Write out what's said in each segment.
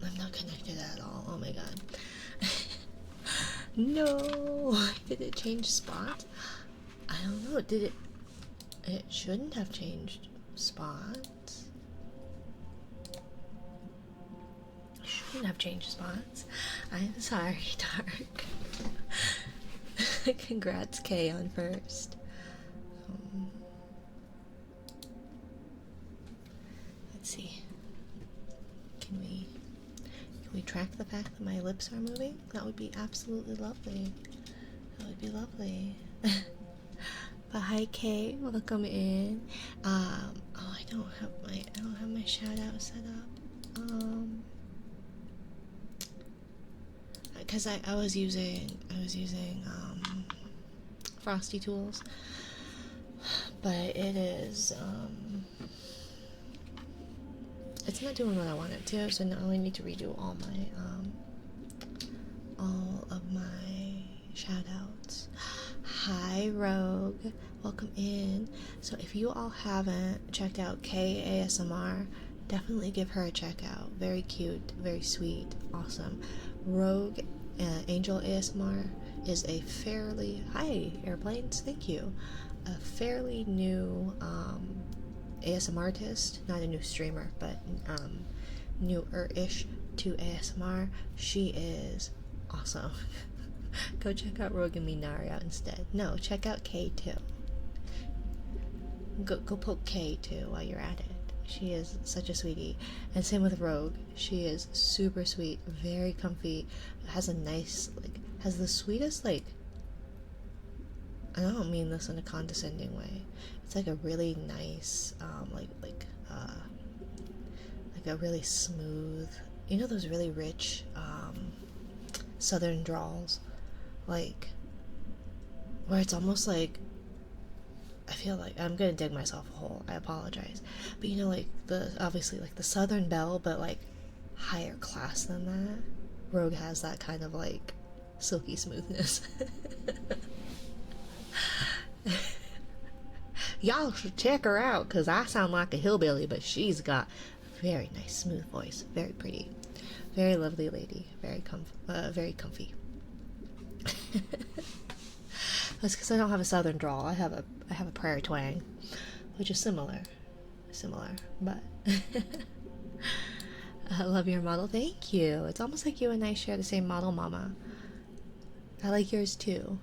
I'm not connected at all. Oh my god. No! Did it change spots? I don't know. Did it? It shouldn't have changed spots. Shouldn't have changed spots. I'm sorry, Dark. Congrats, Kay, on first. Let's see. Can we track the fact that my lips are moving? That would be absolutely lovely. That would be lovely. But hi, Kay. Welcome in. Oh, I don't have my shout out set up. Because I was using Frosty Tools, but it is it's not doing what I want it to, so now I need to redo all of my shout outs. Hi, Rogue. Welcome in. So if you all haven't checked out Kay ASMR, definitely give her a check out. Very cute, very sweet, awesome. Rogue Angel ASMR is a fairly, hi airplanes, thank you, a fairly new ASMR artist, not a new streamer, but newer-ish to ASMR. She is awesome. Go check out Rogue and Minari out instead. No, check out K2. Go poke K2 while you're at it. She is such a sweetie. And same with Rogue. She is super sweet, very comfy, has a nice, has the sweetest, I don't mean this in a condescending way. It's like a really nice, like a really smooth, you know those really rich, southern drawls? Where it's almost like, I feel like I'm gonna dig myself a hole. I apologize, but you know, obviously the Southern Belle, but higher class than that. Rogue has that kind of silky smoothness. Y'all should check her out, cause I sound like a hillbilly, but she's got a very nice, smooth voice. Very pretty, very lovely lady. Very comfy. That's because I don't have a southern drawl. I have a prairie twang, which is similar, but I love your model. Thank you. It's almost like you and I share the same model, Mama. I like yours too.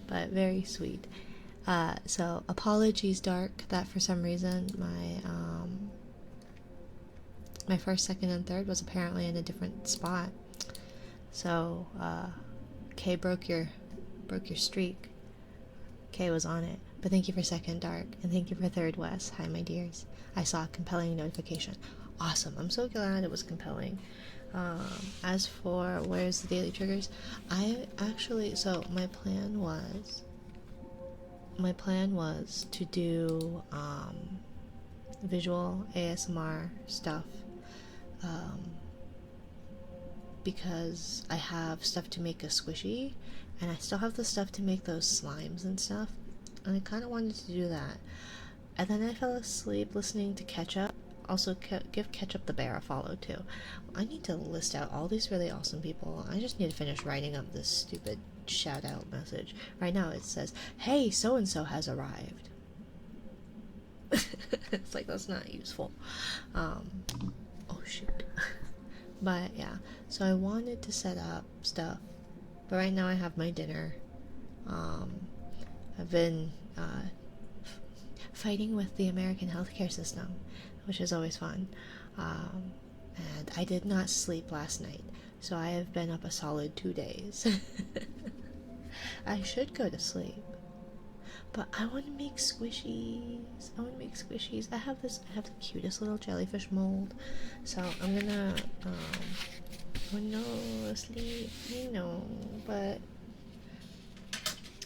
But very sweet. So apologies, Dark, that for some reason my first, second, and third was apparently in a different spot. So Kay broke your streak. Kay was on it. But thank you for second, Dark, and thank you for third, Wes. Hi, my dears. I saw a compelling notification. Awesome. I'm so glad it was compelling. As for where's the daily triggers, I actually, so my plan was to do visual ASMR stuff, because I have stuff to make a squishy, and I still have the stuff to make those slimes and stuff, and I kind of wanted to do that. And then I fell asleep listening to Ketchup. Also, give Ketchup the Bear a follow too. I need to list out all these really awesome people. I just need to finish writing up this stupid shout out message. Right now it says, hey, so and so has arrived. It's like, that's not useful. Oh shoot. But yeah, so I wanted to set up stuff, but right now I have my dinner. I've been fighting with the American healthcare system, which is always fun. And I did not sleep last night, so I have been up a solid 2 days. I should go to sleep, but I want to make squishies. I have the cutest little jellyfish mold, so I'm gonna oh no, sleep, but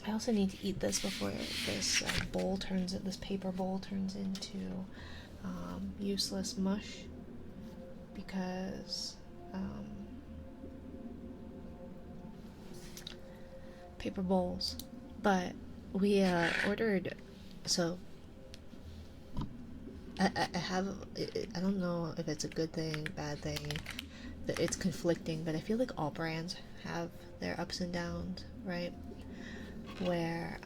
I also need to eat this before this this paper bowl turns into useless mush, because paper bowls. But we ordered, so I have, I don't know if it's a good thing, bad thing, that it's conflicting, but I feel like all brands have their ups and downs, right? Where,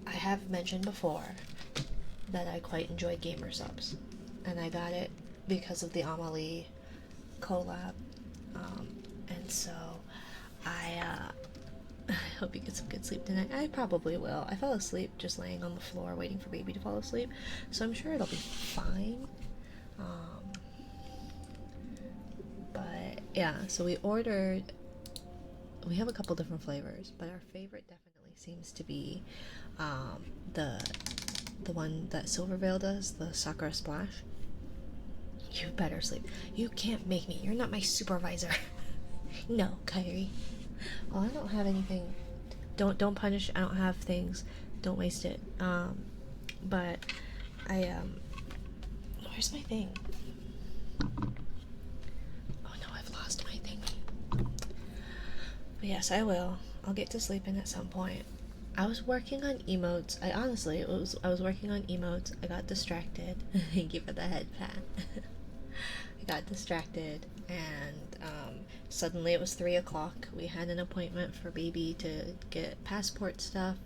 I have mentioned before that I quite enjoy gamer subs, and I got it because of the Amelie collab, and so I, I hope you get some good sleep tonight. I probably will. I fell asleep just laying on the floor waiting for baby to fall asleep, so I'm sure it'll be fine. But yeah, so we ordered. We have a couple different flavors, but our favorite definitely seems to be the one that Silvervale does, the Sakura Splash. You better sleep. You can't make me. You're not my supervisor. No, Kyrie. Oh, I don't have anything. Don't punish. I don't have things. Don't waste it. But I where's my thing? Oh no, I've lost my thing. But yes, I will. I'll get to sleeping at some point. I was working on emotes. I was working on emotes. I got distracted. Thank you for the head pat. I got distracted, and suddenly it was 3 o'clock. We had an appointment for baby to get passport stuff,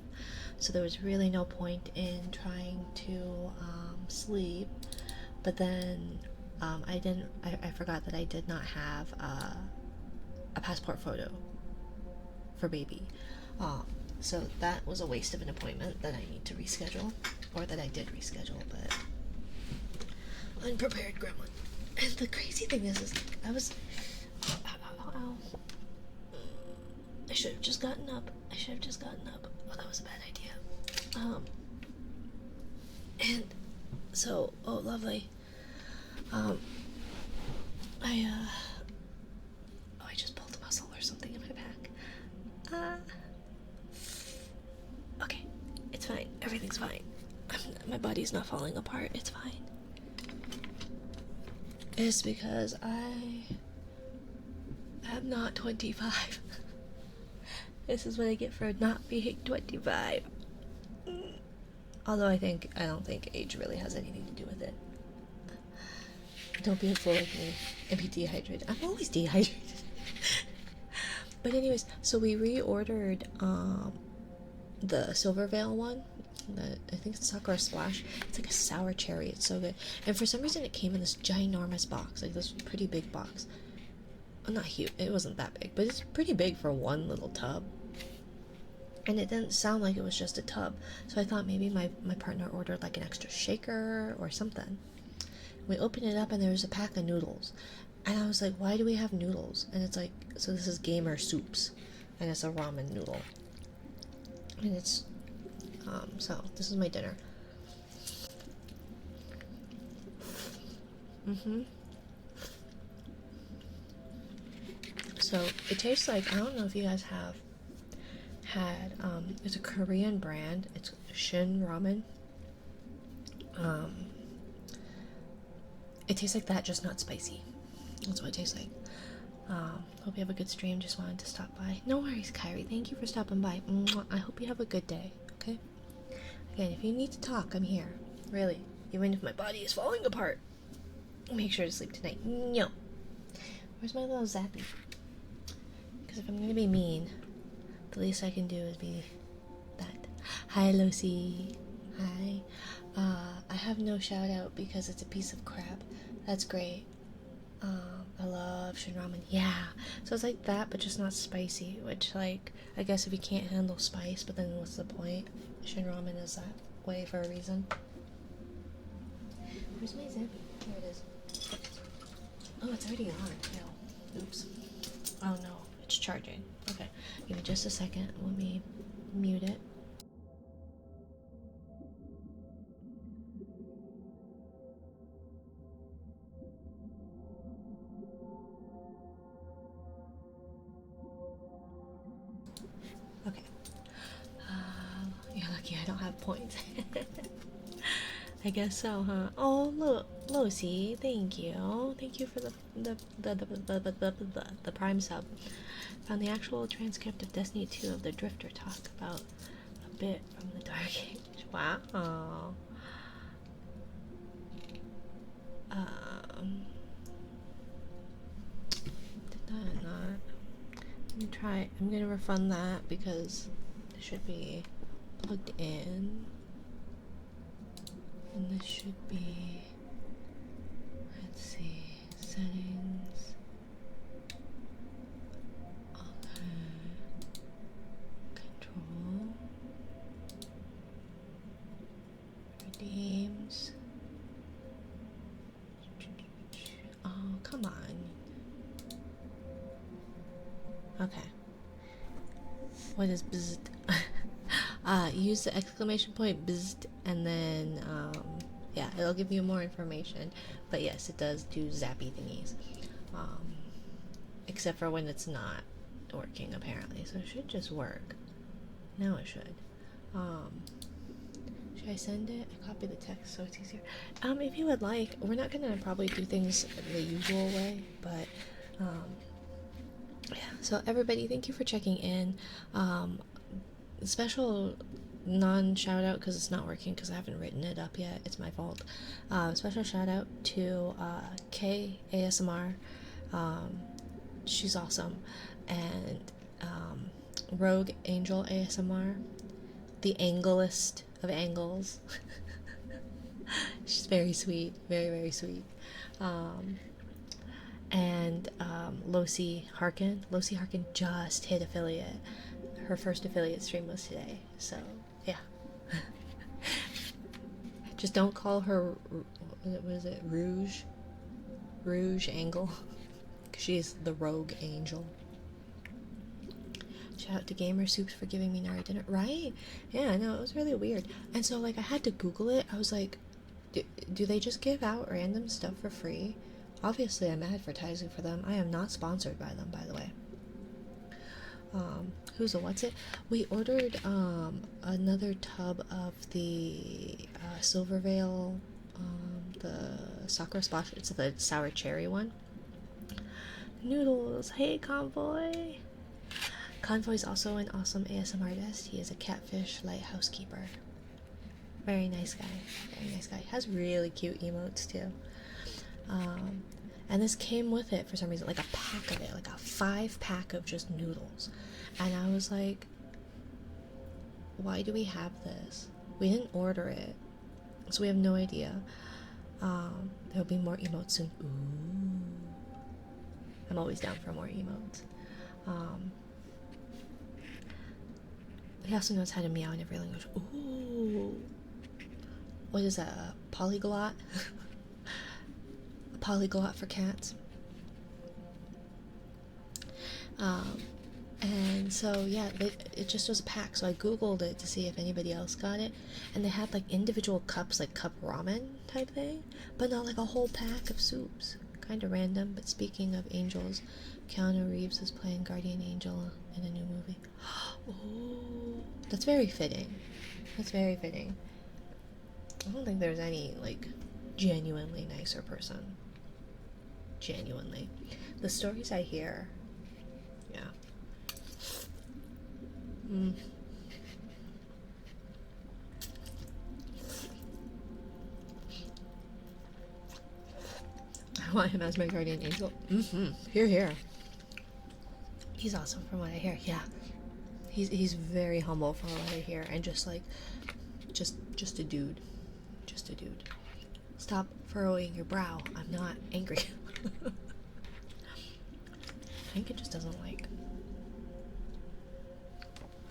so there was really no point in trying to sleep. But then I forgot that I did not have a passport photo for baby. So that was a waste of an appointment that I need to reschedule, or that I did reschedule, but unprepared gremlin. And the crazy thing is I was, I should have just gotten up. Oh, that was a bad idea. And so, oh, lovely. I just pulled a muscle or something in my back. Okay, it's fine. Everything's fine. My body's not falling apart. It's fine. It's because I am not 25. This is what I get for not being 25. Although I don't think age really has anything to do with it. Don't be a fool like me and be dehydrated. I'm always dehydrated. But anyways, so we reordered the Silvervale one. I think it's Sakura Splash. It's like a sour cherry. It's so good. And for some reason, it came in this ginormous box, like this pretty big box. Well, not huge. It wasn't that big, but it's pretty big for one little tub. And it didn't sound like it was just a tub, so I thought maybe my partner ordered like an extra shaker or something. We opened it up and there was a pack of noodles. And I was like, why do we have noodles? And it's like, so this is Gamer Soups. And it's a ramen noodle. And it's, so this is my dinner. So it tastes like, I don't know if you guys have had, it's a Korean brand. It's Shin Ramen. It tastes like that, just not spicy. That's what it tastes like. Hope you have a good stream. Just wanted to stop by. No worries, Kyrie. Thank you for stopping by. I hope you have a good day, okay? Again, if you need to talk, I'm here. Really. Even if my body is falling apart. Make sure to sleep tonight. No. Where's my little Zappy? Because if I'm going to be mean, the least I can do is be that. Hi, Lucy. Hi. I have no shout out because it's a piece of crap. That's great. I love Shin Ramen. Yeah. So it's like that, but just not spicy. Which, like, I guess if you can't handle spice, but then what's the point? Shin Ramen is that way for a reason. Where's my Zappy? There it is. Oh, it's already on. No. Oops. Oh no, it's charging. Okay. Give me just a second. Let me mute it. Okay. You're lucky I don't have points. I guess so, huh? Oh, look, Lucy, thank you. Thank you for the prime sub. Found the actual transcript of Destiny 2 of the Drifter talk about bit from the Dark Age. Wow. Did that not? Let me try. I'm gonna refund that because it should be plugged in. And this should be, let's see, settings. Okay. Control. Redeems. Oh, come on. Okay. What is bzzzt? Use the exclamation point bzzzt, and then yeah, it'll give you more information. But yes, it does do zappy thingies, except for when it's not working apparently. So it should just work. Now it should. Should I send it? I copy the text so it's easier. If you would like, we're not gonna probably do things the usual way, but yeah. So everybody, thank you for checking in. Special non-shout out because it's not working because I haven't written it up yet. It's my fault. Special shout out to Kay ASMR. She's awesome. And Rogue Angel ASMR, the anglest of angles. She's very sweet, very, very sweet. And Losi Harkin. Losi Harkin just hit affiliate. Her first affiliate stream was today, so yeah. Just don't call her, what is it, Rouge Angle. She's the Rogue Angel. Shout out to Gamer Soups for giving me Nari dinner. Right? Yeah, no, it was really weird. And so, like, I had to Google it. I was like, do they just give out random stuff for free? Obviously, I'm advertising for them. I am not sponsored by them, by the way. Who's a what's it? We ordered another tub of the Silvervale, the Sakura Splash. It's the sour cherry one. Noodles. Hey, Convoy. Convoy's also an awesome ASMR artist. He is a catfish lighthouse keeper. Very nice guy. Very nice guy. Has really cute emotes too. And this came with it for some reason, like a pack of it, like a 5-pack of just noodles. And I was like, why do we have this? We didn't order it, so we have no idea. There'll be more emotes soon. Ooh. I'm always down for more emotes. He also knows how to meow in every language. Ooh. What is that? A polyglot? A polyglot for cats. And so yeah, it just was a pack. So I googled it to see if anybody else got it, and they had like individual cups, like cup ramen type thing, but not like a whole pack of soups. Kind of random. But speaking of angels, Keanu Reeves is playing Guardian Angel in a new movie. Oh, that's very fitting. That's very fitting. I don't think there's any like genuinely nicer person. Genuinely, the stories I hear. Yeah. I want him as my guardian angel. Here, here. He's awesome from what I hear. Yeah. He's very humble from what I hear, and just like, just a dude. Just a dude. Stop furrowing your brow. I'm not angry. I think it just doesn't like.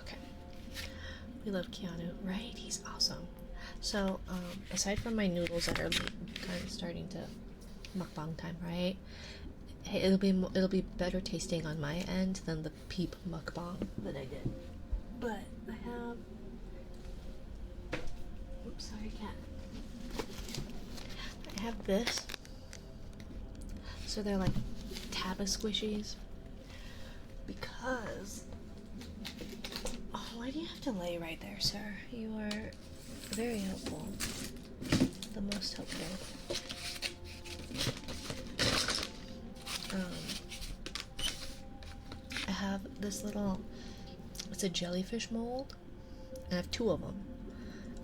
Okay. We love Keanu, right? He's awesome. So, aside from my noodles that are kind of starting to mukbang time, right? Hey, it'll be better tasting on my end than the Peep mukbang that I did. But I have. Oops, sorry, cat. I have this. So they're like Tabba squishies. Because. Oh, why do you have to lay right there, sir? You are very helpful. The most helpful. I have this little, it's a jellyfish mold, and I have two of them.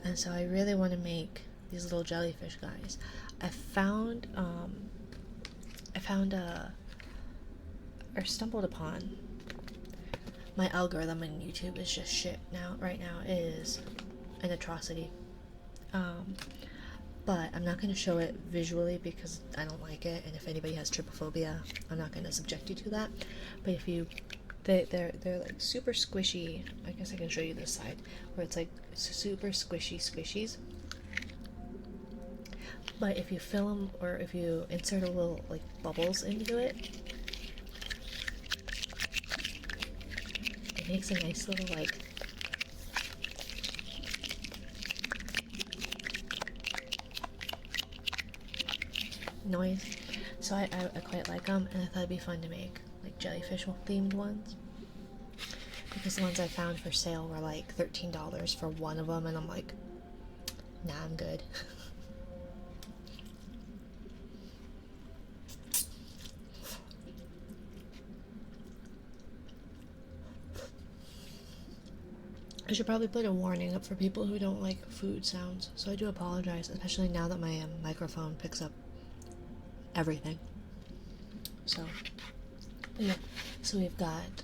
And so I really want to make these little jellyfish guys. I found or stumbled upon, my algorithm on YouTube is just shit now. Right now it is an atrocity. But I'm not going to show it visually because I don't like it, and if anybody has trypophobia, I'm not going to subject you to that. But if you, they're like super squishy. I guess I can show you this side where it's like super squishy squishies. But if you fill them, or if you insert a little like bubbles into it, it makes a nice little like noise. So I quite like them, and I thought it'd be fun to make like jellyfish themed ones, because the ones I found for sale were like $13 for one of them, and I'm like, nah, I'm good. I should probably put a warning up for people who don't like food sounds, so I do apologize, especially now that my microphone picks up everything. So, yeah. So we've got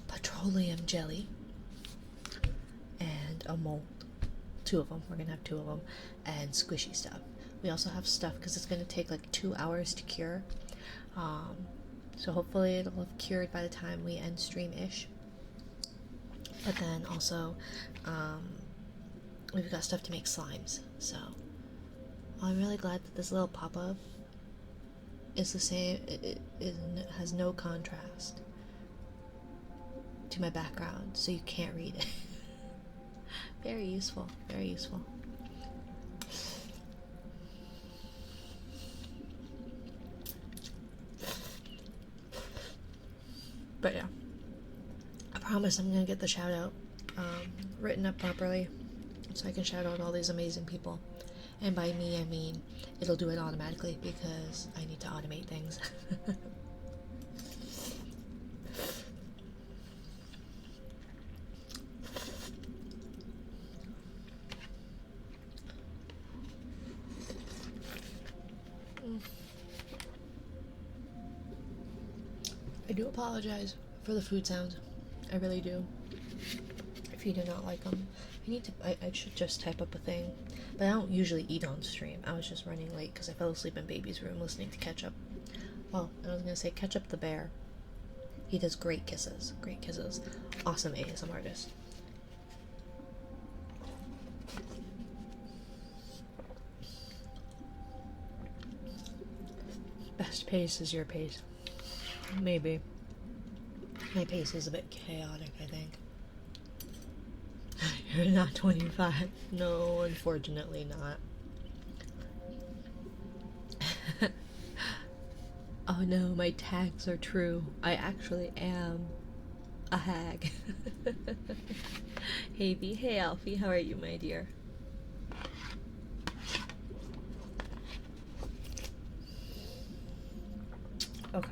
petroleum jelly and a mold. Two of them. We're gonna have two of them, and squishy stuff. We also have stuff because it's gonna take like 2 hours to cure. So hopefully it'll have cured by the time we end stream-ish. But then also, we've got stuff to make slimes. So I'm really glad that this little pop-up is the same. It has no contrast to my background, so you can't read it. Very useful. Very useful. But yeah, I promise I'm gonna get the shout out written up properly, so I can shout out all these amazing people. And by me, I mean it'll do it automatically because I need to automate things. I do apologize for the food sounds. I really do. If you do not like them, I should just type up a thing. But I don't usually eat on stream. I was just running late because I fell asleep in baby's room listening to Ketchup. Well, I was gonna say Ketchup the bear. He does great kisses. Great kisses. Awesome ASM artist. Best pace is your pace. Maybe. My pace is a bit chaotic, I think. You're not 25. No, unfortunately not. Oh no, my tags are true. I actually am a hag. Hey V, hey Alfie, how are you, my dear? Okay.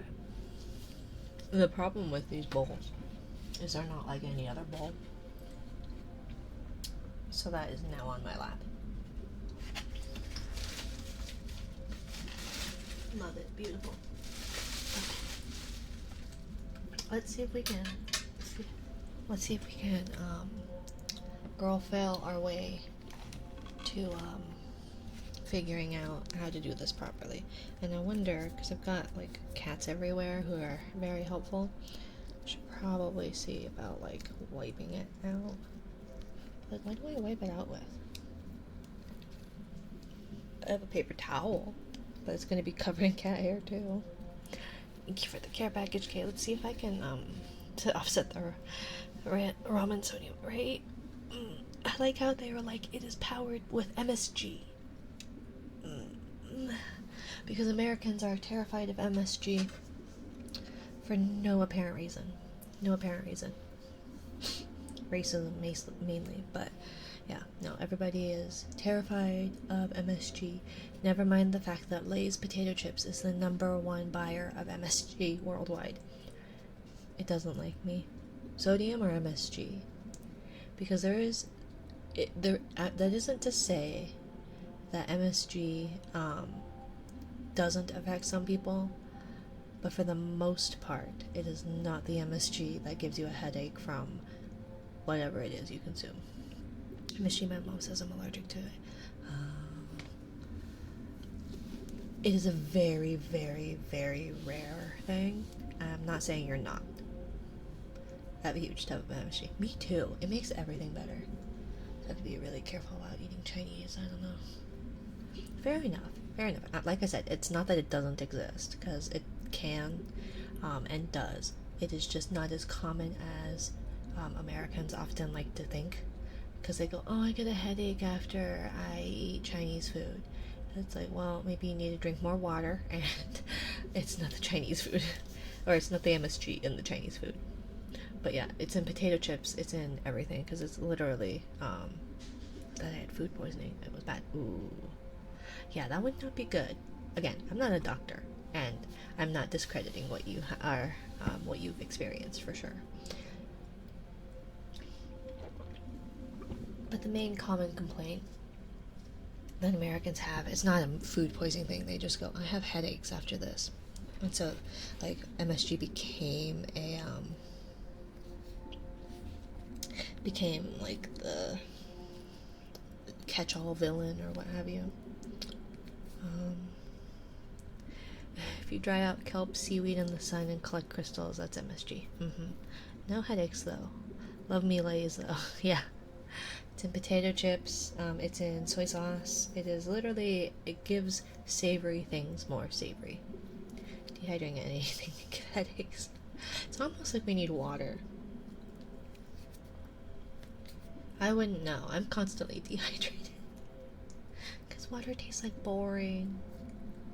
The problem with these bowls is they're not like any other bowl. So that is now on my lap. Love it. Beautiful. Okay. Let's see if we can girl fail our way to figuring out how to do this properly. And I wonder, because I've got like cats everywhere who are very helpful, I should probably see about like wiping it out. Like, what do I wipe it out with? I have a paper towel, but it's gonna be covered in cat hair too. Thank you for the care package, Kay. Let's see if I can to offset the ramen sodium rate. I like how they were like, it is powered with MSG. Because Americans are terrified of MSG for no apparent reason. No apparent reason. Racism mainly, but yeah, no, everybody is terrified of MSG. Never mind the fact that Lay's potato chips is the #1 buyer of MSG worldwide. It doesn't like me. Sodium or MSG? Because there is that isn't to say that MSG doesn't affect some people, but for the most part, it is not the MSG that gives you a headache from whatever it is you consume. MSG, my mom says I'm allergic to it. It is a very, very, very rare thing. I'm not saying you're not. I have a huge tub of MSG. Me too. It makes everything better. I have to be really careful about eating Chinese. I don't know. Fair enough. Fair enough. Like I said, it's not that it doesn't exist, because it can and does. It is just not as common as Americans often like to think, because they go, oh, I get a headache after I eat Chinese food. And it's like, well, maybe you need to drink more water, and it's not the Chinese food, or it's not the MSG in the Chinese food. But yeah, it's in potato chips, it's in everything, because it's literally, that I had food poisoning. It was bad. Ooh. Yeah, that would not be good. Again, I'm not a doctor, and I'm not discrediting what you are, what you've experienced, for sure. But the main common complaint that Americans have, it's not a food poisoning thing. They just go, I have headaches after this. And so, like, MSG became like the catch-all villain or what have you. If you dry out kelp, seaweed in the sun and collect crystals, that's MSG. No headaches though. Love me lays though. Yeah. It's in potato chips, it's in soy sauce. It is literally, it gives savory things more savory. Dehydrating anything can give headaches. It's almost like we need water. I wouldn't know. I'm constantly dehydrated. Because water tastes like boring.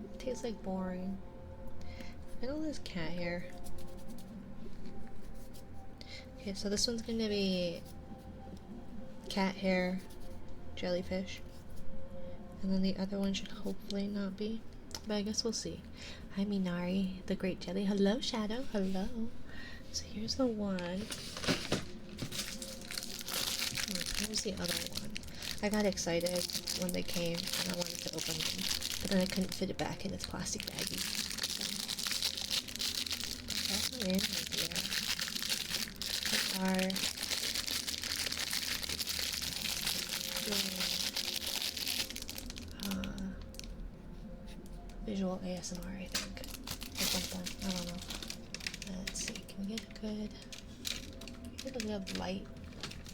It tastes like boring. Look at all this cat hair. Okay, so this one's gonna be cat hair jellyfish. And then the other one should hopefully not be. But I guess we'll see. Hi Minari, the great jelly. Hello Shadow, hello. So here's the one. Here's the other one. I got excited when they came and I wanted to open them, but then I couldn't fit it back in its plastic baggie. That's not in here. They are visual ASMR, I think, or something. I don't know. Let's see. Can we get a good light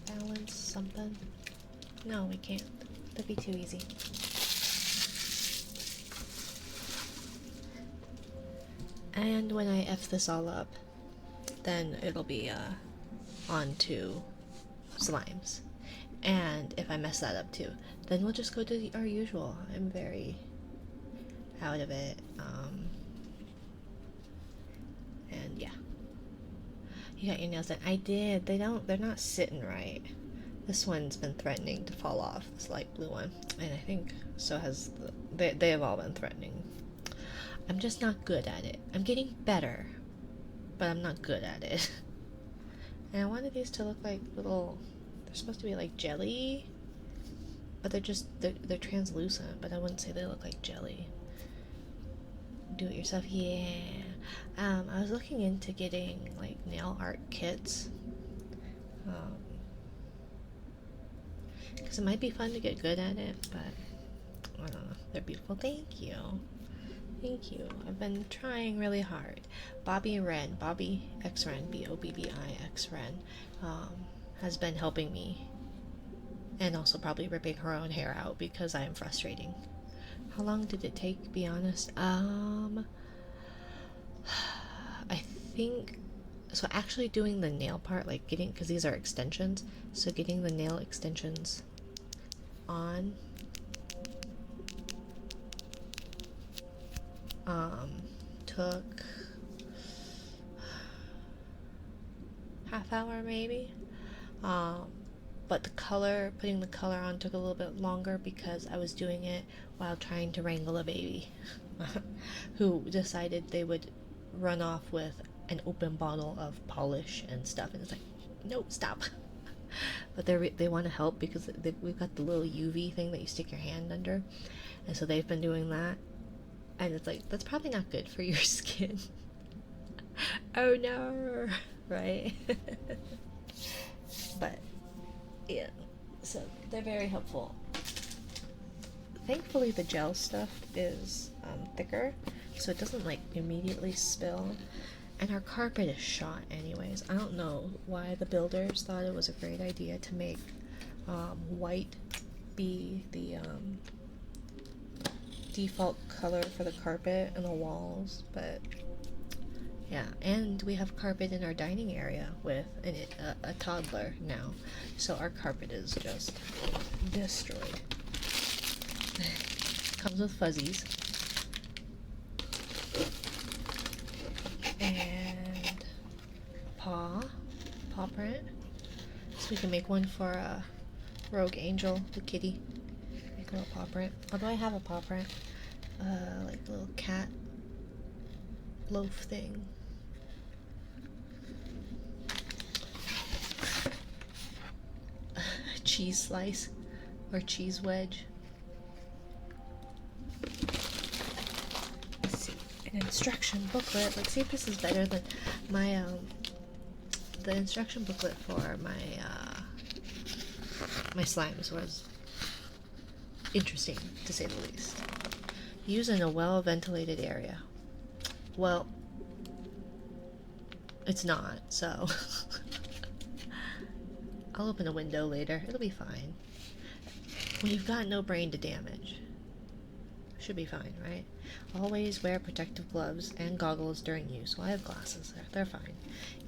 balance? Something? No, we can't. That'd be too easy. And when I F this all up, then it'll be on to slimes. And if I mess that up too, then we'll just go to our usual. I'm very out of it. And yeah. You got your nails done. I did. They're not sitting right. This one's been threatening to fall off, this light blue one. And I think so has they have all been threatening. I'm just not good at it. I'm getting better, but I'm not good at it. And I wanted these to look like little, they're supposed to be like jelly, but they're translucent, but I wouldn't say they look like jelly. Do it yourself, yeah. I was looking into getting like nail art kits, because it might be fun to get good at it, but I don't know. They're beautiful. Thank you. Thank you. I've been trying really hard. Bobby Wren, Bobby X Wren, BOBBI X Wren, has been helping me, and also probably ripping her own hair out because I am frustrating. How long did it take, to be honest? I think, so actually doing the nail part, like getting, because these are extensions, so getting the nail extensions on, took half hour maybe. But putting the color on took a little bit longer because I was doing it while trying to wrangle a baby who decided they would run off with an open bottle of polish and stuff, and it's like, no, stop. but they want to help because we've got the little UV thing that you stick your hand under, and so they've been doing that, and it's like that's probably not good for your skin. Oh no, right? But yeah, so they're very helpful. Thankfully, the gel stuff is thicker, so it doesn't like immediately spill. And our carpet is shot anyways. I don't know why the builders thought it was a great idea to make white be the default color for the carpet and the walls, but yeah. And we have carpet in our dining area with a toddler now, so our carpet is just destroyed. Comes with fuzzies. And paw print, so we can make one for Rogue Angel, the kitty. Make a little paw print. Although I have a paw print, like a little cat loaf thing. Cheese slice or cheese wedge. Instruction booklet. Let's see if this is better than my the instruction booklet for my my slimes was interesting to say the least. Use in a well ventilated area. Well, it's not, so I'll open a window later. It'll be fine. When you've got no brain to damage, should be fine, right? Always wear protective gloves and goggles during use. Well, I have glasses there. They're fine.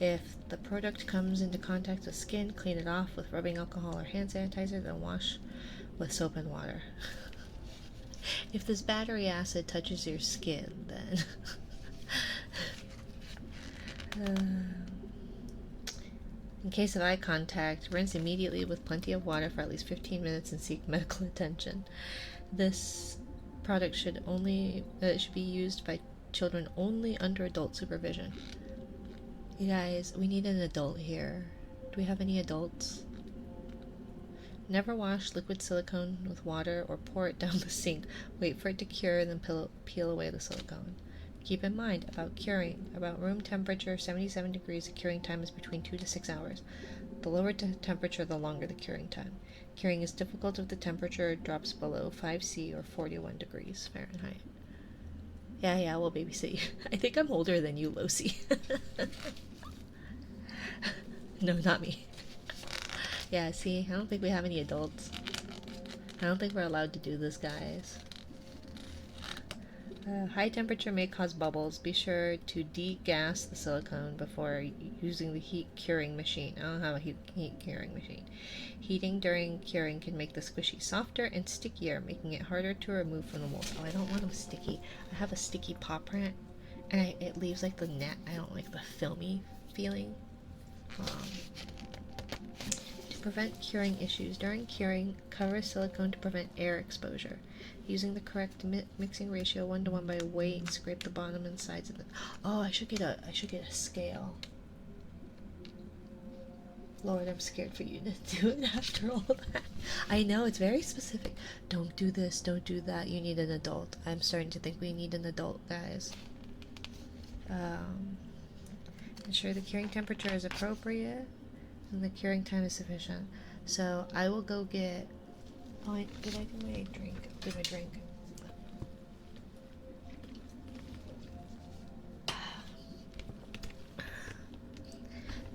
If the product comes into contact with skin, clean it off with rubbing alcohol or hand sanitizer, then wash with soap and water. If this battery acid touches your skin, then in case of eye contact, rinse immediately with plenty of water for at least 15 minutes and seek medical attention. This product should be used by children only under adult supervision. You guys, we need an adult here. Do we have any adults? Never wash liquid silicone with water or pour it down the sink. Wait for it to cure, then peel away the silicone. Keep in mind, about curing, about room temperature 77 degrees, the curing time is between 2 to 6 hours. The lower temperature, the longer the curing time. Curing is difficult if the temperature drops below 5°C or 41 degrees Fahrenheit. Yeah, we'll babysit you. I think I'm older than you, Losi. No, not me. Yeah, see, I don't think we have any adults. I don't think we're allowed to do this, guys. High temperature may cause bubbles. Be sure to degas the silicone before using the heat curing machine. I don't have a heat curing machine. Heating during curing can make the squishy softer and stickier, making it harder to remove from the mold. Oh, I don't want them sticky. I have a sticky paw print, and it leaves like the net. I don't like the filmy feeling. To prevent curing issues, during curing, cover silicone to prevent air exposure. Using the correct mixing ratio 1:1 by weight, scrape the bottom and sides of it. Oh, I should get a scale. Lord, I'm scared for you to do it after all that. I know, it's very specific. Don't do this, don't do that. You need an adult. I'm starting to think we need an adult, guys. Ensure the curing temperature is appropriate and the curing time is sufficient. So I will go get... Oh, did I do my drink? Do my drink.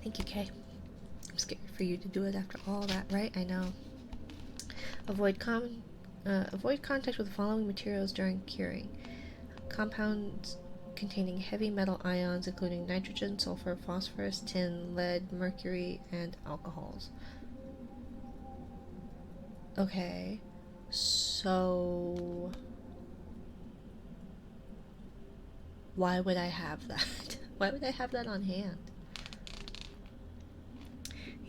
Thank you, Kay. I'm scared for you to do it after all that, right? I know. Avoid contact with the following materials during curing. Compounds containing heavy metal ions, including nitrogen, sulfur, phosphorus, tin, lead, mercury, and alcohols. Okay, so why would I have that? Why would I have that on hand?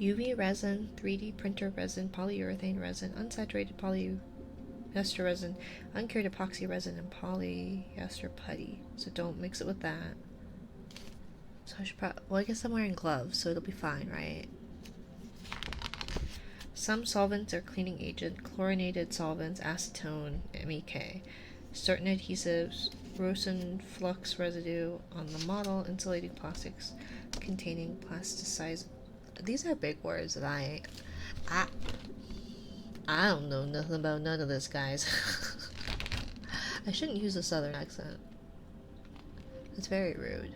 UV resin, 3D printer resin, polyurethane resin, unsaturated polyester resin, uncured epoxy resin, and polyester putty. So don't mix it with that. So I should well, I guess I'm wearing gloves, so it'll be fine, right? Some solvents are cleaning agent, chlorinated solvents, acetone, MEK. Certain adhesives, Rosen flux residue on the model, insulating plastics containing plasticizer. These are big words that I don't know nothing about none of this, guys. I shouldn't use a southern accent. It's very rude.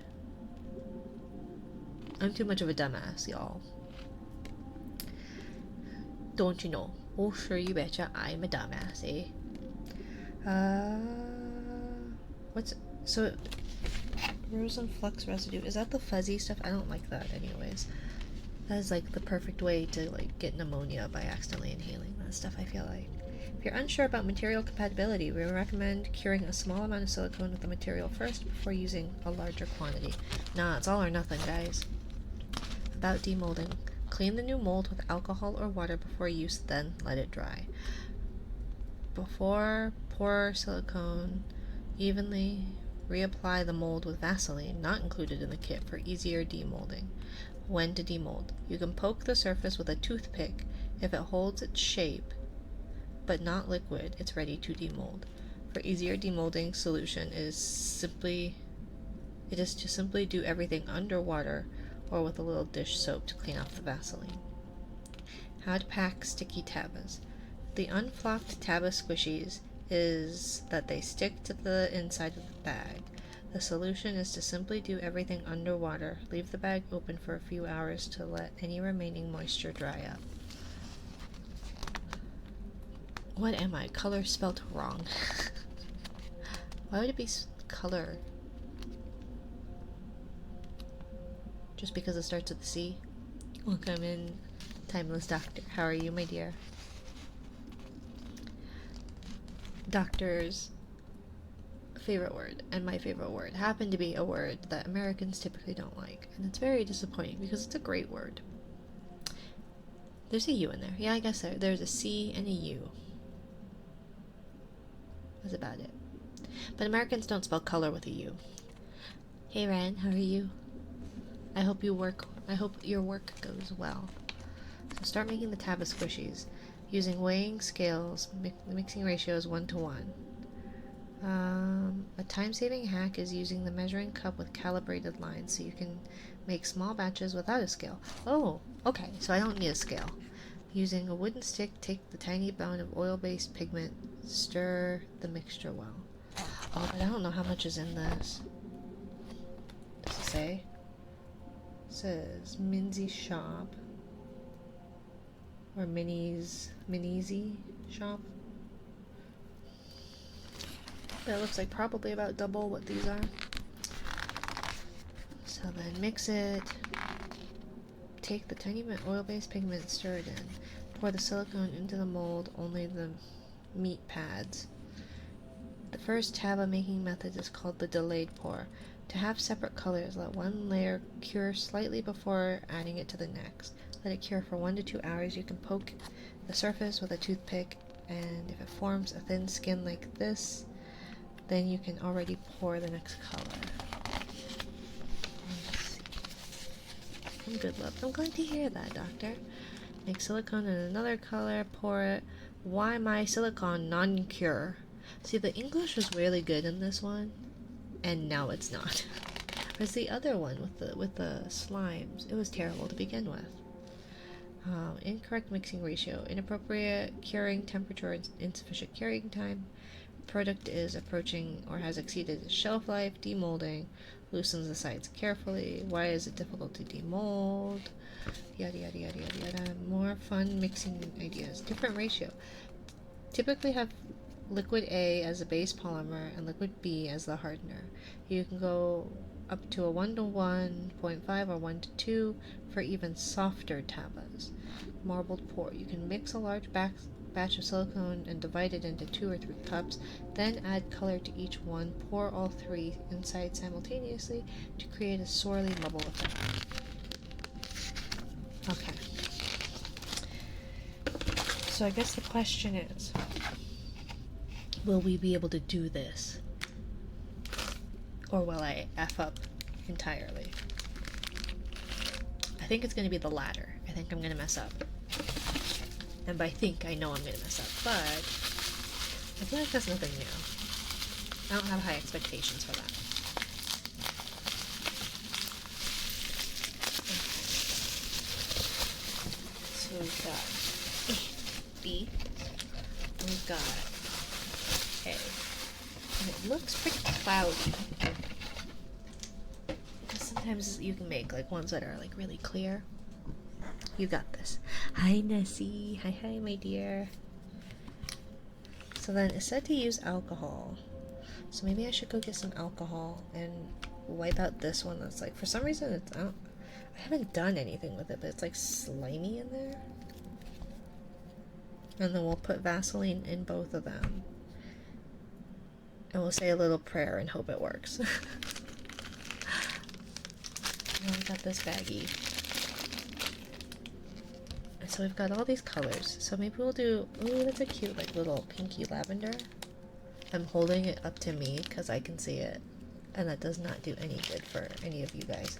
I'm too much of a dumbass, y'all. Don't you know? Oh, sure you betcha I'm a dumbass, eh? So, Rosen flux residue, is that the fuzzy stuff? I don't like that anyways. That is like the perfect way to like get pneumonia by accidentally inhaling that stuff, I feel like. If you're unsure about material compatibility, we recommend curing a small amount of silicone with the material first before using a larger quantity. Nah, it's all or nothing, guys. About demolding. Clean the new mold with alcohol or water before use, then let it dry. Before pour silicone evenly, reapply the mold with Vaseline, not included in the kit, for easier demolding. When to demold. You can poke the surface with a toothpick. If it holds its shape, but not liquid, it's ready to demold. For easier demolding, solution is to simply do everything underwater or with a little dish soap to clean off the Vaseline. How to pack sticky tabas. The unflocked taba squishies is that they stick to the inside of the bag. The solution is to simply do everything underwater. Leave the bag open for a few hours to let any remaining moisture dry up. What am I? Color spelt wrong. Why would it be color? Just because it starts with the C? Welcome in, Timeless Doctor. How are you, my dear? Doctor's favorite word and my favorite word happen to be a word that Americans typically don't like, and it's very disappointing because it's a great word. There's a U in there. Yeah, I guess there's a C and a U. That's about it. But Americans don't spell color with a U. Hey Ren, how are you? I hope your work goes well. So start making the taba squishies. Using weighing scales, the mixing ratio is 1:1. A time-saving hack is using the measuring cup with calibrated lines, so you can make small batches without a scale. Oh, okay, so I don't need a scale. Using a wooden stick, take the tiny amount of oil-based pigment, stir the mixture well. Oh, but I don't know how much is in this. Does it say? It says Minzy Shop. Or Minizy Shop. That looks like probably about double what these are. So then mix it. Take the tiny oil-based pigment, stir it in. Pour the silicone into the mold, only the meat pads. The first taba making method is called the delayed pour. To have separate colors, let one layer cure slightly before adding it to the next. Let it cure for 1 to 2 hours. You can poke the surface with a toothpick, and if it forms a thin skin like this, then you can already pour the next color. Let's see. I'm good, love. I'm glad to hear that, Doctor. Make silicone in another color, pour it. Why my silicone non-cure? See, the English was really good in this one, and now it's not. Whereas the other one with the slimes, it was terrible to begin with. Incorrect mixing ratio, inappropriate curing temperature, insufficient curing time. Product is approaching or has exceeded its shelf life. Demolding, loosens the sides carefully. Why is it difficult to demold? Yada yada yada yada yada. More fun mixing ideas. Different ratio. Typically have liquid A as the base polymer and liquid B as the hardener. You can go up to a 1 to 1.5 or 1 to 2 for even softer tabas. Marbled pour. You can mix a large batch of silicone and divide it into 2 or 3 cups, then add color to each one. Pour all 3 inside simultaneously to create a swirly bubble effect. Okay. So I guess the question is, will we be able to do this? Or will I F up entirely? I think it's going to be the latter. I think I'm going to mess up. And by think, I know I'm gonna mess up, but I feel like that's nothing new. I don't have high expectations for that. So we've got B, and we've got A. And it looks pretty cloudy. Because sometimes you can make like ones that are like really clear. You got this. Hi Nessie. Hi hi my dear. So then it said to use alcohol. So maybe I should go get some alcohol and wipe out this one that's like, for some reason it's, I haven't done anything with it, but it's like slimy in there. And then we'll put Vaseline in both of them. And we'll say a little prayer and hope it works. And we got this baggie. And so we've got all these colors. So maybe we'll do, ooh, that's a cute like little pinky lavender. I'm holding it up to me because I can see it. And that does not do any good for any of you guys.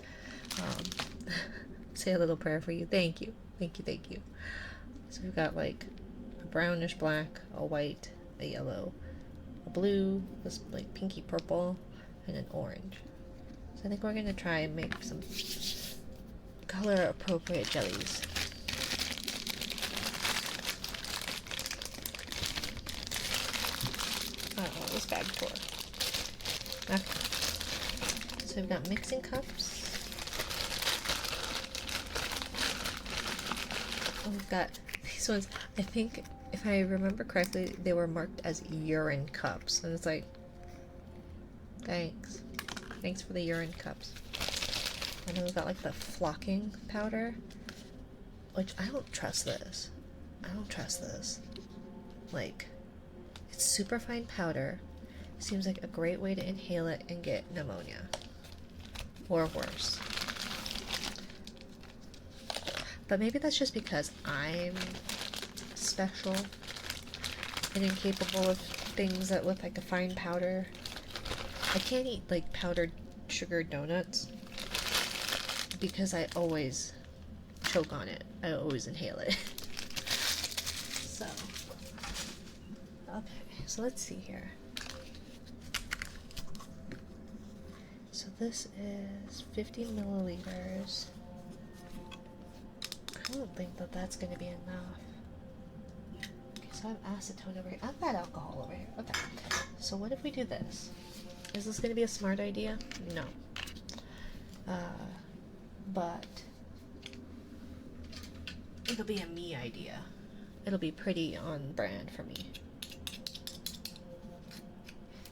Say a little prayer for you. Thank you. Thank you, thank you. So we've got like a brownish black, a white, a yellow, a blue, this like pinky purple, and an orange. So I think we're gonna try and make some color appropriate jellies. Oh, this bag tore. Okay. So we've got mixing cups. We've got these ones, I think, if I remember correctly, they were marked as urine cups. And it's like, thanks. Thanks for the urine cups. And then we've got like the flocking powder, which I don't trust this. I don't trust this. Like, it's super fine powder. Seems like a great way to inhale it and get pneumonia. Or worse. But maybe that's just because I'm special and incapable of things that look like a fine powder. I can't eat like powdered sugar donuts because I always choke on it. I always inhale it. So, okay, so let's see here. So this is 50 milliliters. I don't think that that's going to be enough. Okay, so I have acetone over here. I've got alcohol over here. Okay. So what if we do this? Is this going to be a smart idea? No. But it'll be a me idea. It'll be pretty on brand for me.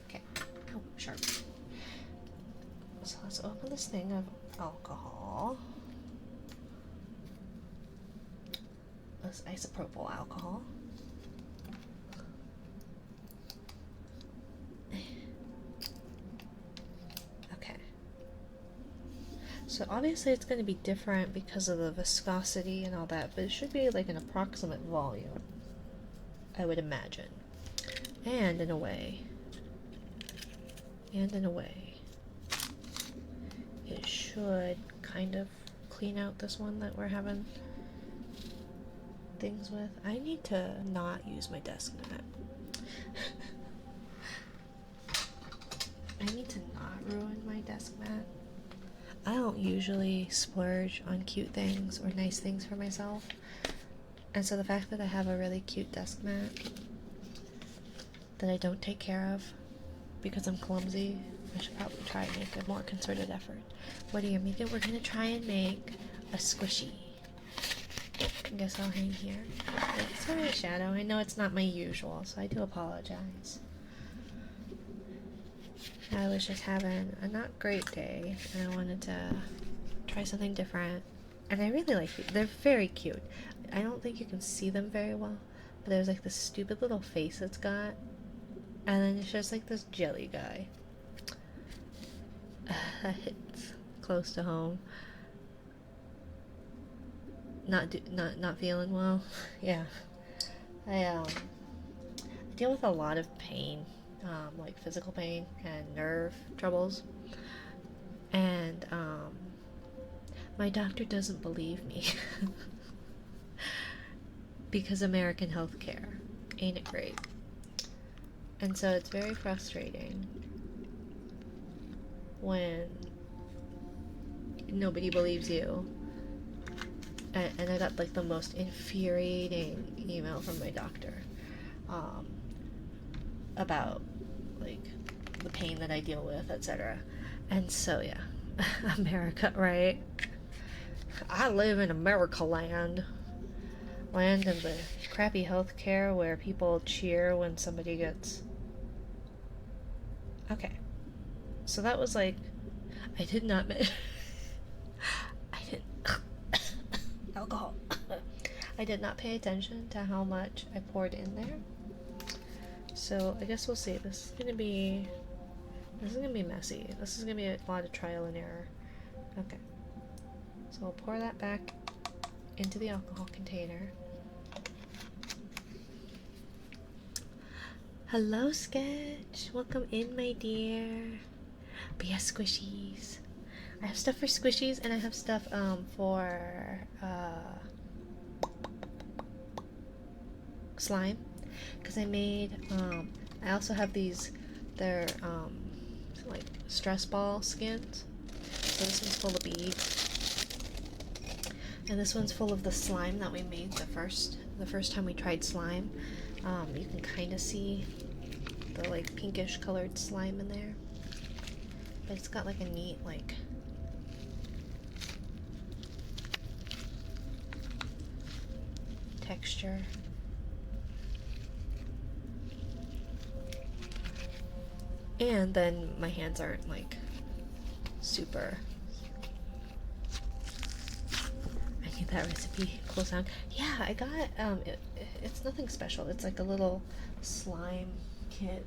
Okay. Oh, sharp. So let's open this thing of alcohol. This isopropyl alcohol. Okay. So obviously it's going to be different because of the viscosity and all that, but it should be like an approximate volume, I would imagine. And in a way, it should kind of clean out this one that we're having things with. I need to not use my desk mat. I need to not ruin my desk mat. I don't usually splurge on cute things or nice things for myself. And so the fact that I have a really cute desk mat that I don't take care of because I'm clumsy, I should probably try and make a more concerted effort. What do you make it? We're gonna try and make a squishy. I guess I'll hang here. It's a shadow. I know it's not my usual, so I do apologize. I was just having a not great day, and I wanted to try something different. And I really like these. They're very cute. I don't think you can see them very well, but there's like this stupid little face it's got, and then it's just like this jelly guy. It's close to home. Not feeling well. Yeah, I deal with a lot of pain, like physical pain and nerve troubles, and my doctor doesn't believe me because American healthcare. Ain't it great? And so it's very frustrating when nobody believes you. And I got like the most infuriating email from my doctor about like the pain that I deal with, etc. And so yeah, America, right? I live in America land of the crappy healthcare where people cheer when somebody gets. Okay, so that was like, I did not. I didn't. Alcohol. I did not pay attention to how much I poured in there. So I guess we'll see. This is gonna be messy. This is gonna be a lot of trial and error. Okay. So I'll pour that back into the alcohol container. Hello, Sketch. Welcome in, my dear. But yeah, squishies. I have stuff for squishies, and I have stuff for slime, because I made I also have these. They're like stress ball skins. So this one's full of beads, and this one's full of the slime that we made the first time we tried slime. You can kind of see the like pinkish colored slime in there, but it's got like a neat like texture. And then my hands aren't like super. I need that recipe. Cool sound. Yeah, I got it's nothing special. It's like a little slime kit.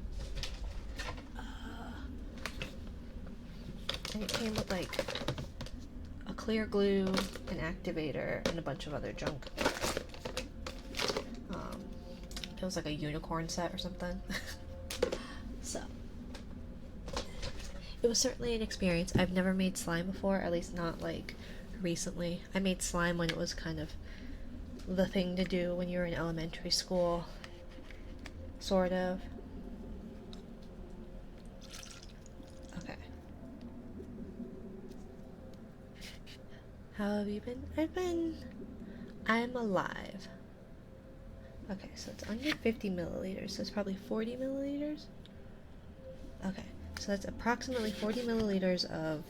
And it came with like a clear glue, an activator, and a bunch of other junk. It was like a unicorn set or something. So it was certainly an experience. I've never made slime before, at least not like recently. I made slime when it was kind of the thing to do when you were in elementary school, sort of. Okay. How have you been? I'm alive. Okay, so it's under 50 milliliters, so it's probably 40 milliliters? Okay, so that's approximately 40 milliliters of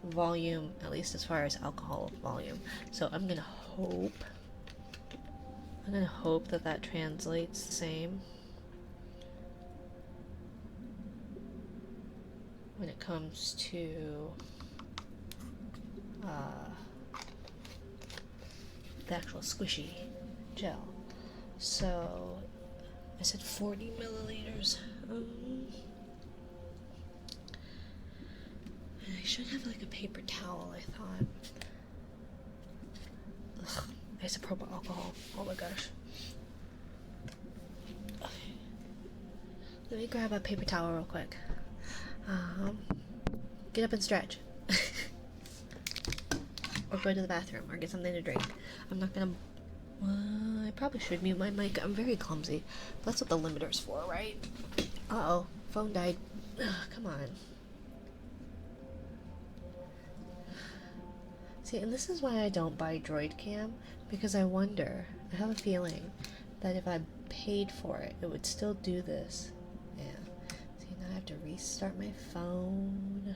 volume, at least as far as alcohol volume. So I'm gonna hope that that translates the same when it comes to the actual squishy gel. So I said 40 milliliters. I should have like a paper towel, I thought. Ugh, isopropyl alcohol. Oh my gosh. Okay. Let me grab a paper towel real quick. Get up and stretch. Or go to the bathroom or get something to drink. I'm not gonna. I probably should mute my mic. I'm very clumsy. That's what the limiter's for, right? Uh-oh. Phone died. Ugh, come on. See, and this is why I don't buy Droid Cam, because I wonder, I have a feeling that if I paid for it, it would still do this. Yeah. See, now I have to restart my phone.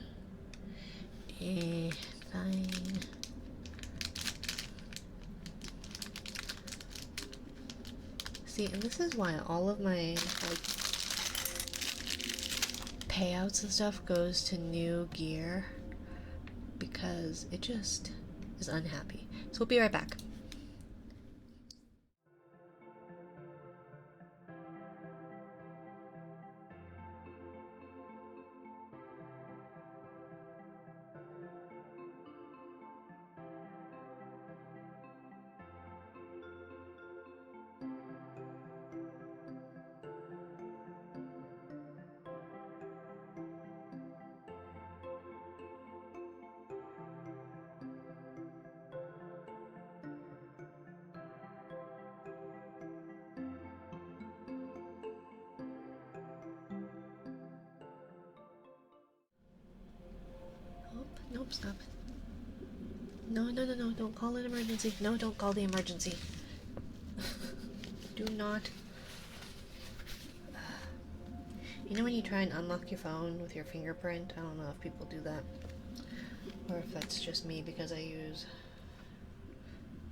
Fine. See, and this is why all of my like payouts and stuff goes to new gear, because it just is unhappy. So we'll be right back. Nope, stop. No, no, no, no, don't call an emergency. No, don't call the emergency. Do not. You know when you try and unlock your phone with your fingerprint? I don't know if people do that. Or if that's just me because I use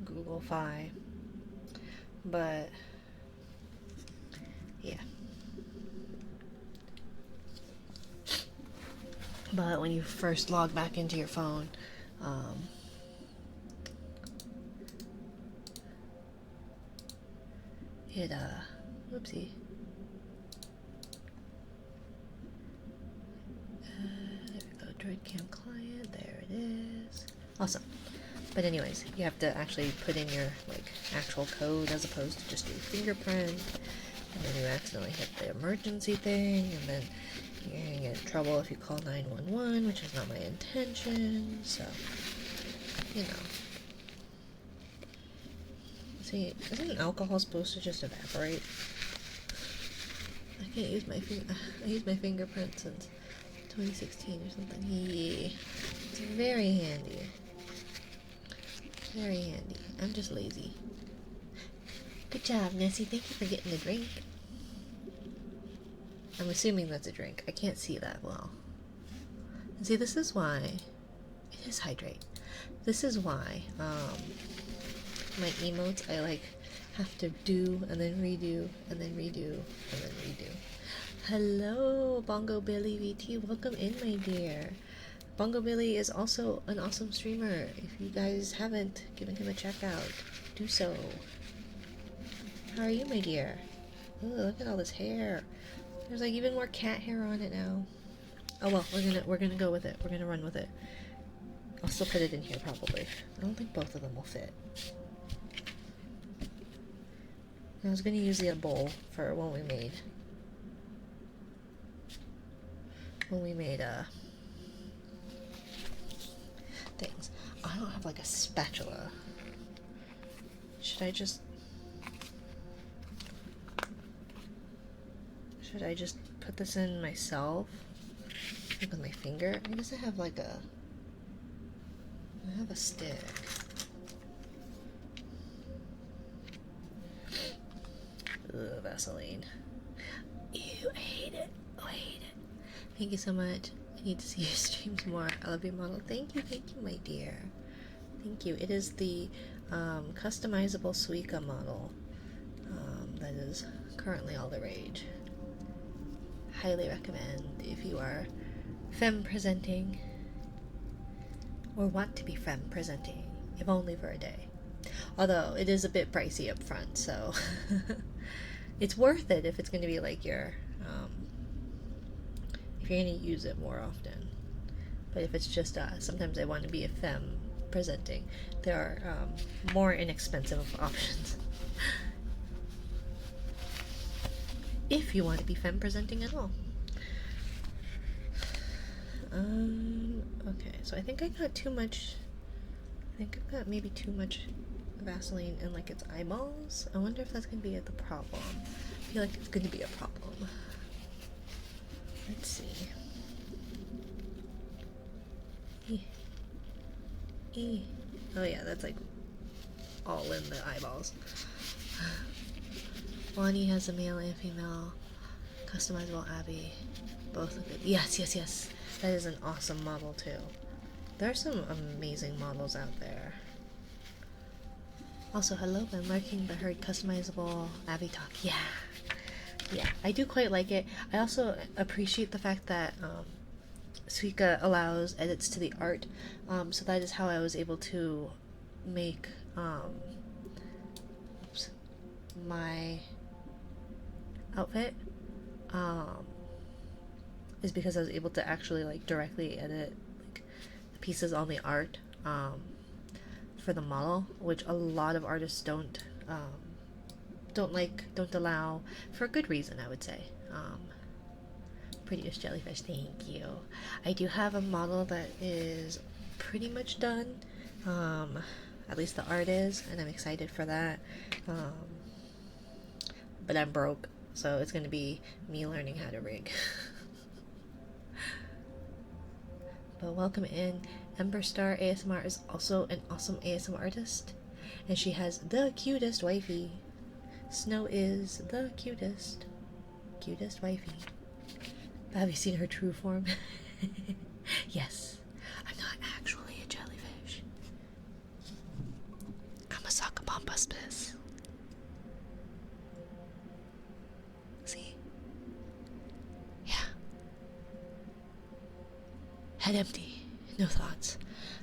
Google Fi. But, yeah. But when you first log back into your phone, whoopsie. There we go, DroidCam client, there it is. Awesome. But anyways, you have to actually put in your, like, actual code as opposed to just your fingerprint. And then you accidentally hit the emergency thing, and then you're gonna get in trouble if you call 911, which is not my intention, so, you know. See, isn't alcohol supposed to just evaporate? I can't use my I used my fingerprint since 2016 or something. Yeah. It's very handy. Very handy. I'm just lazy. Good job, Nessie. Thank you for getting the drink. I'm assuming that's a drink. I can't see that well. And see, this is why it is hydrate. This is why my emotes I like have to do and then redo and then redo and then redo. Hello, Bongo Billy VT. Welcome in, my dear. Bongo Billy is also an awesome streamer. If you guys haven't given him a check out, do so. How are you, my dear? Ooh, look at all this hair. There's like even more cat hair on it now. Oh well, we're gonna go with it. We're gonna run with it. I'll still put it in here probably. I don't think both of them will fit. I was gonna use the bowl for when we made things. I don't have like a spatula. Should I just put this in myself? Like with my finger? I guess I have like a stick. Ugh, Vaseline. Ew, I hate it. Oh, I hate it. Thank you so much. I need to see your streams more. I love your model. Thank you, my dear. Thank you. It is the customizable Suica model that is currently all the rage. Highly recommend if you are femme presenting or want to be femme presenting, if only for a day. Although it is a bit pricey up front, so it's worth it if it's going to be like your if you're going to use it more often. But if it's just sometimes I want to be a femme presenting, there are more inexpensive options. If you want to be femme presenting at all. Okay, so I think I got too much. I think I've got maybe too much Vaseline in like its eyeballs. I wonder if that's gonna be the problem. I feel like it's gonna be a problem. Let's see. Oh yeah, that's like all in the eyeballs. Bonnie has a male and female customizable Abby. Both look good. Yes, yes, yes. That is an awesome model too. There are some amazing models out there. Also, hello, been lurking, but heard customizable Abby talk. Yeah. Yeah, I do quite like it. I also appreciate the fact that Suica allows edits to the art. So that is how I was able to make my outfit. Is because I was able to actually like directly edit like the pieces on the art for the model, which a lot of artists don't allow, for a good reason, I would say. Prettiest jellyfish, thank you. I do have a model that is pretty much done, at least the art is, and I'm excited for that. But I'm broke, so it's gonna be me learning how to rig. But welcome in, Ember Star ASMR is also an awesome ASMR artist, and she has the cutest wifey. Snow is the cutest wifey. Have you seen her true form? Yes, I'm not actually a jellyfish. I'm a Sakabombus. See? Yeah. Head empty. No thoughts.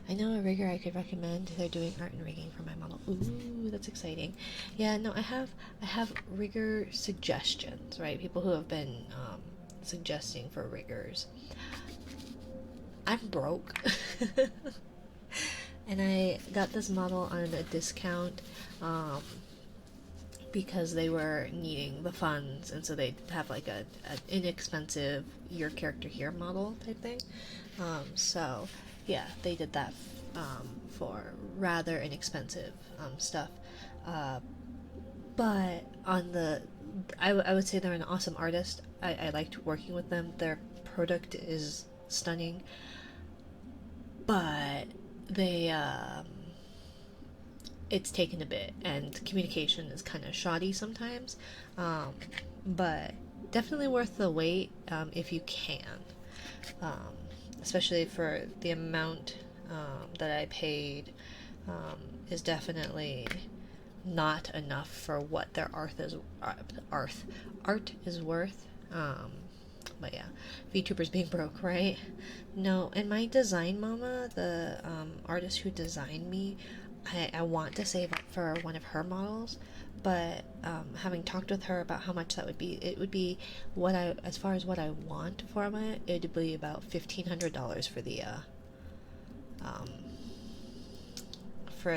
I know a rigger I could recommend. They're doing art and rigging for my model. Ooh, that's exciting. Yeah, no, I have rigger suggestions, right? People who have been suggesting for riggers. I'm broke. And I got this model on a discount because they were needing the funds, and so they have like an inexpensive your character here model type thing. So yeah, they did that for rather inexpensive stuff. But on the, I would say they're an awesome artist. I liked working with them. Their product is stunning, but they it's taken a bit, and communication is kind of shoddy sometimes. But definitely worth the wait if you can, especially for the amount that I paid. Is definitely not enough for what their art is worth. But yeah, VTubers being broke, right? No, and my design mama, the artist who designed me, I want to save up for one of her models, but having talked with her about how much that would be, it would be what I, as far as what I want from it, it would be about $1,500 for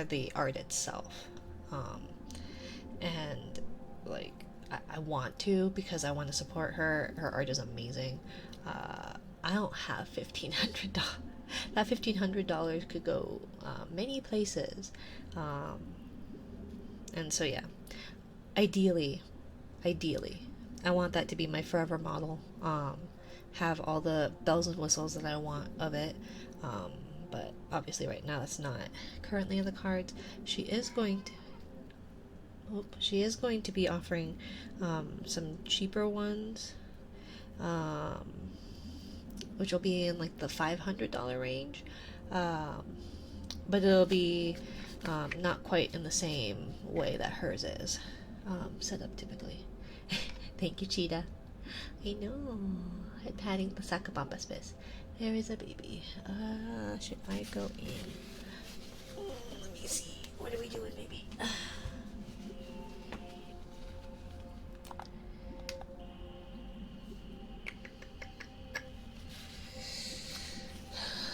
the art itself. And like I want to, because I want to support her. Her art is amazing. I don't have $1,500. That $1,500 could go many places. And so yeah, ideally, I want that to be my forever model. Have all the bells and whistles that I want of it. But obviously right now that's not currently in the cards. She is going to be offering some cheaper ones, which will be in like the $500 range, but it'll be not quite in the same way that hers is set up typically. Thank you, Cheetah. I know. I'm patting the Sakabombus bit. There is a baby. Should I go in? Let me see. What are we doing, baby?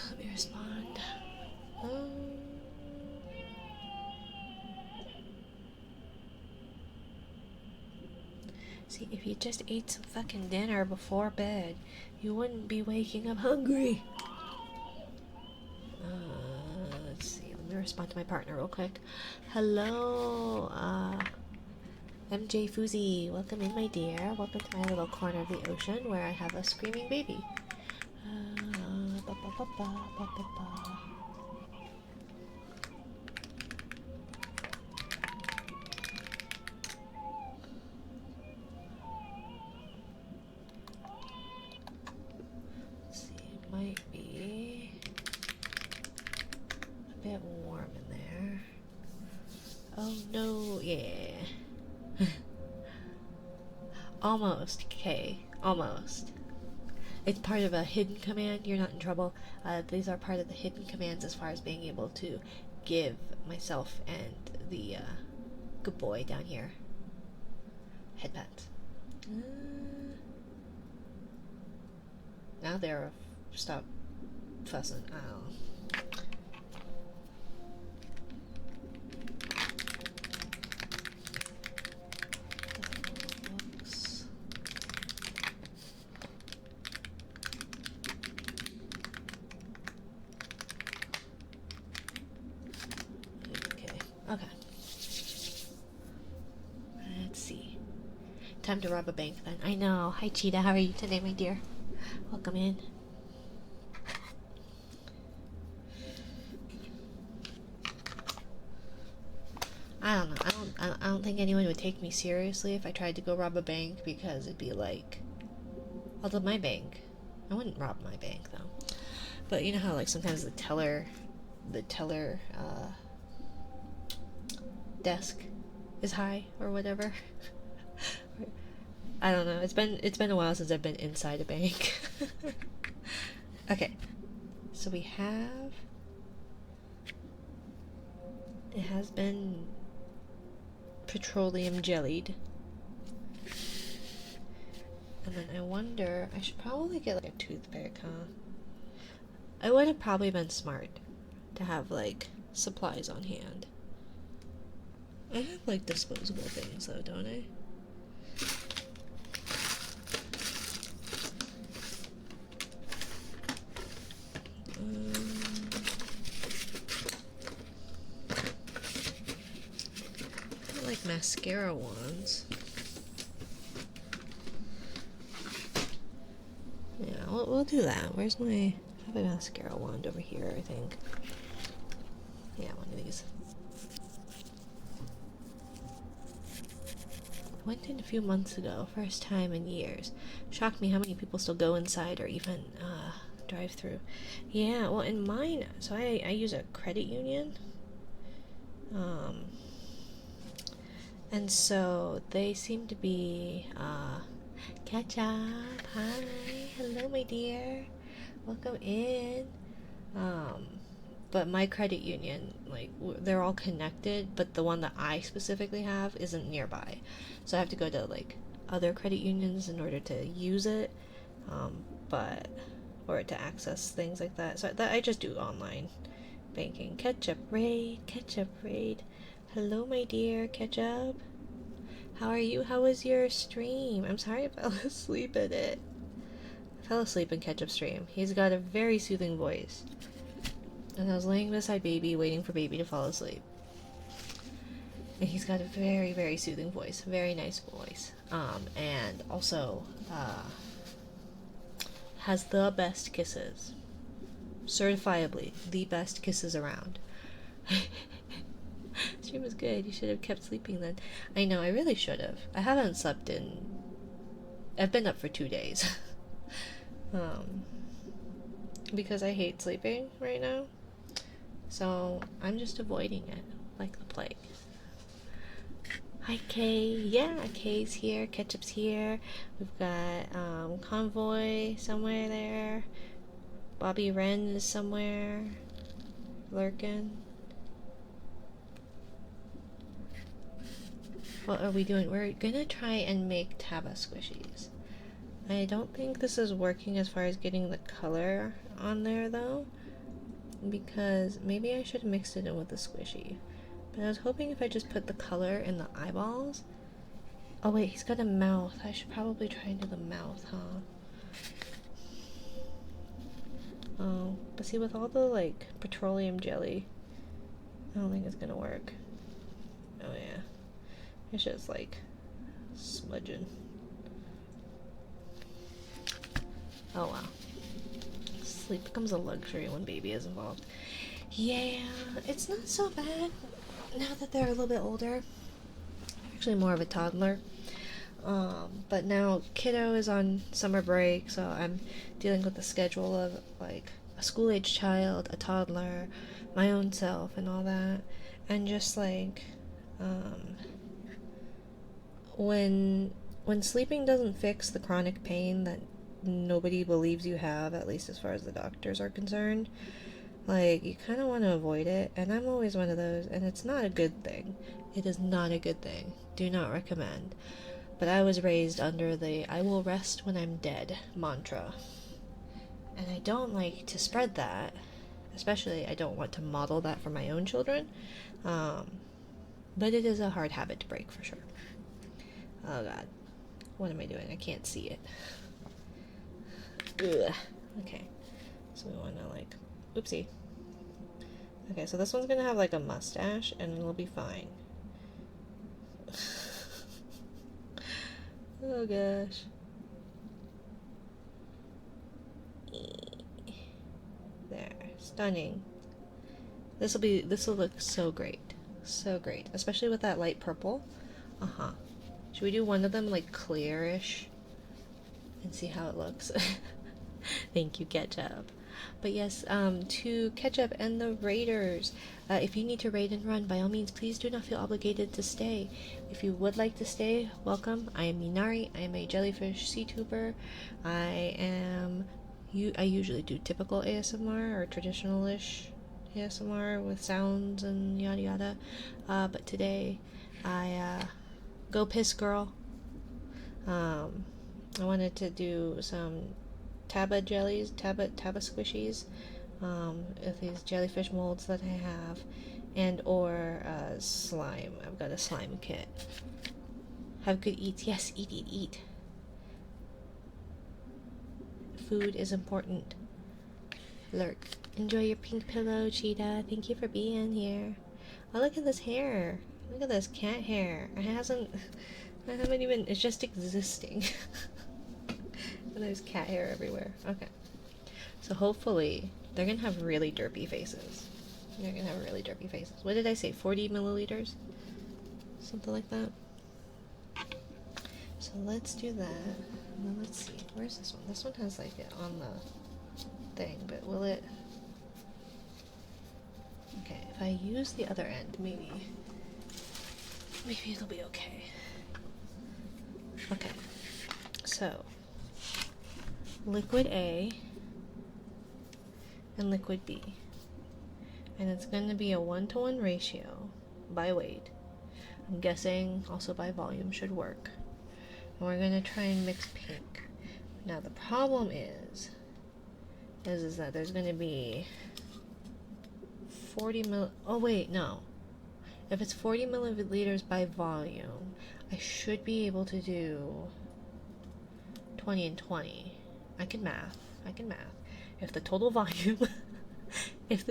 Let me respond. See, if you just ate some fucking dinner before bed, you wouldn't be waking up hungry. Let's see. Let me respond to my partner real quick. Hello, MJ Fuzzy. Welcome in, my dear. Welcome to my little corner of the ocean where I have a screaming baby. Ba, ba, ba, ba, ba, ba, ba. Might be a bit warm in there. Oh no, yeah. Almost, okay. Almost. It's part of a hidden command. You're not in trouble. These are part of the hidden commands as far as being able to give myself and the good boy down here headpats. Now they're stop fussing. Oh. Okay. Let's see. Time to rob a bank then. I know. Hi Cheetah, how are you today, my dear? Welcome in. I don't know. I don't think anyone would take me seriously if I tried to go rob a bank, because it'd be like, although my bank, I wouldn't rob my bank though. But you know how like sometimes the teller desk is high or whatever. I don't know. It's been a while since I've been inside a bank. Okay, so we have. It has been petroleum jellied. And then I wonder, I should probably get like a toothpick, huh? I would have probably been smart to have like supplies on hand. I have like disposable things though, don't I? Like mascara wands. Yeah, we'll do that. Where's my... I have a mascara wand over here, I think. Yeah, one of these. Went in a few months ago, first time in years. Shocked me how many people still go inside or even drive through. Yeah, well, in mine, so I use a credit union. And so they seem to be, catch up. Hi, hello, my dear. Welcome in. But my credit union, like, they're all connected, but the one that I specifically have isn't nearby. So I have to go to, like, other credit unions in order to use it, or to access things like that. So that I just do online banking. Ketchup raid, ketchup raid. Hello, my dear Ketchup. How are you? How was your stream? I'm sorry I fell asleep in it. I fell asleep in Ketchup's stream. He's got a very soothing voice. And I was laying beside Baby, waiting for Baby to fall asleep. And he's got a very, very soothing voice. Very nice voice. And also, has the best kisses. Certifiably, the best kisses around. Stream was good. You should have kept sleeping then. I know, I really should have. I haven't slept in... I've been up for 2 days. Because I hate sleeping right now. So, I'm just avoiding it like the plague. Hi, Kay. Yeah, Kay's here. Ketchup's here. We've got, Convoy somewhere there. Bobby Wren is somewhere. Lurking. What are we doing? We're gonna try and make Taba squishies. I don't think this is working as far as getting the color on there though, because maybe I should have mixed it in with the squishy. But I was hoping if I just put the color in the eyeballs. Oh wait, he's got a mouth. I should probably try and do the mouth, huh? Oh, but see, with all the like petroleum jelly, I don't think it's gonna work. Oh yeah. It's just like smudging. Oh wow. Sleep becomes a luxury when Baby is involved. Yeah, it's not so bad now that they're a little bit older. Actually more of a toddler. But now kiddo is on summer break, so I'm dealing with the schedule of like a school-age child, a toddler, my own self, and all that. And just like, when sleeping doesn't fix the chronic pain that nobody believes you have, at least as far as the doctors are concerned, like, you kind of want to avoid it, and I'm always one of those, and it's not a good thing. It is not a good thing. Do not recommend. But I was raised under the I will rest when I'm dead mantra. And I don't like to spread that. Especially, I don't want to model that for my own children. But it is a hard habit to break, for sure. Oh god. What am I doing? I can't see it. Ugh. Okay. So we want to, like... Oopsie. Okay, so this one's gonna have, like, a mustache, and it'll be fine. Oh gosh. There. Stunning. This'll look so great. So great, especially with that light purple. Uh-huh. Should we do one of them like clearish and see how it looks? Thank you, Ketchup. But yes, to Ketchup and the Raiders, if you need to raid and run, by all means, please do not feel obligated to stay. If you would like to stay, welcome. I am Minari. I am a jellyfish CTuber. I usually do typical ASMR or traditional-ish ASMR with sounds and yada yada. But today, I go piss girl. I wanted to do some Taba jellies, Taba squishies, with these jellyfish molds that I have, and or slime. I've got a slime kit. Have good eats. Yes, eat, eat, eat. Food is important. Lurk. Enjoy your pink pillow, Cheetah. Thank you for being here. Oh, look at this hair. Look at this cat hair. I haven't even, it's just existing. And there's cat hair everywhere. Okay. So hopefully, they're gonna have really derpy faces. They're gonna have really derpy faces. What did I say? 40 milliliters? Something like that. So let's do that. Now let's see. Where's this one? This one has like it on the thing, but will it... Okay, if I use the other end, maybe it'll be okay. Okay. So, liquid A and liquid B. And it's going to be a 1-to-1 ratio by weight. I'm guessing also by volume should work. And we're going to try and mix pink. Now the problem is that there's going to be 40 mil... Oh wait, no. If it's 40 milliliters by volume, I should be able to do 20 and 20. I can math. If the total volume is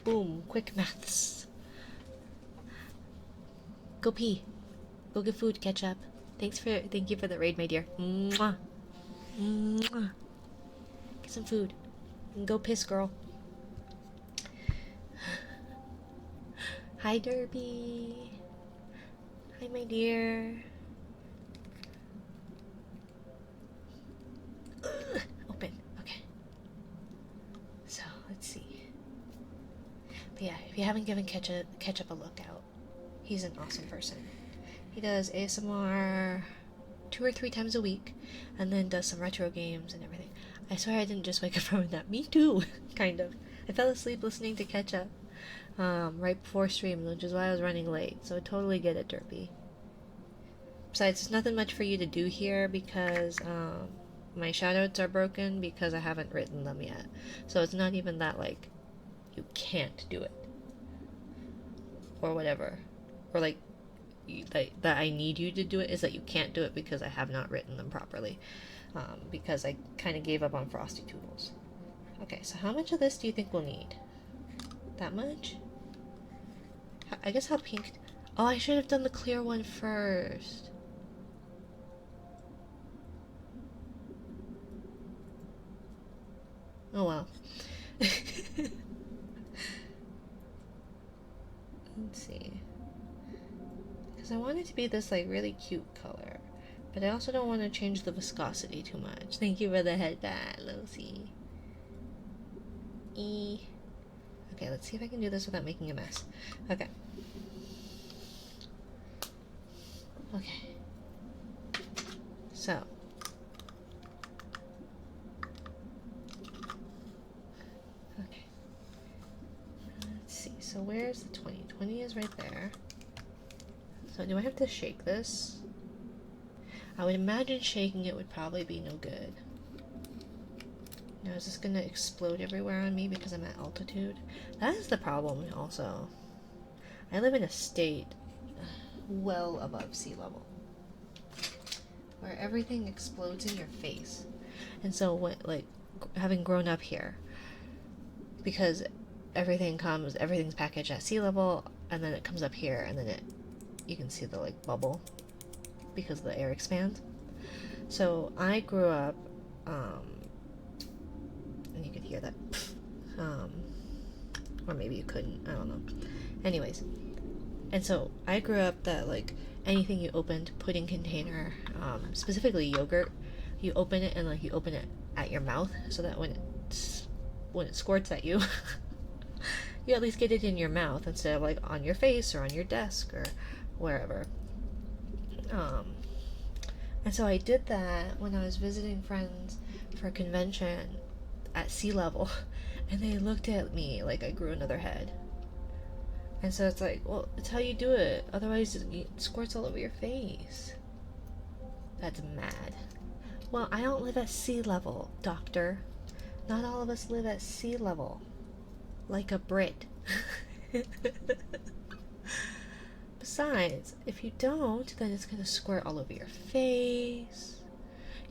boom, quick maths. Go pee. Go get food, Ketchup. Thank you for the raid, my dear. Mwah. Mwah. Get some food. And go piss, girl. Hi, Derby. Hi, my dear. Open. Okay. So, let's see. But yeah, if you haven't given Ketchup a look out, he's an awesome person. He does ASMR 2 or 3 times a week, and then does some retro games and everything. I swear I didn't just wake up from a nap. Me too, kind of. I fell asleep listening to Ketchup right before stream, which is why I was running late. So I totally get it, Derpy. Besides, there's nothing much for you to do here because my shoutouts are broken because I haven't written them yet. So it's not even that, like, you can't do it. Or whatever. Or, like, that I need you to do it, is that you can't do it because I have not written them properly. Because I kind of gave up on Frosty Toodles. Okay, so how much of this do you think we'll need? That much? I guess how pink... Oh, I should have done the clear one first. Oh well. Let's see. Because I want it to be this like really cute color. But I also don't want to change the viscosity too much. Thank you for the headband, Lucy. Okay, let's see if I can do this without making a mess. Okay. Okay. So. Okay. Let's see. So where's the 20? 20 is right there. So do I have to shake this? I would imagine shaking it would probably be no good. Now, is this gonna explode everywhere on me because I'm at altitude? That is the problem also. I live in a state well above sea level, where everything explodes in your face. And so, when, like, having grown up here, because everything's packaged at sea level, and then it comes up here, and then you can see the, like, bubble, because the air expands. So, I grew up, and you could hear that, Or maybe you couldn't, I don't know. Anyways, and so I grew up that, like, anything you opened, pudding container, specifically yogurt, you open it and, like, you open it at your mouth so that when it squirts at you, you at least get it in your mouth instead of, like, on your face or on your desk or wherever. And so I did that when I was visiting friends for a convention at sea level, and they looked at me like I grew another head. And so it's like, well, it's how you do it. Otherwise, it squirts all over your face. That's mad. Well, I don't live at sea level, doctor. Not all of us live at sea level. Like a Brit. Besides, if you don't, then it's going to squirt all over your face,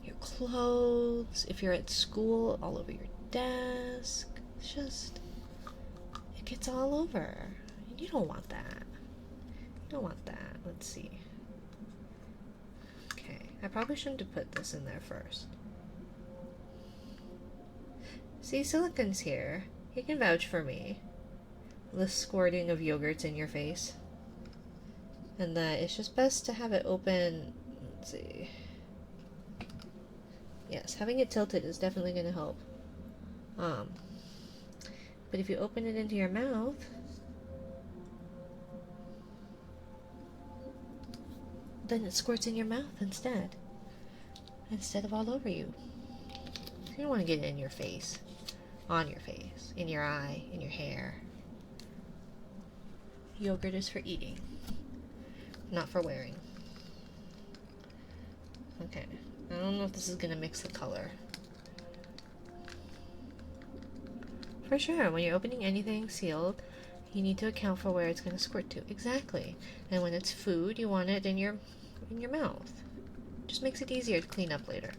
your clothes, if you're at school, all over your desk. It's just, it gets all over. And you don't want that. You don't want that. Let's see. Okay, I probably shouldn't have put this in there first. See, Silicon's here. He can vouch for me. The squirting of yogurts in your face. And that it's just best to have it open. Let's see. Yes, having it tilted is definitely going to help. But if you open it into your mouth, then it squirts in your mouth instead of all over you. You don't want to get it in your face, on your face, in your eye, in your hair. Yogurt is for eating, not for wearing. Okay, I don't know if this is going to mix the color. For sure, when you're opening anything sealed, you need to account for where it's going to squirt to. Exactly. And when it's food, you want it in your mouth. Just makes it easier to clean up later.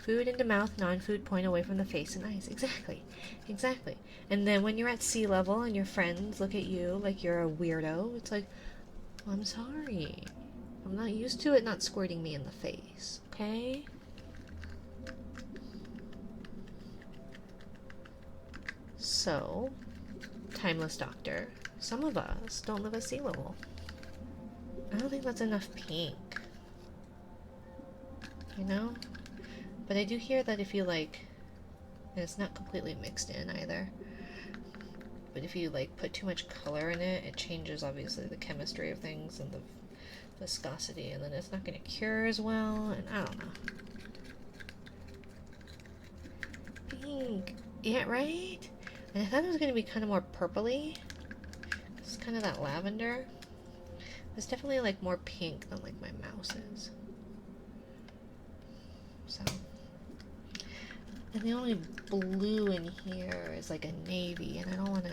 Food into mouth, non-food point away from the face and eyes. Exactly. Exactly. And then when you're at sea level and your friends look at you like you're a weirdo, it's like, well, I'm sorry. I'm not used to it not squirting me in the face. Okay? So, timeless doctor, some of us don't live at sea level. I don't think that's enough pink. You know? But I do hear that if you, like, and it's not completely mixed in either, but if you, like, put too much color in it, it changes, obviously, the chemistry of things and the viscosity, and then it's not going to cure as well, and I don't know. Pink. Yeah, right? And I thought it was going to be kind of more purpley. It's kind of that lavender. It's definitely, like, more pink than, like, my mouse is. So. And the only blue in here is, like, a navy, and I don't want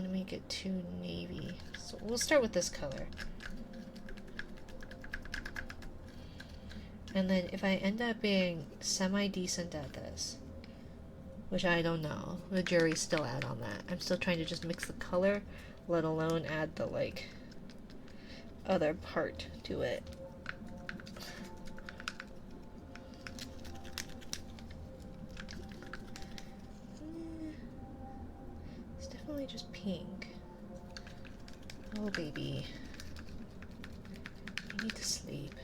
to make it too navy. So we'll start with this color. And then if I end up being semi-decent at this, which I don't know, the jury's still out on that. I'm still trying to just mix the color, let alone add the, like, other part to it. It's definitely just pink. Oh, baby. You need to sleep.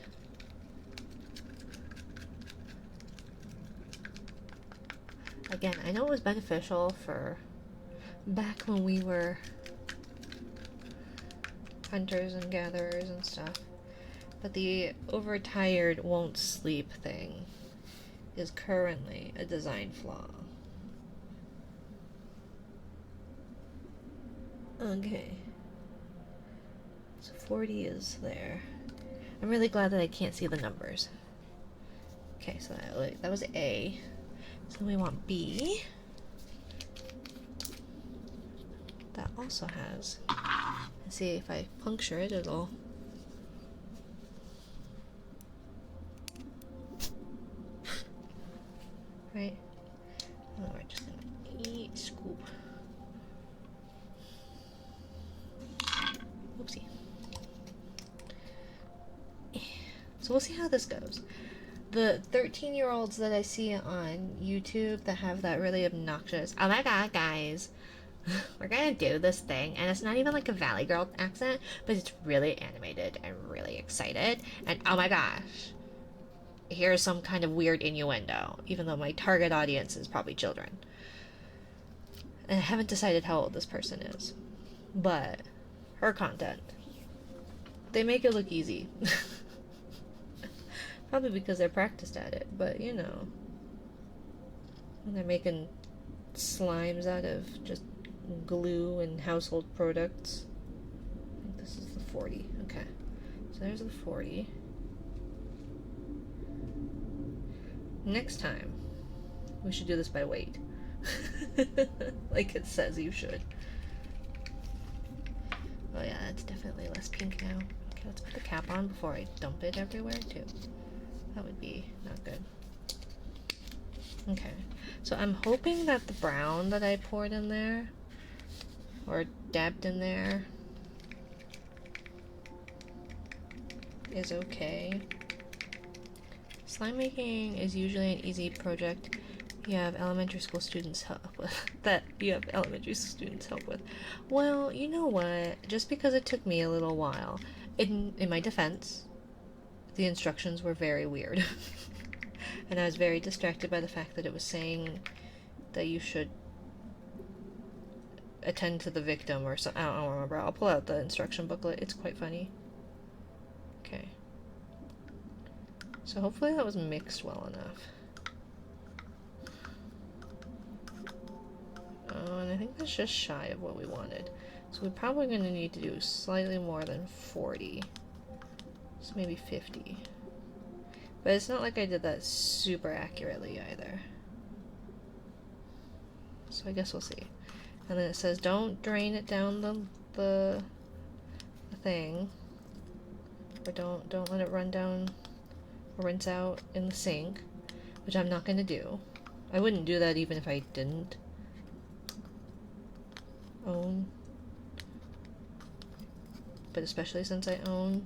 Again, I know it was beneficial for back when we were hunters and gatherers and stuff, but the overtired won't sleep thing is currently a design flaw. Okay. So 40 is there. I'm really glad that I can't see the numbers. Okay, so that was A. So we want B. That also has. Let's see if I puncture it, it'll. Right? Oh, we're just gonna scoop. Oopsie. So we'll see how this goes. The 13-year-olds that I see on YouTube that have that really obnoxious, oh my god, guys, we're gonna do this thing, and it's not even like a Valley Girl accent, but it's really animated and really excited, and oh my gosh, here's some kind of weird innuendo, even though my target audience is probably children. And I haven't decided how old this person is, but her content, they make it look easy. Probably because they're practiced at it, but you know. And they're making slimes out of just glue and household products. I think this is the 40. Okay. So there's the 40. Next time, we should do this by weight. Like it says you should. Oh yeah, that's definitely less pink now. Okay, let's put the cap on before I dump it everywhere too. That would be not good. Okay, so I'm hoping that the brown that I poured in there, or dabbed in there, is okay. Slime making is usually an easy project you have elementary school students help with. Well, you know what? Just because it took me a little while, in my defense, the instructions were very weird. And I was very distracted by the fact that it was saying that you should attend to the victim or something. I don't remember. I'll pull out the instruction booklet. It's quite funny. Okay. So hopefully that was mixed well enough. Oh, and I think that's just shy of what we wanted. So we're probably going to need to do slightly more than 40. So maybe 50. But it's not like I did that super accurately either. So I guess we'll see. And then it says don't drain it down the thing. Or don't let it run down or rinse out in the sink. Which I'm not going to do. I wouldn't do that even if I didn't own. But especially since I own.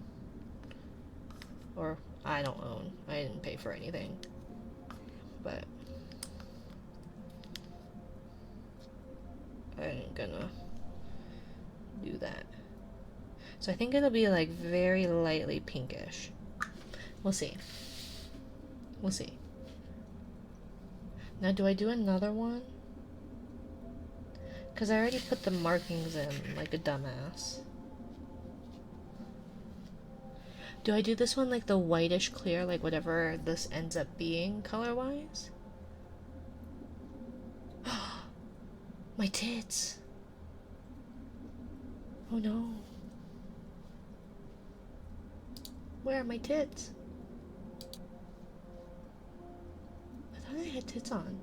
Or I don't own. I didn't pay for anything. But I ain't gonna do that. So I think it'll be like very lightly pinkish. We'll see. We'll see. Now do I do another one? Because I already put the markings in like a dumbass. Do I do this one like the whitish clear, like whatever this ends up being color-wise? My tits! Oh no. Where are my tits? I thought I had tits on.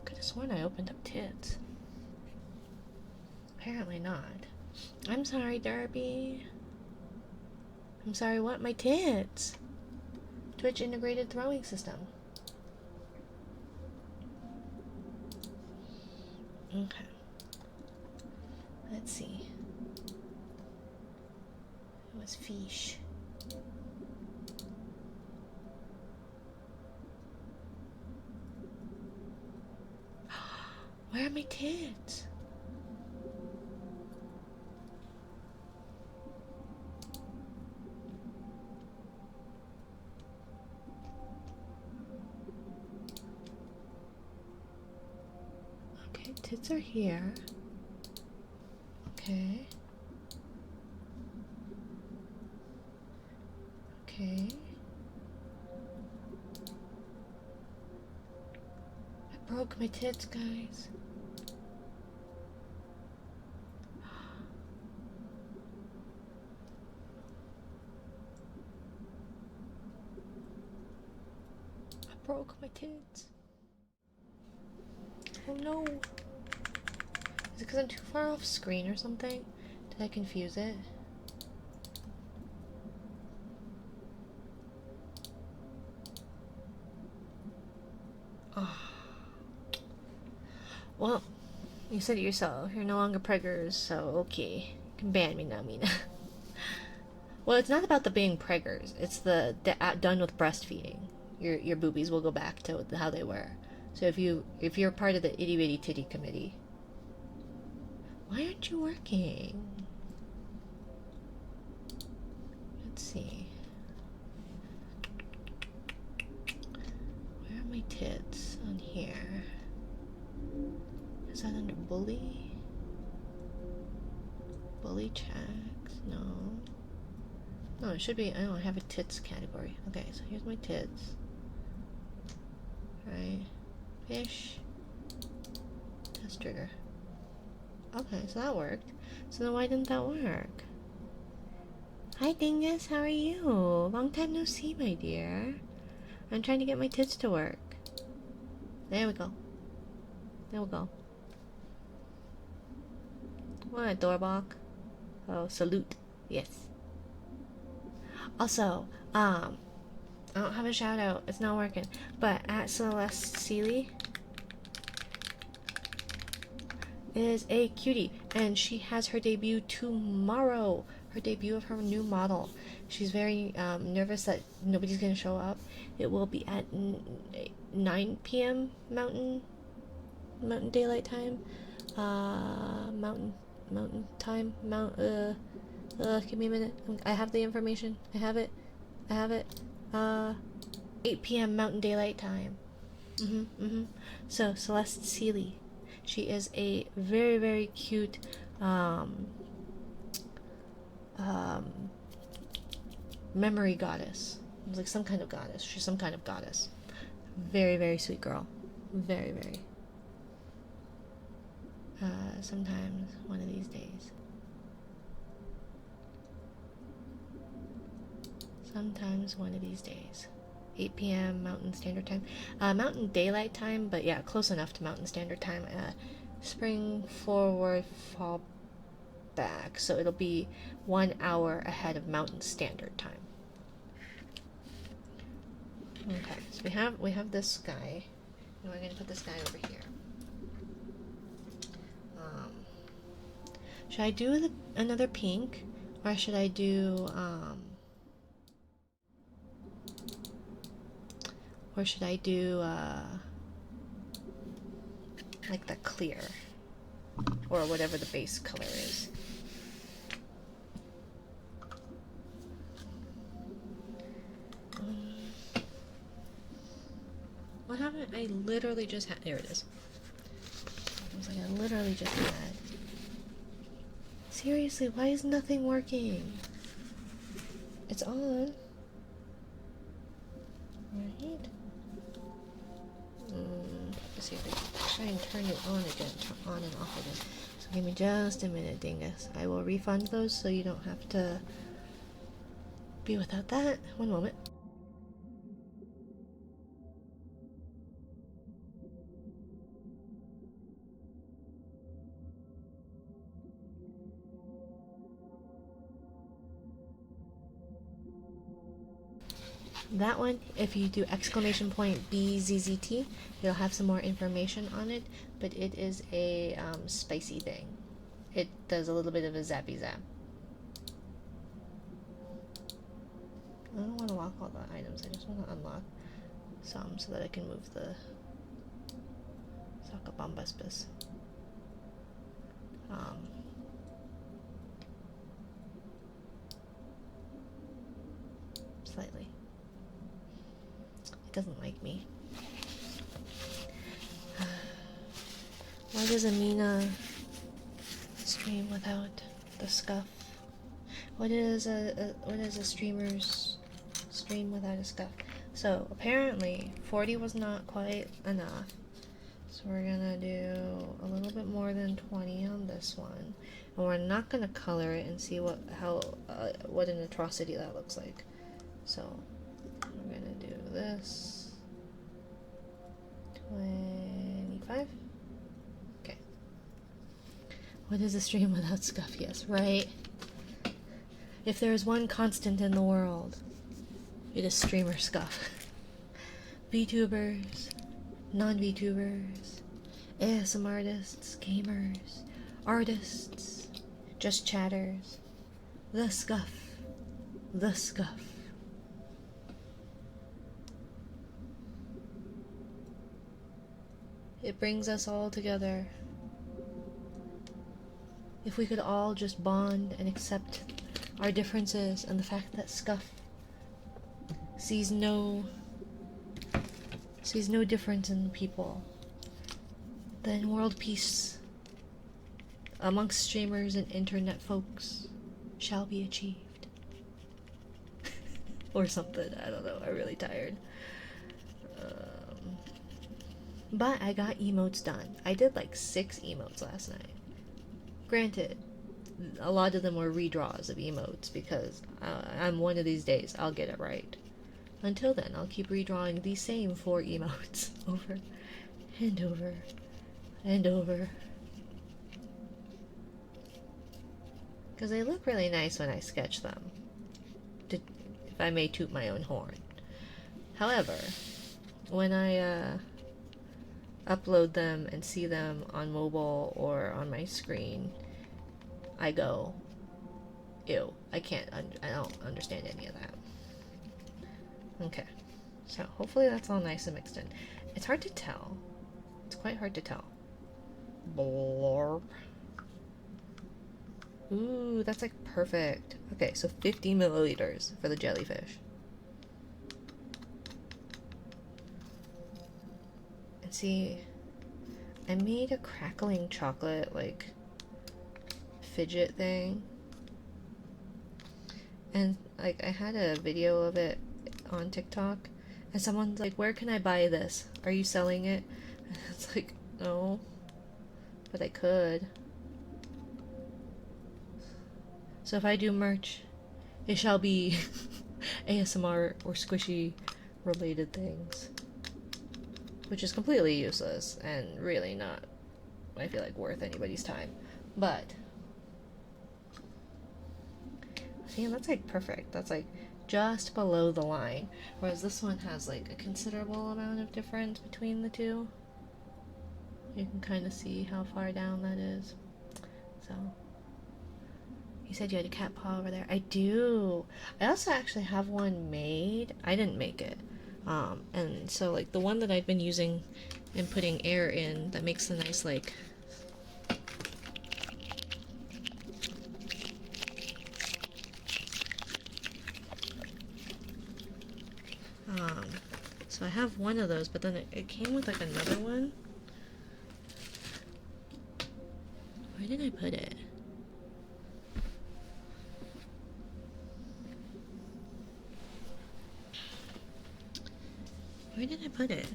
Could have sworn I opened up tits. Apparently not. I'm sorry, Darby. I'm sorry, what? My tits! Twitch integrated throwing system. Okay. Let's see. It was fish. Where are my tits? Okay, tits are here. Okay. Okay. I broke my tits, guys. I broke my tits. Oh no. Is it because I'm too far off screen or something? Did I confuse it? Oh. Well, you said it yourself. You're no longer preggers, so okay. You can ban me now, Mina. Well, it's not about the being preggers. It's the done with breastfeeding. Your boobies will go back to how they were. So if you're part of the itty bitty titty committee, why aren't you working? Let's see. Where are my tits on here? Is that under bully? Bully checks? No. No, it should be. I don't have a tits category. Okay, so here's my tits. Right. Fish. Test trigger. Okay, so that worked. So then why didn't that work? Hi Dingus, how are you? Long time no see, my dear. I'm trying to get my tits to work. There we go. There we go. What, Dorbach? Oh, salute. Yes. Also, I don't have a shout out. It's not working. But at Celeste Seeley is a cutie, and she has her debut tomorrow. Her debut of her new model. She's very nervous that nobody's gonna show up. It will be at 9 p.m. Mountain Daylight Time. Mountain Time. Give me a minute. I have the information. I have it. 8 p.m. Mountain Daylight Time. So Celeste Seeley, she is a very, very cute memory goddess. It's like some kind of goddess. She's some kind of goddess. Very, very sweet girl. Very, very. Sometimes one of these days. Sometimes one of these days. 8 p.m. Mountain Standard Time. Mountain Daylight Time, but yeah, close enough to Mountain Standard Time. Spring forward, fall back. So it'll be 1 hour ahead of Mountain Standard Time. Okay, so we have this guy. And we're going to put this guy over here. Should I do another pink? Or should I do, like the clear? Or whatever the base color is. What happened? I literally just had... There it is. I was like, I literally just had... Seriously, why is nothing working? It's on. Right? Let's see if I can try and turn it on again. Turn on and off again. So give me just a minute, Dingus. I will refund those so you don't have to be without that. One moment. That one, if you do !BZZT, you'll have some more information on it, but it is a spicy thing. It does a little bit of a zappy zap. I don't want to lock all the items, I just want to unlock some so that I can move the Sakabombusbus. Slightly. It doesn't like me. Why does Amina stream without the scuff? What is a streamer's stream without a scuff? So apparently 40 was not quite enough. So we're gonna do a little bit more than 20 on this one, and we're not gonna color it and see what an atrocity that looks like. So we're gonna do this 25. Okay. What is a stream without scuff? Yes, right. If there is one constant in the world, it is streamer scuff. VTubers, non-VTubers, ASM artists, gamers, artists, just chatters, the scuff The scuff. It brings us all together. If we could all just bond and accept our differences and the fact that Scuff sees no difference in people, then world peace amongst streamers and internet folks shall be achieved. Or something, I don't know, I'm really tired. But I got emotes done. I did like 6 emotes last night. Granted, a lot of them were redraws of emotes because I'm one of these days, I'll get it right. Until then, I'll keep redrawing the same 4 emotes over and over and over. Because they look really nice when I sketch them, if I may toot my own horn. However, when I upload them and see them on mobile or on my screen, I go, ew, I don't understand any of that. Okay, so hopefully that's all nice and mixed in. It's hard to tell. It's quite hard to tell. Blorp. Ooh, that's like perfect. Okay, so 50 milliliters for the jellyfish. And see, I made a crackling chocolate, like, fidget thing. And, like, I had a video of it on TikTok. And someone's like, where can I buy this? Are you selling it? And it's like, no. But I could. So if I do merch, it shall be ASMR or squishy related things. Which is completely useless and really not, I feel like, worth anybody's time. But, see, that's like perfect. That's like just below the line. Whereas this one has like a considerable amount of difference between the two. You can kind of see how far down that is. So, you said you had a cat paw over there. I do. I also actually have one made. I didn't make it. And so like the one that I've been using and putting air in that makes a nice like so I have one of those, but then it came with like another one. Where did I put it? Where did I put it?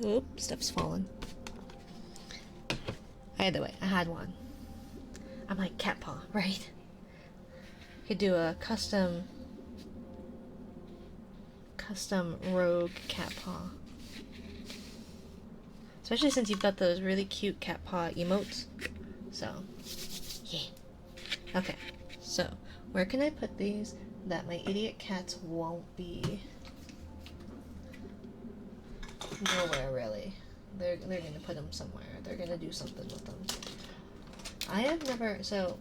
Oop, stuff's fallen. Either way, I had one. I'm like, cat paw, right? Could do a custom rogue cat paw. Especially since you've got those really cute cat paw emotes. So, yeah. Okay, so where can I put these that my idiot cats won't be? Nowhere, really. They're gonna put them somewhere. They're gonna do something with them. I have never, so,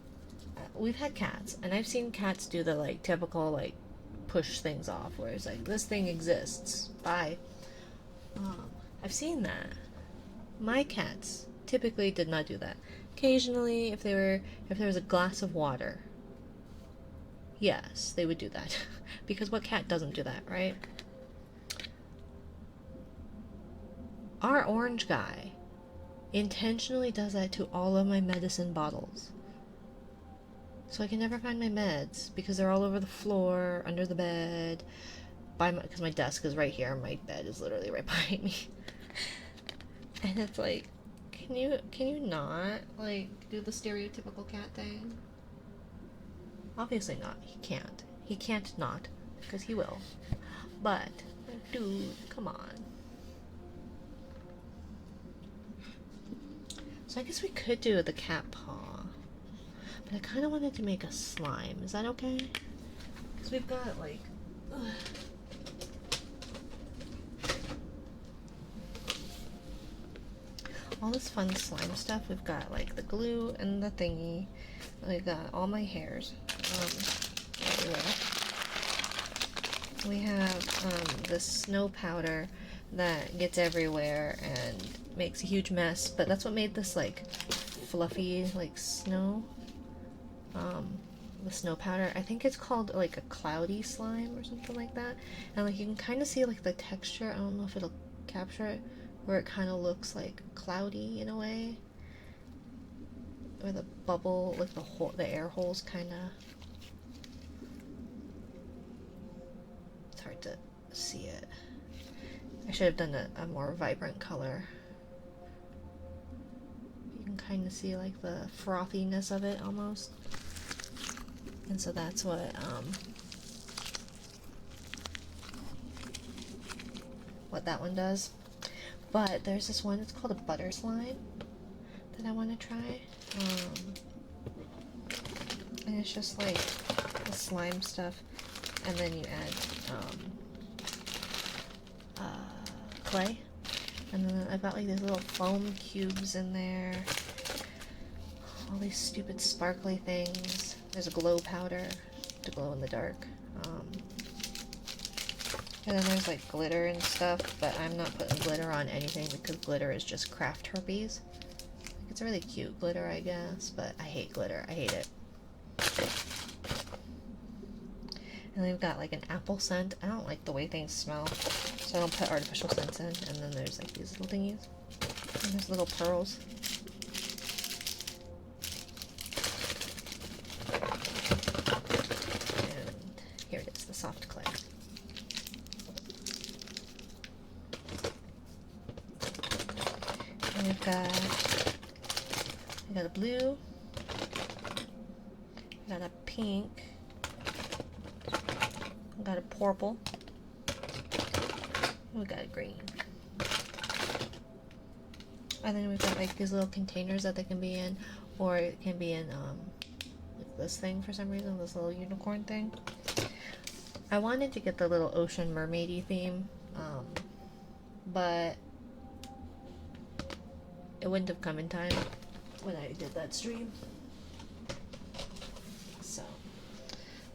we've had cats, and I've seen cats do the, like, typical, like, push things off, where it's like, this thing exists, bye. I've seen that. My cats typically did not do that. Occasionally, if there was a glass of water, yes, they would do that. Because what cat doesn't do that, right? Our orange guy intentionally does that to all of my medicine bottles. So I can never find my meds because they're all over the floor, under the bed, because my desk is right here and my bed is literally right behind me. And it's like, can you not, like, do the stereotypical cat thing? Obviously not. He can't. He can't not, because he will. But, dude, come on. So I guess we could do the cat paw. But I kind of wanted to make a slime. Is that okay? Because we've got, like... all this fun slime stuff. We've got like the glue and the thingy. We got all my hairs everywhere. We have the snow powder that gets everywhere and makes a huge mess, but that's what made this like fluffy like snow. The snow powder, I think it's called like a cloudy slime or something like that, and like you can kind of see like the texture. I don't know if it'll capture it, where it kind of looks like cloudy in a way, or the bubble, like the air holes kind of. It's hard to see it. I should have done a more vibrant color. You can kind of see like the frothiness of it almost. And so that's what that one does. But there's this one, it's called a butter slime that I want to try. And it's just like the slime stuff, and then you add clay. And then I've got like these little foam cubes in there. All these stupid sparkly things. There's a glow powder to glow in the dark. And then there's like glitter and stuff, but I'm not putting glitter on anything because glitter is just craft herpes. Like, it's a really cute glitter, I guess, but I hate glitter. I hate it. And we've got like an apple scent. I don't like the way things smell, so I don't put artificial scents in. And then there's like these little thingies. And there's little pearls. Soft clay. And we've got a blue, got a pink, got a purple, we got a green. And then we've got like these little containers that they can be in, or it can be in like this thing for some reason, this little unicorn thing. I wanted to get the little ocean mermaidy theme, but it wouldn't have come in time when I did that stream. So,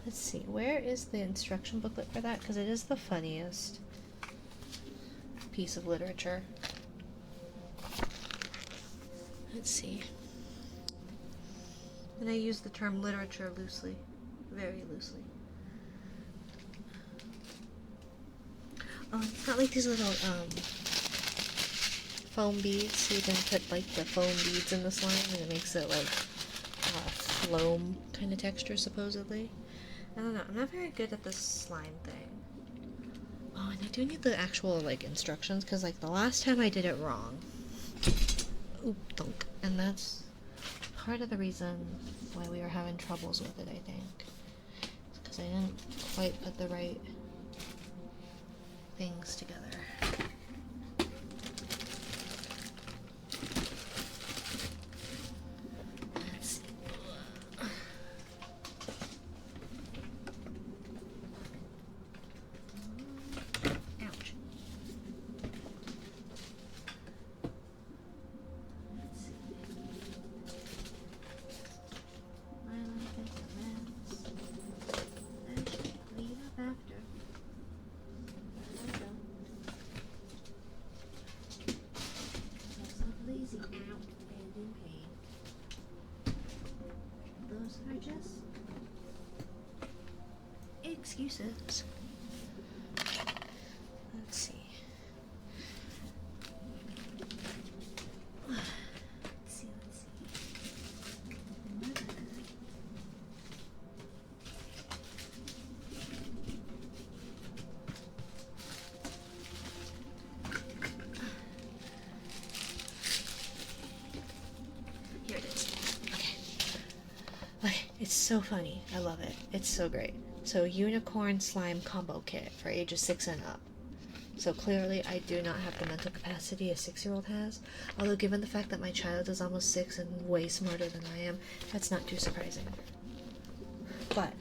let's see, where is the instruction booklet for that? Because it is the funniest piece of literature. Let's see. And I use the term literature loosely, very loosely. Oh, it's got like these little foam beads, so you can put like the foam beads in the slime and it makes it like foam kind of texture supposedly. I don't know, I'm not very good at this slime thing. Oh, and I do need the actual like instructions because like the last time I did it wrong. Oop, thunk. And that's part of the reason why we were having troubles with it, I think. Because I didn't quite put the right things together. Let's see. Ouch. Let's see. My life is a mess. I should clean up after. Lazy out and in pain. Those are just excuses. Let's see. Let's see. Here it is. Okay, it's so funny. I love it. It's so great. So, unicorn slime combo kit for ages 6 and up. So clearly I do not have the mental capacity a 6-year-old has, although given the fact that my child is almost 6 and way smarter than I am, that's not too surprising. But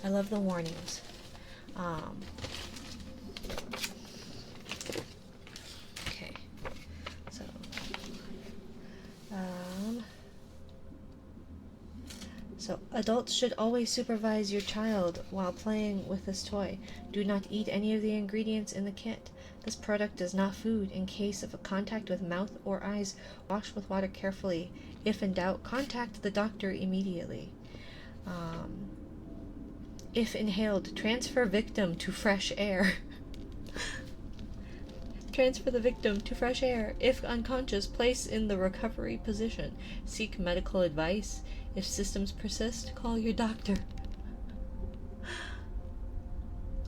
I love the warnings. Okay, so So, adults should always supervise your child while playing with this toy. Do not eat any of the ingredients in the kit. This product is not food. In case of a contact with mouth or eyes, wash with water carefully. If in doubt, contact the doctor immediately. If inhaled, transfer victim to fresh air. Transfer the victim to fresh air. If unconscious, place in the recovery position. Seek medical advice. If symptoms persist, call your doctor.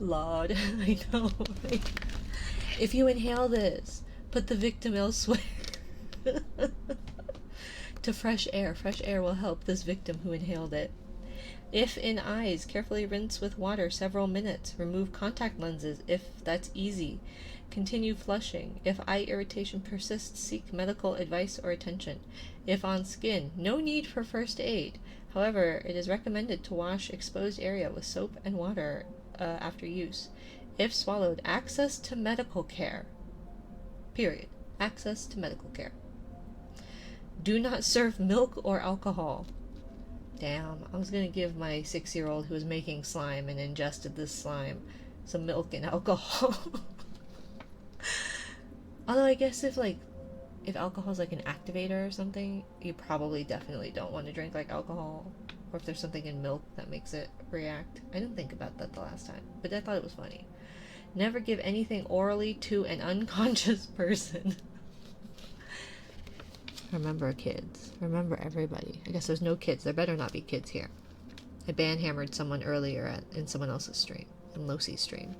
Lord, I know. Right? If you inhale this, put the victim elsewhere. To fresh air. Fresh air will help this victim who inhaled it. If in eyes, carefully rinse with water several minutes. Remove contact lenses if that's easy. Continue flushing. If eye irritation persists, seek medical advice or attention. If on skin, no need for first aid. However, it is recommended to wash exposed area with soap and water after use. If swallowed, access to medical care. Period. Access to medical care. Do not serve milk or alcohol. Damn, I was going to give my 6-year-old who was making slime and ingested this slime some milk and alcohol. Although I guess if alcohol is like an activator or something, you probably definitely don't want to drink like alcohol. Or if there's something in milk that makes it react. I didn't think about that the last time, but I thought it was funny. Never give anything orally to an unconscious person. Remember, kids. Remember, everybody. I guess there's no kids. There better not be kids here. I banhammered someone earlier in someone else's stream. In Losie's stream.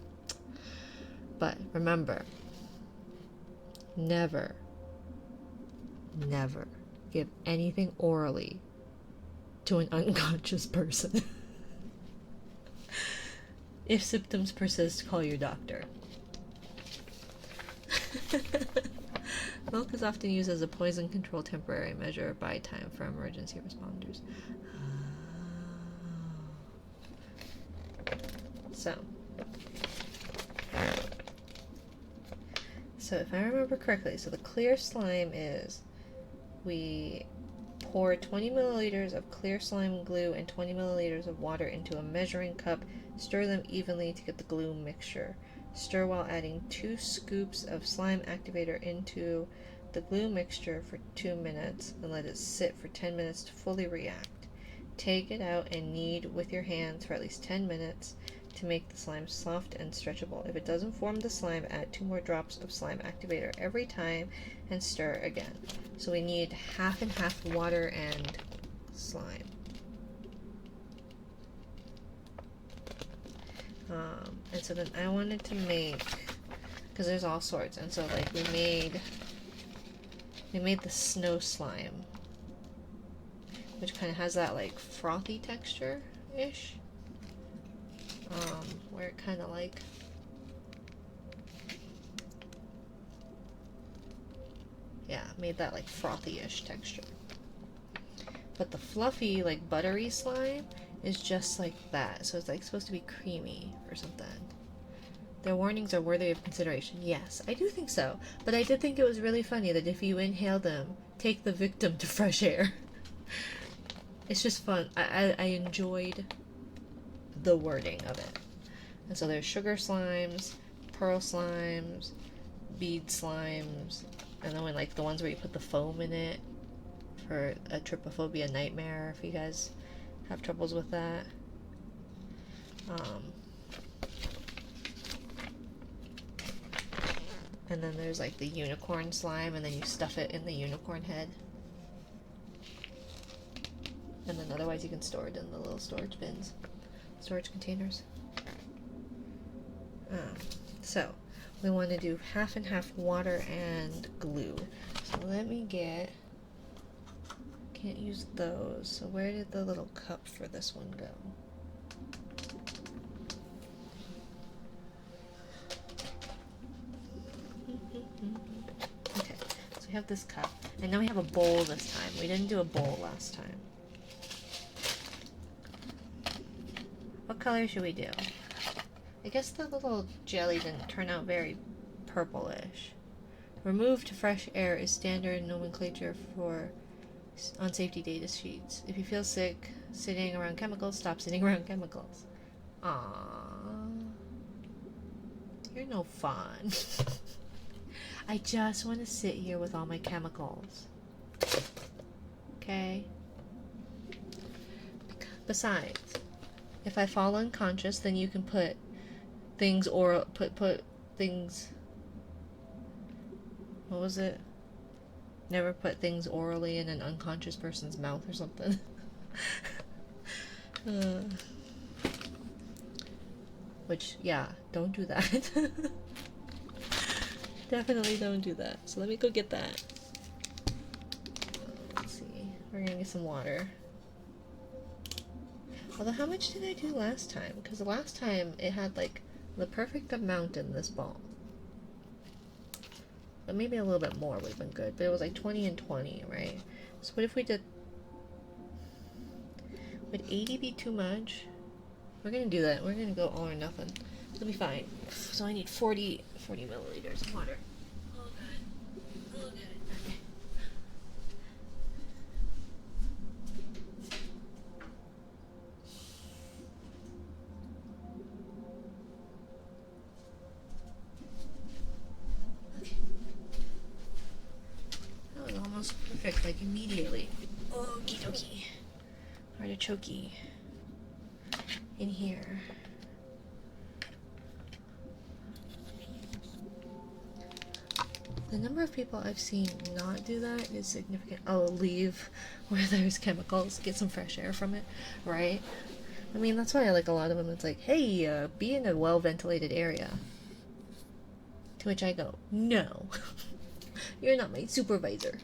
But remember, never give anything orally to an unconscious person. If symptoms persist, call your doctor. Milk is often used as a poison control temporary measure by time for emergency responders. So if I remember correctly, so the clear slime is we pour 20 milliliters of clear slime glue and 20 milliliters of water into a measuring cup. Stir them evenly to get the glue mixture. Stir while adding 2 scoops of slime activator into the glue mixture for 2 minutes and let it sit for 10 minutes to fully react. Take it out and knead with your hands for at least 10 minutes to make the slime soft and stretchable. If it doesn't form the slime, add 2 more drops of slime activator every time and stir again. So we need half and half water and slime. And so then I wanted to make, because there's all sorts, and so like we made the snow slime, which kind of has that like frothy texture-ish, where it kind of like, yeah, made that like frothy-ish texture. But the fluffy, like buttery slime is just like that, so it's like supposed to be creamy or something. Their warnings are worthy of consideration. Yes, I do think so. But I did think it was really funny that if you inhale them, take the victim to fresh air. It's just fun. I enjoyed the wording of it. And so there's sugar slimes, pearl slimes, bead slimes, and then when like the ones where you put the foam in it for a trypophobia nightmare, if you guys have troubles with that. And then there's like the unicorn slime, and then you stuff it in the unicorn head. And then otherwise you can store it in the little storage bins, storage containers. So we want to do half and half water and glue. So let me get, can't use those. So where did the little cup for this one go? Okay, so we have this cup, and now we have a bowl this time. We didn't do a bowl last time. What color should we do? I guess the little jelly didn't turn out very purplish. Remove to fresh air is standard nomenclature for on safety data sheets. If you feel sick, Sitting around chemicals, stop sitting around chemicals. Aww. You're no fun. I just want to sit here with all my chemicals. Okay? Besides, if I fall unconscious, then you can put things or put things. What was it? Never put things orally in an unconscious person's mouth or something. Which, yeah, don't do that. Definitely don't do that. So let me go get that. Let's see. We're gonna get some water. Although, how much did I do last time? Because the last time it had like the perfect amount in this ball. But maybe a little bit more would have been good. But it was like 20 and 20, right? So what if we did... Would 80 be too much? We're gonna do that. We're gonna go all or nothing. It'll be fine. So I need 40 milliliters of water. Oh good. Oh good. Okay. That was almost perfect, like immediately. Okie dokie. Artichoke. In here. The number of people I've seen not do that is significant. Oh, leave where there's chemicals, get some fresh air from it, right? I mean, that's why I like a lot of them. It's like, hey, be in a well-ventilated area. To which I go, no. You're not my supervisor.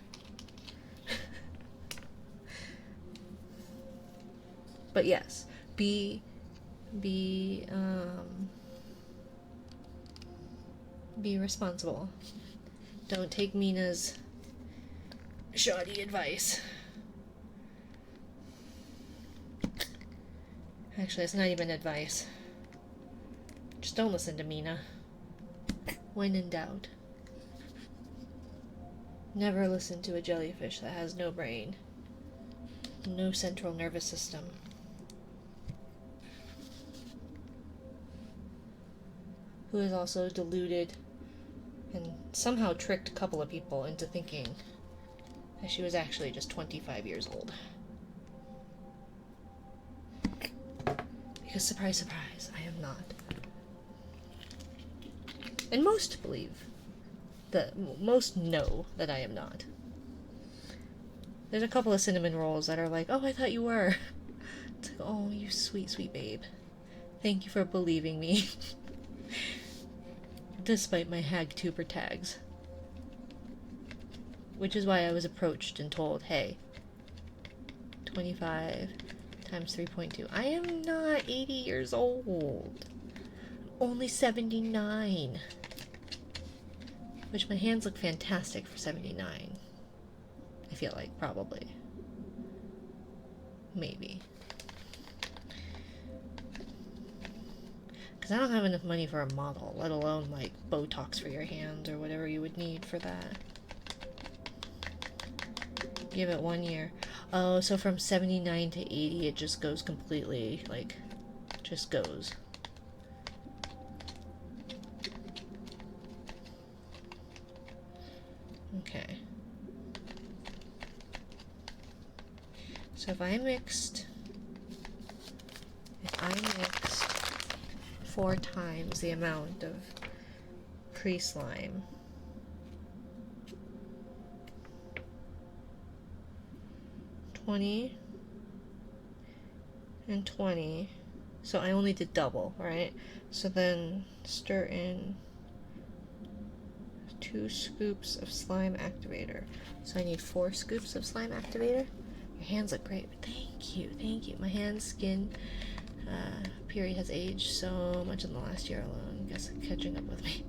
But yes, be responsible. Don't take Mina's shoddy advice. Actually, it's not even advice. Just don't listen to Mina. When in doubt. Never listen to a jellyfish that has no brain. No central nervous system. Who is also deluded and somehow tricked a couple of people into thinking that she was actually just 25 years old. Because surprise, surprise, I am not. And most most know that I am not. There's a couple of cinnamon rolls that are like, oh, I thought you were. It's like, oh, you sweet, sweet babe. Thank you for believing me. Despite my hag tuber tags. Which is why I was approached and told, hey, 25 times 3.2. I am not 80 years old. I'm only 79. Which my hands look fantastic for 79. I feel like, probably. Maybe. Because I don't have enough money for a model, let alone like Botox for your hands or whatever you would need for that. Give it 1 year. Oh, so from 79 to 80 it just goes completely, like, just goes. Okay. So if I mixed 4 times the amount of pre-slime, $20 and $20, so I only did double, right? So then stir in 2 scoops of slime activator. So I need 4 scoops of slime activator. Your hands look great. Thank you, thank you. My hands, skin, period has aged so much in the last year alone. I guess it's catching up with me.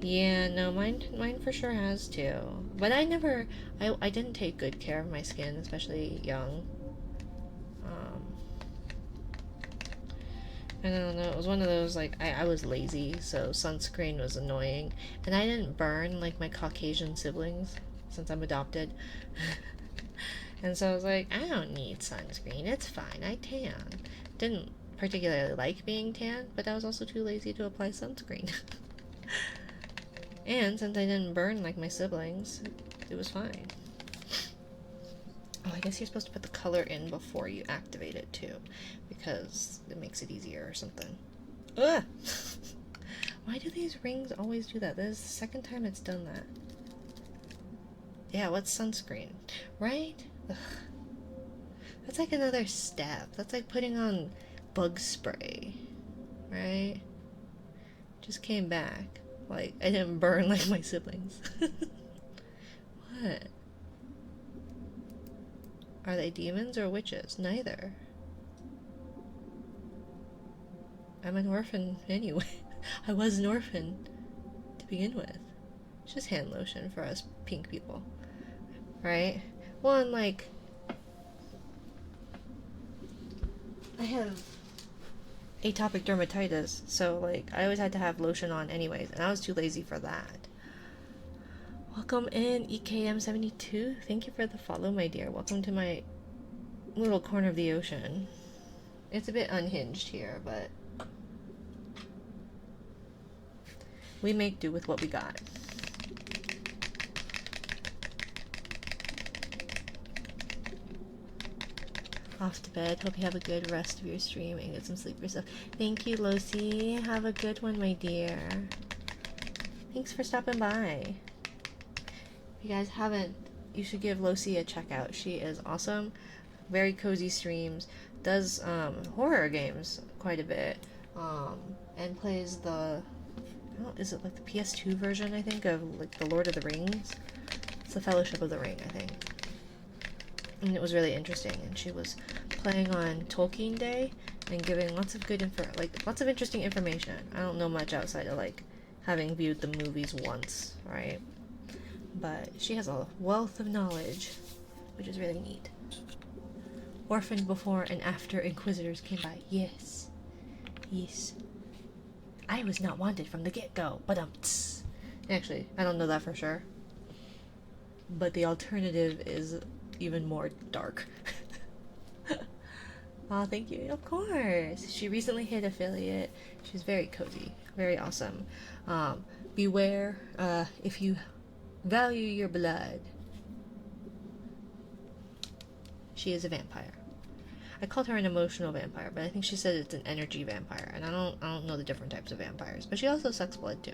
Yeah, no, mine for sure has too. But I didn't take good care of my skin, especially young. I don't know, it was one of those, like, I was lazy, so sunscreen was annoying. And I didn't burn like my Caucasian siblings, since I'm adopted. And so I was like, I don't need sunscreen. It's fine. I tan. Didn't particularly like being tan, but I was also too lazy to apply sunscreen. And since I didn't burn like my siblings, it was fine. Oh, I guess you're supposed to put the color in before you activate it too, because it makes it easier or something. Ugh! Why do these rings always do that? This is the second time it's done that. Yeah, what's sunscreen? Right? Ugh. That's like another step. That's like putting on bug spray. Right? Just came back. Like, I didn't burn like my siblings. What? Are they demons or witches? Neither. I'm an orphan anyway. I was an orphan to begin with. It's just hand lotion for us pink people. Right? Well, and like, I have atopic dermatitis, so like, I always had to have lotion on anyways, and I was too lazy for that. Welcome in, EKM72. Thank you for the follow, my dear. Welcome to my little corner of the ocean. It's a bit unhinged here, but we make do with what we got. Off to bed. Hope you have a good rest of your stream and get some sleep yourself. Thank you, Losi. Have a good one, my dear. Thanks for stopping by. If you guys haven't, you should give Losi a check out. She is awesome. Very cozy streams. Does horror games quite a bit. And plays the, is it like the PS2 version, I think, of like the Lord of the Rings? It's the Fellowship of the Ring, I think. And it was really interesting, and she was playing on Tolkien Day and giving lots of good lots of interesting information. I don't know much outside of like having viewed the movies once, right? But she has a wealth of knowledge, which is really neat. Orphaned before and after Inquisitors came by. Yes. Yes. I was not wanted from the get-go, but actually, I don't know that for sure. But the alternative is even more dark. Oh, thank you. Of course. She recently hit affiliate. She's very cozy. Very awesome. Beware, if you value your blood. She is a vampire. I called her an emotional vampire, but I think she said it's an energy vampire, and I don't know the different types of vampires. But she also sucks blood too.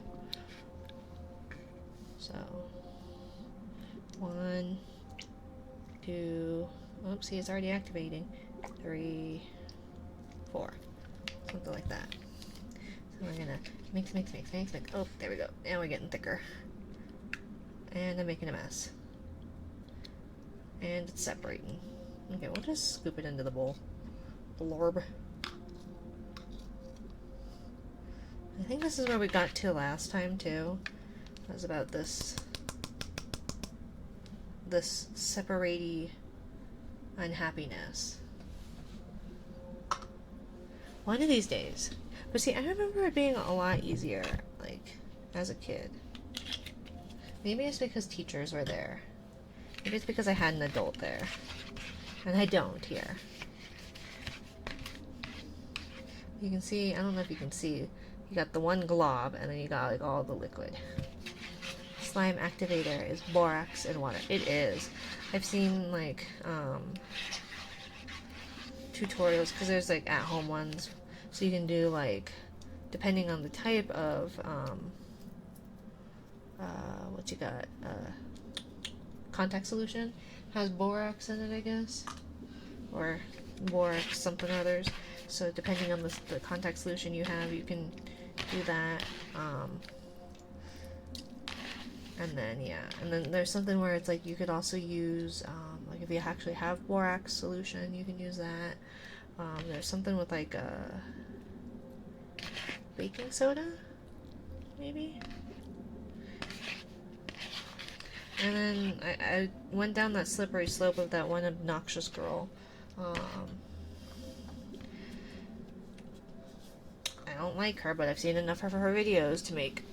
So 1, 2, oops, see, it's already activating. 3, 4, something like that. So we're gonna mix. Oh, there we go. Now we're getting thicker. And I'm making a mess. And it's separating. Okay, we'll just scoop it into the bowl. Blorb. I think this is where we got to last time too. It was about this separate-y unhappiness. One of these days. But see, I remember it being a lot easier, like, as a kid. Maybe it's because teachers were there. Maybe it's because I had an adult there. And I don't here. You can see, I don't know if you can see, you got the one glob and then you got like all the liquid. Slime activator is borax and water. It is. I've seen like tutorials, because there's like at-home ones, so you can do like, depending on the type of what you got, contact solution has borax in it, I guess, or borax something others. So depending on the contact solution you have, you can do that. And then yeah, and then there's something where it's like you could also use like if you actually have borax solution, you can use that. There's something with like baking soda, maybe. And then I went down that slippery slope of that one obnoxious girl. I don't like her, but I've seen enough of her videos to make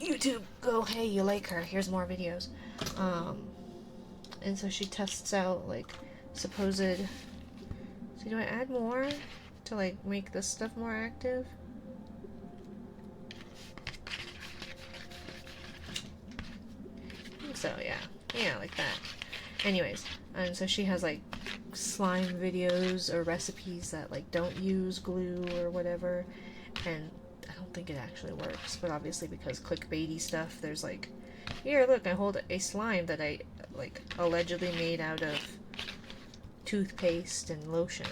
YouTube go, hey, you like her, here's more videos. And so she tests out like supposed. So do I add more to like make this stuff more active? I think so, yeah. Yeah, like that. Anyways, and so she has like slime videos or recipes that like don't use glue or whatever, and I don't think it actually works, but obviously because clickbaity stuff, there's like, here, look, I hold a slime that I like allegedly made out of toothpaste and lotion.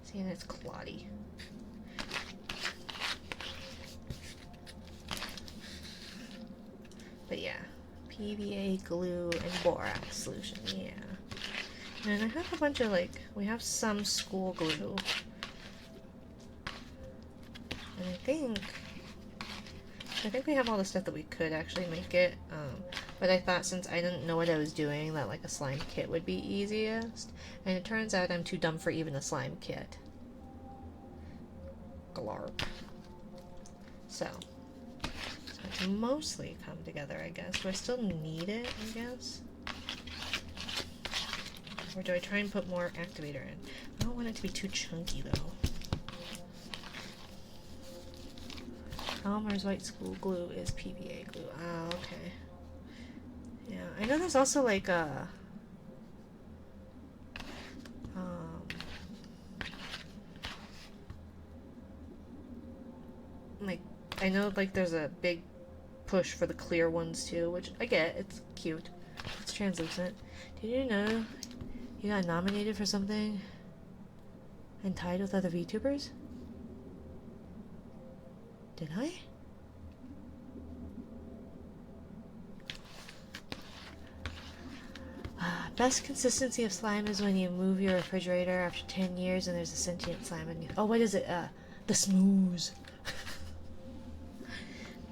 See, and it's cloddy. But yeah, PVA glue and borax solution, yeah. And I have a bunch of like, we have some school glue. And I think we have all the stuff that we could actually make it. But I thought since I didn't know what I was doing, that like a slime kit would be easiest. And it turns out I'm too dumb for even a slime kit. Glarp. So it's mostly come together, I guess. Do I still need it, I guess? Or do I try and put more activator in? I don't want it to be too chunky, though. Elmer's white school glue is PVA glue. Ah, okay. Yeah, I know there's also like a... like, I know like there's a big push for the clear ones too, which I get, it's cute. It's translucent. Did you know you got nominated for something and tied with other VTubers? Did I? Best consistency of slime is when you move your refrigerator after 10 years and there's a sentient slime in you. Oh, what is it? The smooze.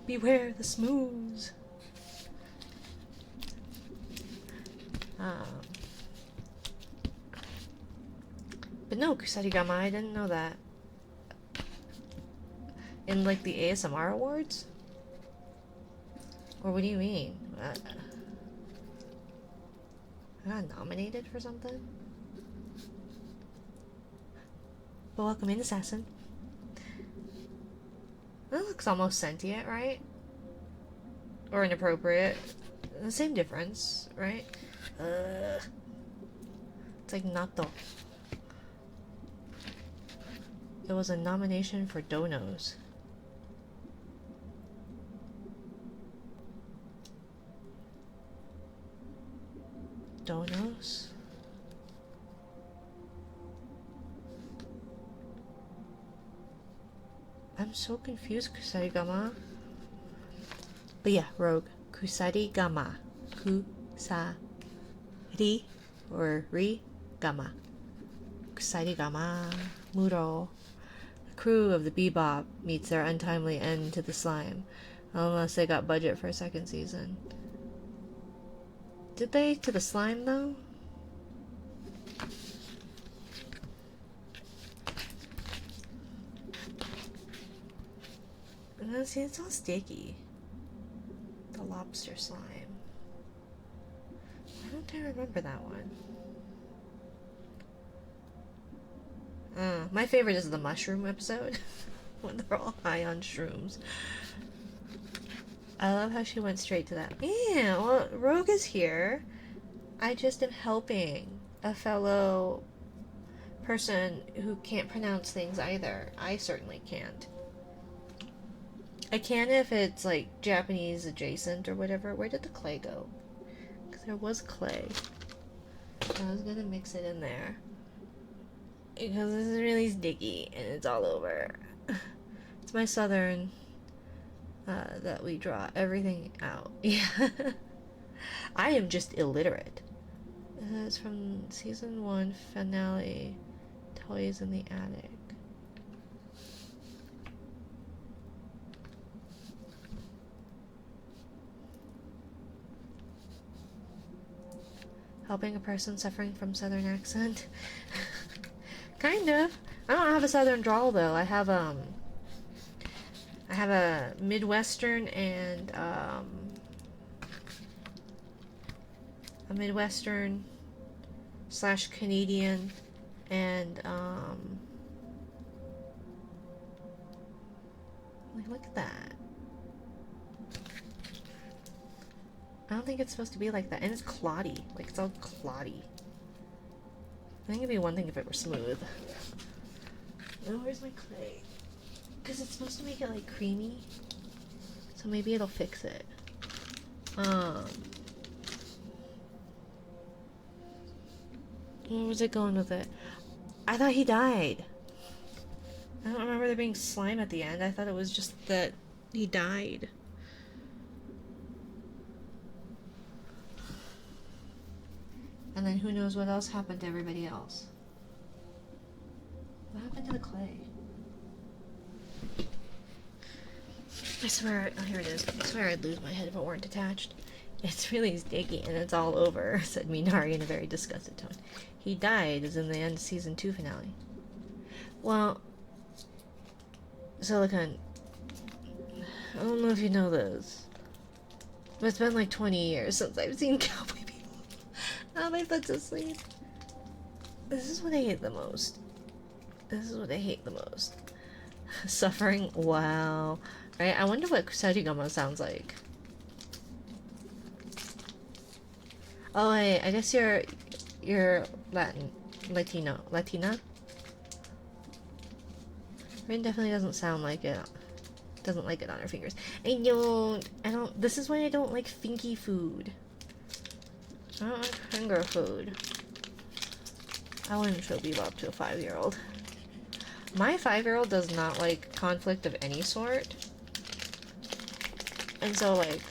Beware the smooze. But no, Kusarigama, I didn't know that. In like the ASMR awards? Or what do you mean? I got nominated for something? But welcome in, Assassin. That looks almost sentient, right? Or inappropriate. The same difference, right? It's like natto. It was a nomination for Donos. Donos? I'm so confused, Kusarigama. But yeah, Rogue. Kusarigama. Kusari or Ri-gama. Kusarigama. Muro. The crew of the Bebop meets their untimely end to the slime. Unless they got budget for a second season. Did they to the slime though? And see, it's all sticky. The lobster slime. Why don't I remember that one? My favorite is the mushroom episode. When they're all high on shrooms. I love how she went straight to that. Yeah, well, Rogue is here. I just am helping a fellow person who can't pronounce things either. I certainly can't. I can if it's like Japanese adjacent or whatever. Where did the clay go? Because there was clay. I was gonna mix it in there. Because this is really sticky and it's all over. It's my southern that we draw everything out. Yeah. I am just illiterate. It's from season 1 finale, Toys in the Attic. Helping a person suffering from southern accent. Kind of. I don't have a southern drawl though. I have a Midwestern and Midwestern / Canadian, and like, look at that. I don't think it's supposed to be like that. And it's cloddy. Like, it's all cloddy. I think it'd be one thing if it were smooth. Oh, where's my clay? Because it's supposed to make it, like, creamy. So maybe it'll fix it. Where was it going with it? I thought he died. I don't remember there being slime at the end. I thought it was just that he died. And then who knows what else happened to everybody else. What happened to the clay? I swear, oh, here it is. I swear I'd lose my head if it weren't attached. It's really sticky and it's all over, said Minari in a very disgusted tone. He died as in the end of season 2 finale. Well, Silicon, I don't know if you know this, but it's been like 20 years since I've seen Cowboy People. How am I put to sleep? This is what I hate the most. This is what I hate the most. Suffering? Wow. Right? I wonder what Kusarigama sounds like. Oh, hey, I guess you're Latina. Rin definitely doesn't sound like it. Doesn't like it on her fingers. I don't, this is why I don't like finky food. I don't like finger food. I wouldn't show Bebop to a 5-year-old. My 5-year-old does not like conflict of any sort. And so, like,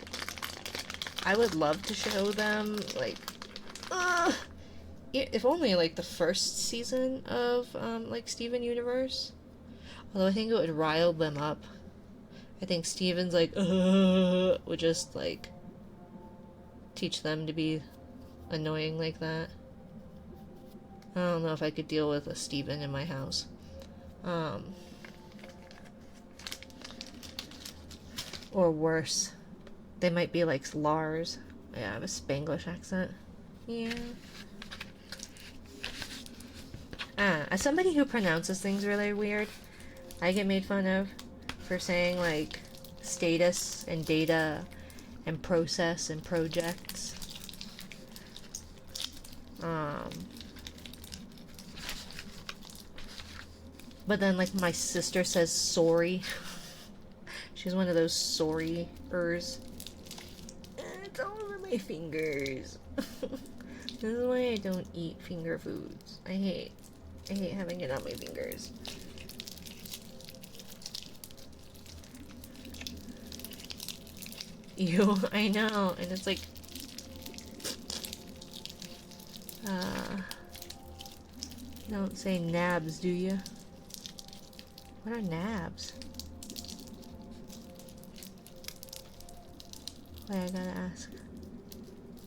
I would love to show them, like, if only, like, the first season of, like, Steven Universe. Although I think it would rile them up. I think Steven's, like, would just, like, teach them to be annoying like that. I don't know if I could deal with a Steven in my house. Or worse. They might be like Lars. Yeah, I have a Spanglish accent. Yeah. As somebody who pronounces things really weird, I get made fun of for saying like status and data and process and projects. But then like my sister says sorry. She's one of those sorry-ers. It's all over my fingers. This is why I don't eat finger foods. I hate having it on my fingers. Ew, I know, and it's like, don't say nabs, do you? What are nabs? Wait, I gotta ask.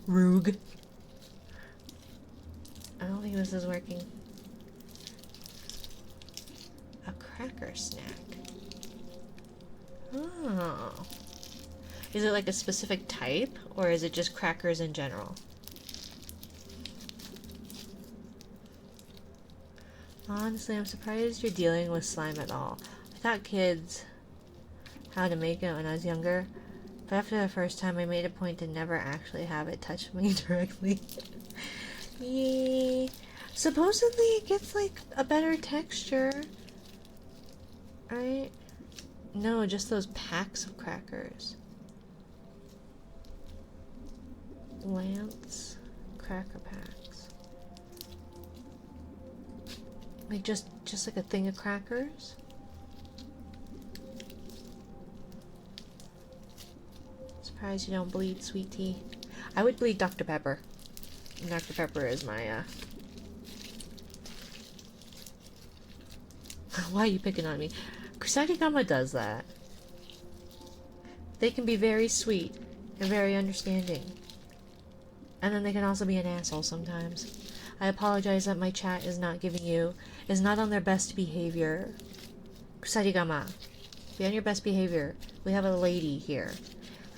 Rug. I don't think this is working. A cracker snack. Oh. Is it like a specific type, or is it just crackers in general? Honestly, I'm surprised you're dealing with slime at all. I taught kids how to make it when I was younger, but after the first time I made a point to never actually have it touch me directly. Yay. Supposedly it gets like a better texture. Right? No, just those packs of crackers. Lance cracker packs. Like just like a thing of crackers? Surprised you don't bleed sweet tea. I would bleed Dr. Pepper. Dr. Pepper is my Why are you picking on me? Kusarigama does that. They can be very sweet and very understanding. And then they can also be an asshole sometimes. I apologize that my chat is not on their best behavior. Kusarigama, be on your best behavior. We have a lady here.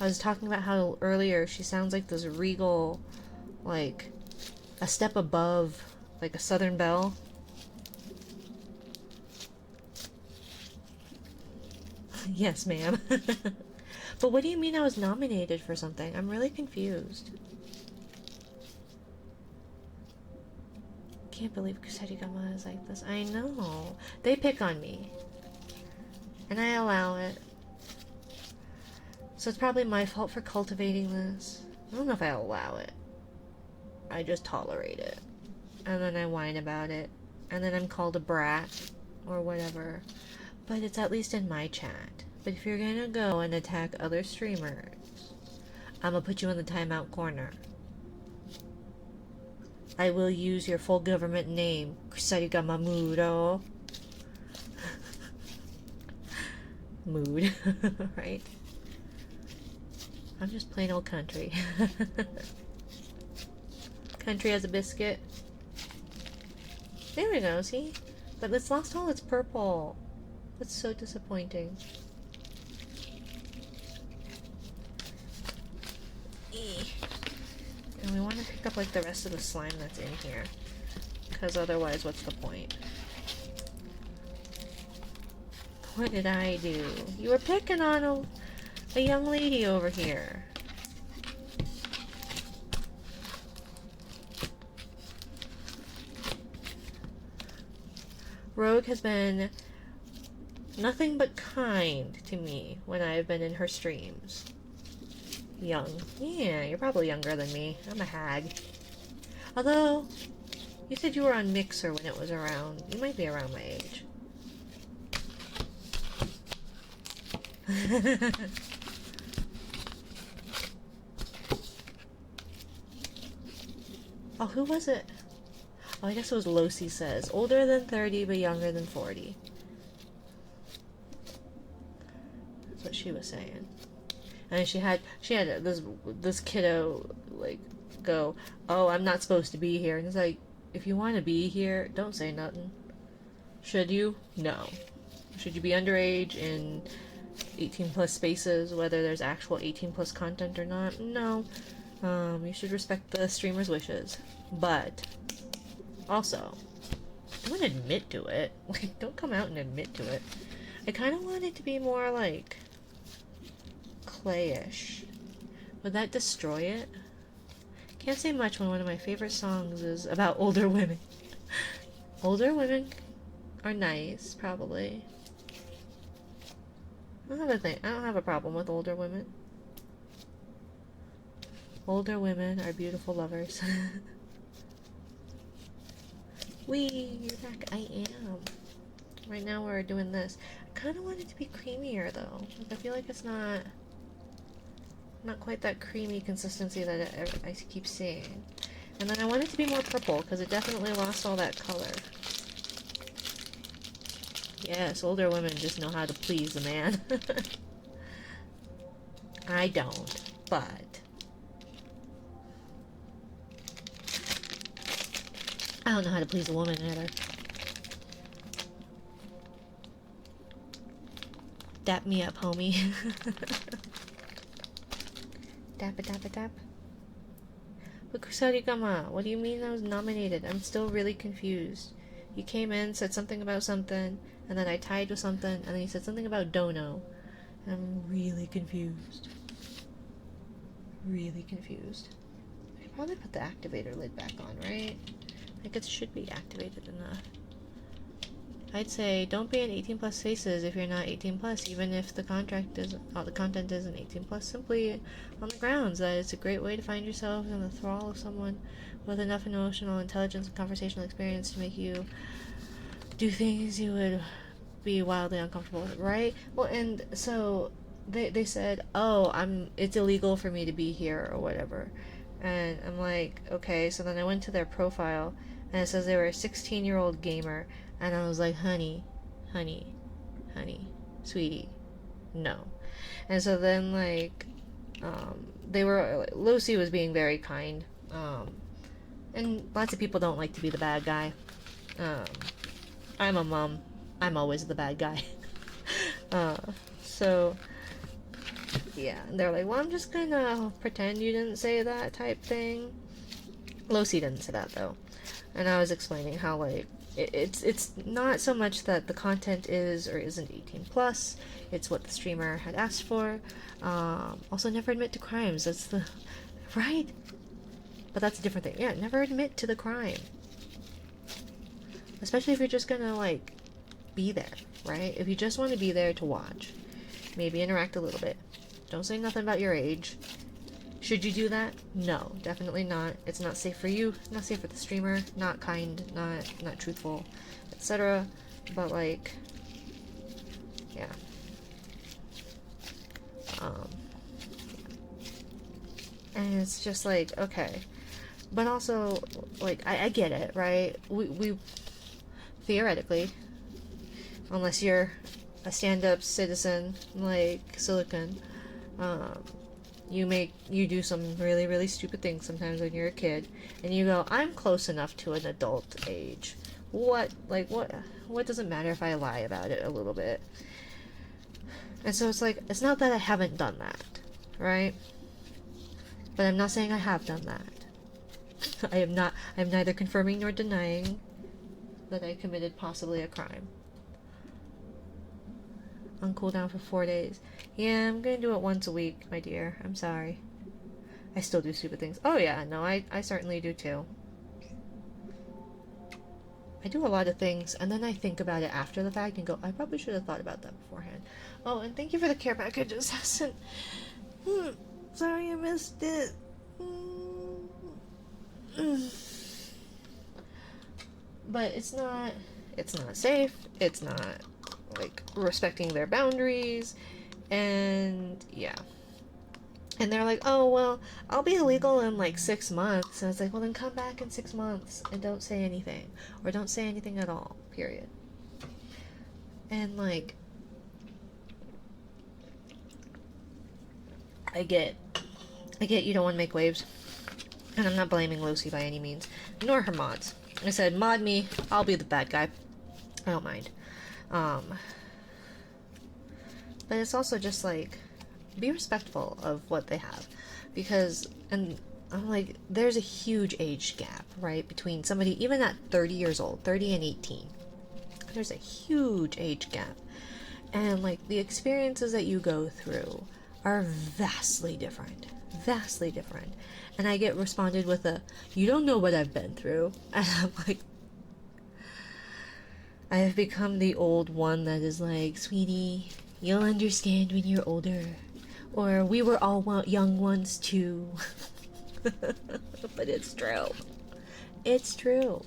I was talking about how earlier she sounds like this regal, like a step above, like a Southern Belle. Yes, ma'am. But what do you mean I was nominated for something? I'm really confused. Can't believe Kusarigama is like this. I know. They pick on me. And I allow it. So it's probably my fault for cultivating this. I don't know if I allow it. I just tolerate it. And then I whine about it. And then I'm called a brat. Or whatever. But it's at least in my chat. But if you're gonna go and attack other streamers, I'm gonna put you in the timeout corner. I will use your full government name, Kusarigama Muro. Mood, right? I'm just plain old country. Country as a biscuit. There we go, see? But it's lost all its purple. That's so disappointing. And we want to pick up like the rest of the slime that's in here. Because otherwise, what's the point? What did I do? You were picking on a young lady over here. Rogue has been nothing but kind to me when I've been in her streams. Young. Yeah, you're probably younger than me. I'm a hag. Although, you said you were on Mixer when it was around. You might be around my age. Oh, who was it? Oh, I guess it was Losi says. Older than 30, but younger than 40. That's what she was saying. And she had this kiddo, like, go, oh, I'm not supposed to be here. And it's like, if you want to be here, don't say nothing. Should you? No. Should you be underage in 18 plus spaces, whether there's actual 18 plus content or not? No. You should respect the streamer's wishes. But, also, don't admit to it. Like, don't come out and admit to it. I kind of want it to be more, like, clayish. Would that destroy it? Can't say much when one of my favorite songs is about older women. Older women are nice, probably. I don't have a problem with older women. Older women are beautiful lovers. Wee, you're back. I am. Right now we're doing this. I kind of want it to be creamier though. Like, I feel like it's not quite that creamy consistency that I keep seeing. And then I want it to be more purple because it definitely lost all that color. Yes, older women just know how to please a man. I don't, but I don't know how to please a woman either. Dap me up, homie. Dap it, dap it, dap. But Kusarigama, what do you mean I was nominated? I'm still really confused. You came in, said something about something, and then I tied with something, and then you said something about Dono. And I'm really confused. Really confused. I should probably put the activator lid back on, right? Like, it should be activated enough. I'd say don't be in 18 plus spaces if you're not 18 plus, even if the content isn't 18 plus, simply on the grounds that it's a great way to find yourself in the thrall of someone with enough emotional intelligence and conversational experience to make you do things you would be wildly uncomfortable with, right? Well, and so they said, oh, it's illegal for me to be here or whatever. And I'm like, okay. So then I went to their profile and it says they were a 16-year-old gamer. And I was like, honey, sweetie, no. And so then, like, Lucy was being very kind. And lots of people don't like to be the bad guy. I'm a mom. I'm always the bad guy. So, yeah. They're like, well, I'm just gonna pretend you didn't say that type thing. Losi didn't say that though, and I was explaining how like it's not so much that the content is or isn't 18 plus. It's what the streamer had asked for. Also, never admit to crimes. That's the right. But that's a different thing. Yeah, never admit to the crime. Especially if you're just gonna like be there, right? If you just want to be there to watch, maybe interact a little bit. Don't say nothing about your age. Should you do that? No, definitely not. It's not safe for you, not safe for the streamer, not kind, not truthful, etc. But like, yeah. And it's just like, okay. But also, like, I get it, right? We theoretically, unless you're a stand-up citizen like Silicon, you do some really, really stupid things sometimes when you're a kid, and you go, I'm close enough to an adult age. What does it matter if I lie about it a little bit? And so it's like, it's not that I haven't done that, right? But I'm not saying I have done that. I'm neither confirming nor denying that I committed possibly a crime. On cooldown for 4 days. Yeah, I'm gonna do it once a week, my dear. I'm sorry. I still do stupid things. Oh yeah, no, I certainly do too. I do a lot of things, and then I think about it after the fact and go, I probably should have thought about that beforehand. Oh, and thank you for the care packages, Hassan. Sorry I missed it. But it's not safe. It's not like respecting their boundaries, and yeah. And they're like, oh well, I'll be illegal in like 6 months. And I was like, well then come back in 6 months and don't say anything, or don't say anything at all. Period. And like, I get you don't want to make waves, and I'm not blaming Lucy by any means, nor her mods. I said, mod me, I'll be the bad guy. I don't mind. But it's also just like, be respectful of what they have, because, and I'm like, there's a huge age gap, right, between somebody even at 30 years old, 30 and 18. There's a huge age gap, and like the experiences that you go through are vastly different, and I get responded with a, you don't know what I've been through, and I'm like, I have become the old one that is like, sweetie, you'll understand when you're older, or we were all young ones too. But it's true.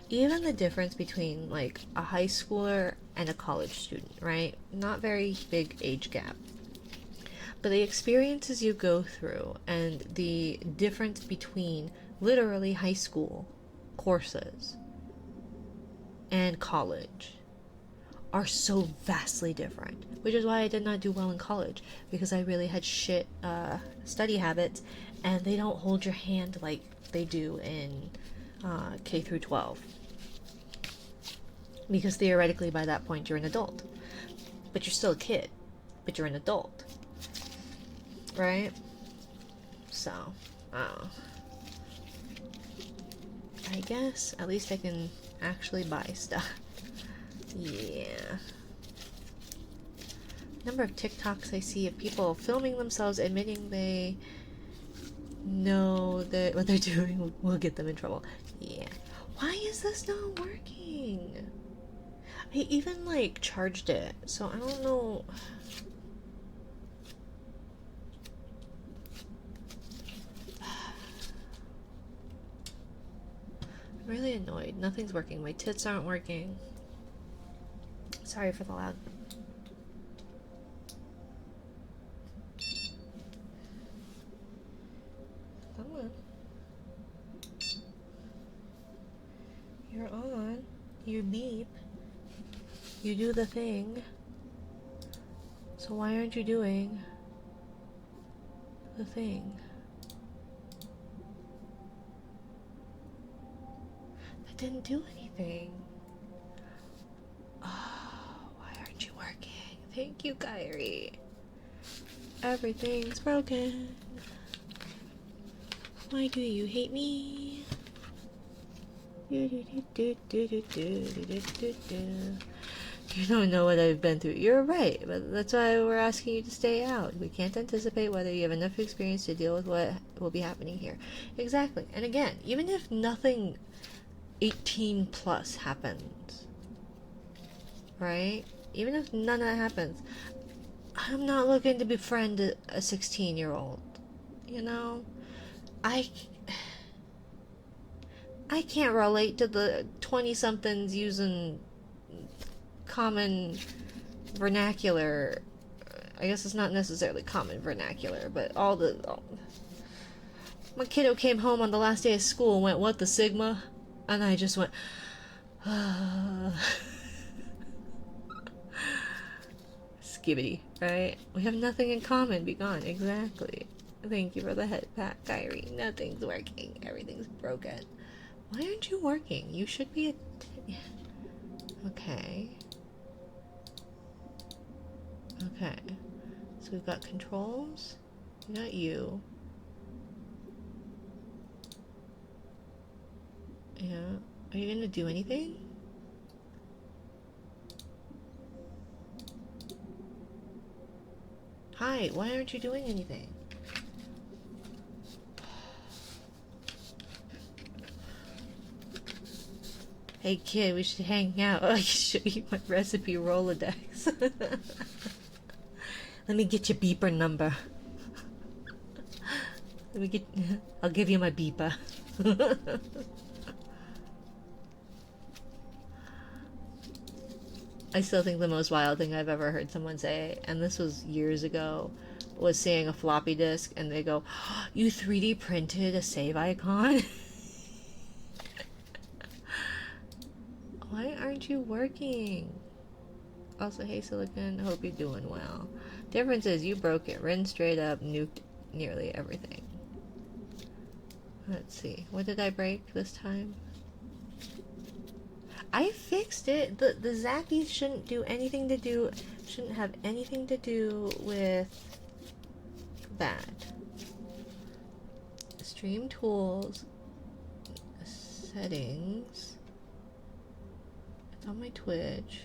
Even the difference between like a high schooler and a college student, right? Not very big age gap. But the experiences you go through and the difference between literally high school courses and college are so vastly different, which is why I did not do well in college, because I really had shit study habits, and they don't hold your hand like they do in K through 12, because theoretically by that point you're an adult, but you're still a kid, but you're an adult, right? So I guess at least I can actually buy stuff. Yeah. Number of TikToks I see of people filming themselves admitting they know that what they're doing will get them in trouble. Yeah. Why is this not working? I even like charged it, so I don't know. I'm really annoyed. Nothing's working. My tits aren't working. Sorry for the loud. Come on. You're on. You beep. You do the thing. So why aren't you doing the thing? That didn't do anything. Oh, why aren't you working? Thank you, Kyrie. Everything's broken. Why do you hate me? You don't know what I've been through. You're right, but that's why we're asking you to stay out. We can't anticipate whether you have enough experience to deal with what will be happening here. Exactly. And again, even if nothing 18 plus happens, right? Even if none of that happens, I'm not looking to befriend a 16-year-old. You know? I can't relate to the 20-somethings using common vernacular. I guess it's not necessarily common vernacular, but my kiddo came home on the last day of school and went, "What the Sigma?" And I just went, skibbity, right? We have nothing in common. Be gone. Exactly. Thank you for the head pat, Kyrie. Nothing's working. Everything's broken. Why aren't you working? You should be okay. Okay. So we've got controls. We got you. Yeah. Are you gonna do anything? Hi, why aren't you doing anything? Hey kid, we should hang out. I can show you my recipe Rolodex. Let me get your beeper number. I'll give you my beeper. I still think the most wild thing I've ever heard someone say, and this was years ago, was seeing a floppy disk and they go, oh, "You 3D printed a save icon?" Why aren't you working? Also, hey Silicon, hope you're doing well. Difference is you broke it. Rin straight up nuked nearly everything. Let's see. What did I break this time? I fixed it. The Zappies shouldn't have anything to do with that. Stream tools, settings. It's on my Twitch.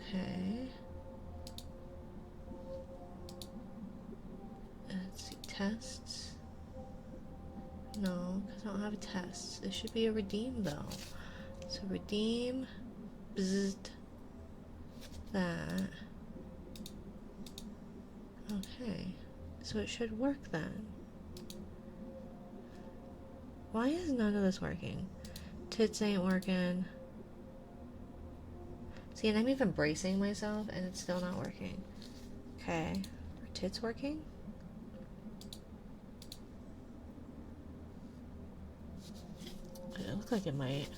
Okay. Let's see, tests. No, because I don't have a test. It should be a redeem though. So redeem, bzzzt, that. Okay, so it should work then. Why is none of this working? Tits ain't working. See, and I'm even bracing myself and it's still not working. Okay, are tits working? It looks like it might.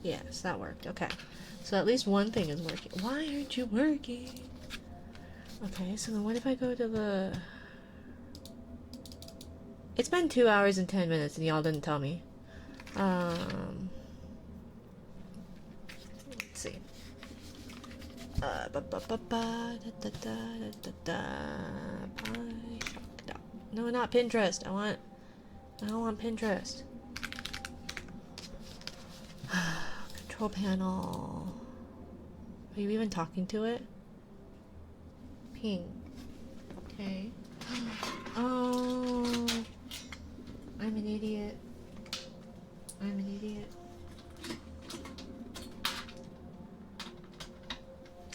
Yes, that worked. Okay, so at least one thing is working. Why aren't you working? Okay, so then what if I go to the... It's been 2 hours and 10 minutes and y'all didn't tell me. Let's see. No, not Pinterest. I don't want Pinterest. Control panel. Are you even talking to it? Ping. Okay. Oh, I'm an idiot. I'm an idiot.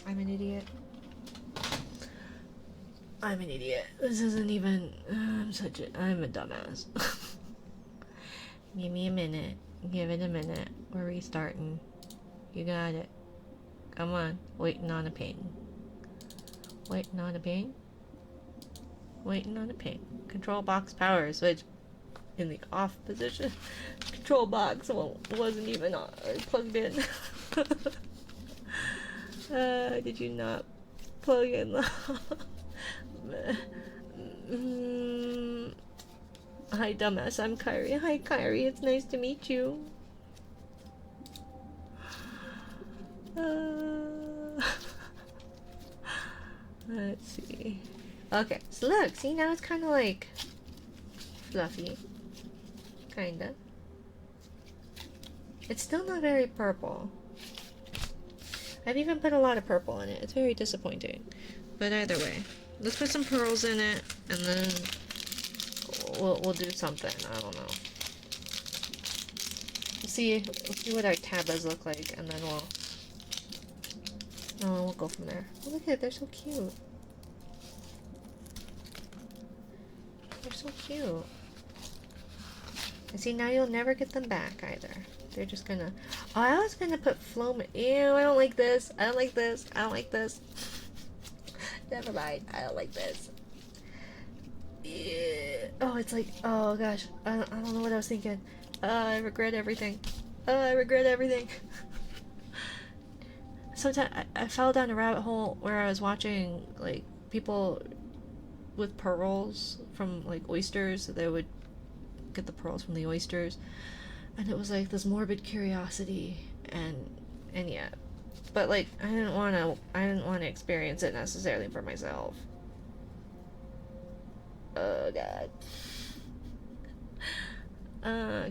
I'm an idiot. I'm an idiot. This isn't even... I'm a dumbass. Give me a minute. Give it a minute. We're restarting. You got it. Come on. Waiting on a ping. Waiting on a ping. Waiting on a ping. Control box power switch in the off position. Control box wasn't even plugged in. Did you not plug in the... Hi dumbass, I'm Kyrie. Hi Kyrie, it's nice to meet you. Let's see. Okay, so look, see now it's kind of like fluffy. Kinda. It's still not very purple. I've even put a lot of purple in it. It's very disappointing. But either way, let's put some pearls in it, and then we'll do something. I don't know. We'll see what our tabas look like, and then we'll go from there. Oh, look at it, they're so cute. They're so cute. And see, now you'll never get them back either. They're just gonna... Oh, I was gonna put Floam... Ew, I don't like this. I don't like this. I don't like this. Never mind. I don't like this. Yeah. Oh, it's like... Oh, gosh. I don't know what I was thinking. I regret everything. I regret everything. Sometimes I fell down a rabbit hole where I was watching, like, people with pearls from, like, oysters. They would get the pearls from the oysters. And it was like this morbid curiosity, and yeah, but like I didn't want to experience it necessarily for myself. Oh god.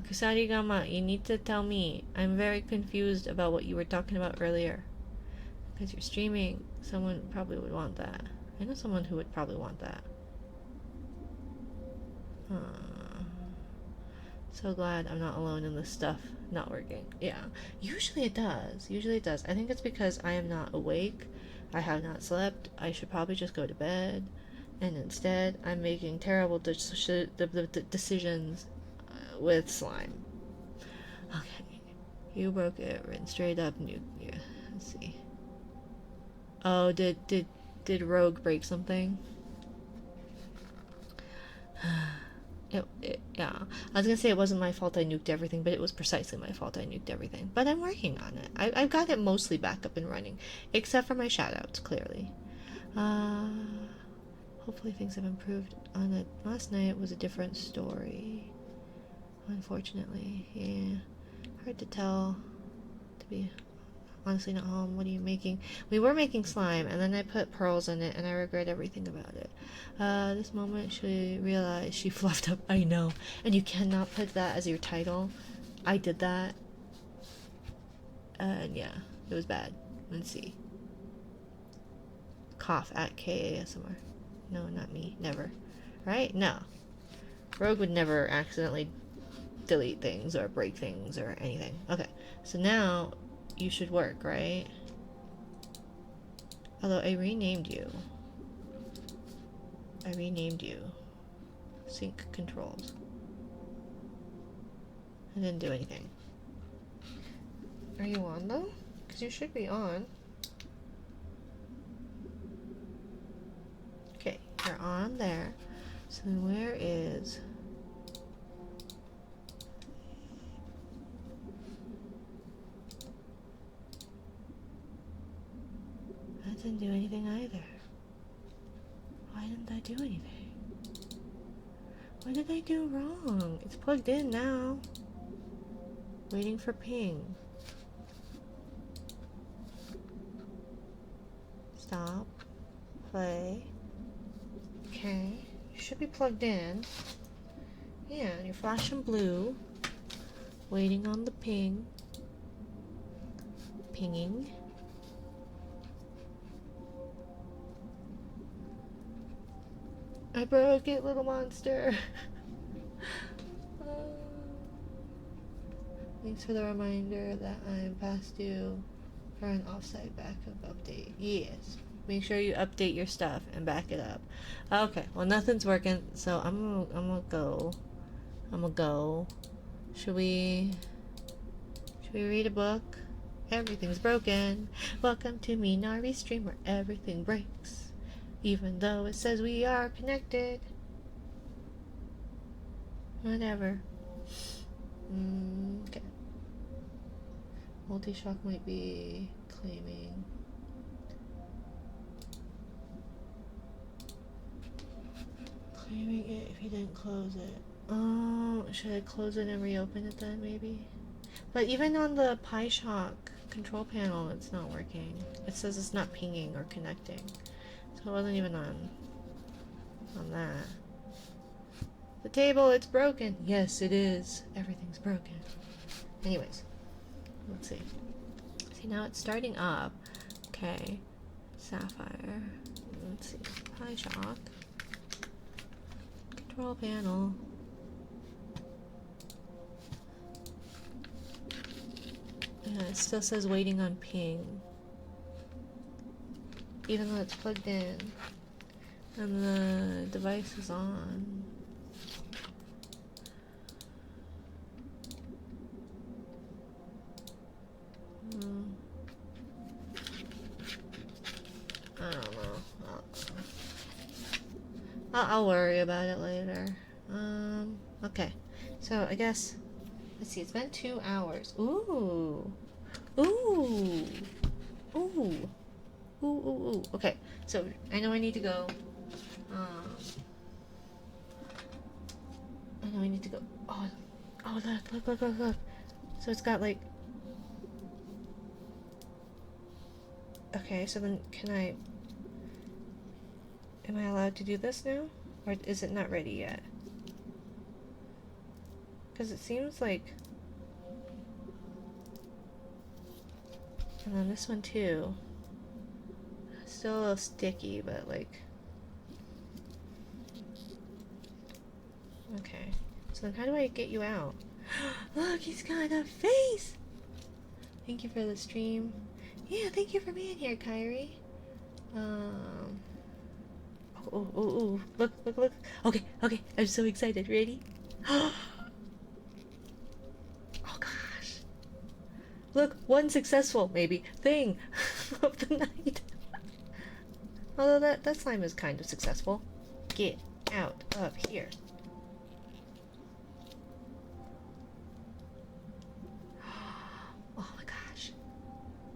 Kusarigama, you need to tell me. I'm very confused about what you were talking about earlier. Because you're streaming, someone probably would want that. I know someone who would probably want that. So glad I'm not alone in this stuff not working. Yeah, usually it does. Usually it does. I think it's because I am not awake. I have not slept. I should probably just go to bed. And instead, I'm making terrible decisions with slime. Okay. You broke it. Written straight up. Yeah. Let's see. Oh, did Rogue break something? Yeah, I was gonna say it wasn't my fault I nuked everything, but it was precisely my fault I nuked everything. But I'm working on it. I've got it mostly back up and running, except for my shoutouts, clearly. Hopefully things have improved on it. Last night was a different story. Unfortunately, yeah. Hard to tell, to be honestly not home. What are you making? We were making slime, and then I put pearls in it, and I regret everything about it. This moment she realized she fluffed up. I know, and you cannot put that as your title. I did that, and yeah, it was bad. Let's see. Cough at KASMR. No, not me. Never. Right? No. Rogue would never accidentally delete things or break things or anything. Okay, so now you should work, right? Although I renamed you. Sync controls. I didn't do anything. Are you on though? Because you should be on. Okay, you're on there. So then where is... That didn't do anything either. Why didn't that do anything? What did I do wrong? It's plugged in now. Waiting for ping. Stop. Play. Okay. You should be plugged in. Yeah, you're flashing blue. Waiting on the ping. Pinging. I broke it, little monster. Thanks for the reminder that I'm past due for an offsite backup update. Yes. Make sure you update your stuff and back it up. Okay, well nothing's working, so I'm gonna go. Should we read a book? Everything's broken. Welcome to Minari Stream where everything breaks. Even though it says we are connected. Whatever. Okay. Multi-shock might be claiming. Claiming it if you didn't close it. Oh, should I close it and reopen it then, maybe? But even on the PyShock control panel, it's not working. It says it's not pinging or connecting. So So it wasn't even on that. The table, it's broken. Yes, it is. Everything's broken. Anyways, let's see. See, now it's starting up. Okay. Sapphire. Let's see. PyChalk. Control panel. Yeah, it still says waiting on ping. Even though it's plugged in. And the device is on. I don't know. I'll worry about it later. Okay. So I guess, let's see, it's been 2 hours. Ooh. Ooh. Ooh. Ooh, ooh, ooh. Okay, so I know I need to go. I know I need to go. Oh, look. So it's got like. Okay, so then am I allowed to do this now? Or is it not ready yet? Because it seems like. And then this one too. Still a little sticky, but like. Okay. So then how do I get you out? Look, he's got a face! Thank you for the stream. Yeah, thank you for being here, Kyrie. Oh. Look. Okay. I'm so excited. Ready? Oh gosh. Look, one successful, maybe, thing of the night. Although that slime is kind of successful. Get out of here. Oh my gosh.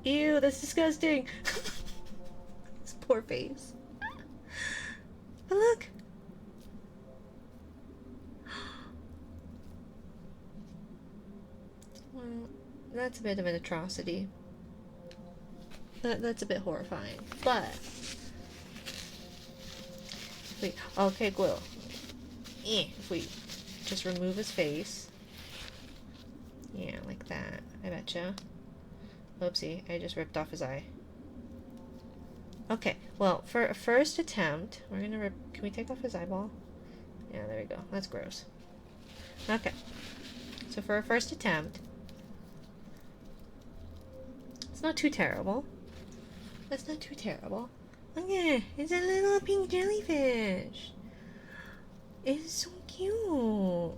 Ew, that's disgusting. His poor face. But look. Well, that's a bit of an atrocity. That's a bit horrifying. But wait, okay, Quill. If we just remove his face. Yeah, like that. I betcha. Oopsie, I just ripped off his eye. Okay, well, for a first attempt, we're gonna rip. Can we take off his eyeball? Yeah, there we go. That's gross. Okay. So for a first attempt, it's not too terrible. That's not too terrible. Okay, it's a little pink jellyfish. It's so cute.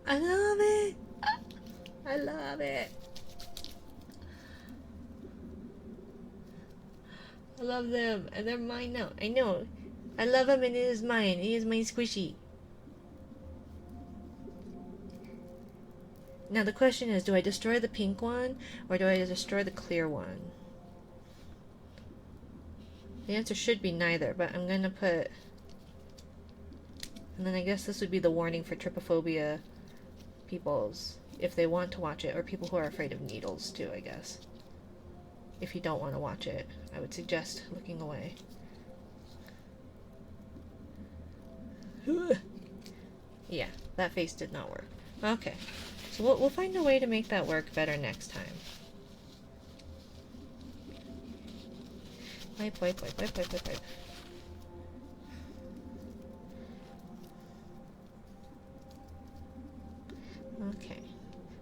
I love it. I love it. I love them, and they're mine now. I know. I love him, and it is mine. He is my squishy. Now the question is, do I destroy the pink one, or do I destroy the clear one? The answer should be neither, but I'm gonna put... And then I guess this would be the warning for trypophobia peoples, if they want to watch it, or people who are afraid of needles too, I guess. If you don't want to watch it, I would suggest looking away. Yeah, that face did not work. Okay, so we'll find a way to make that work better next time. Wipe. Okay,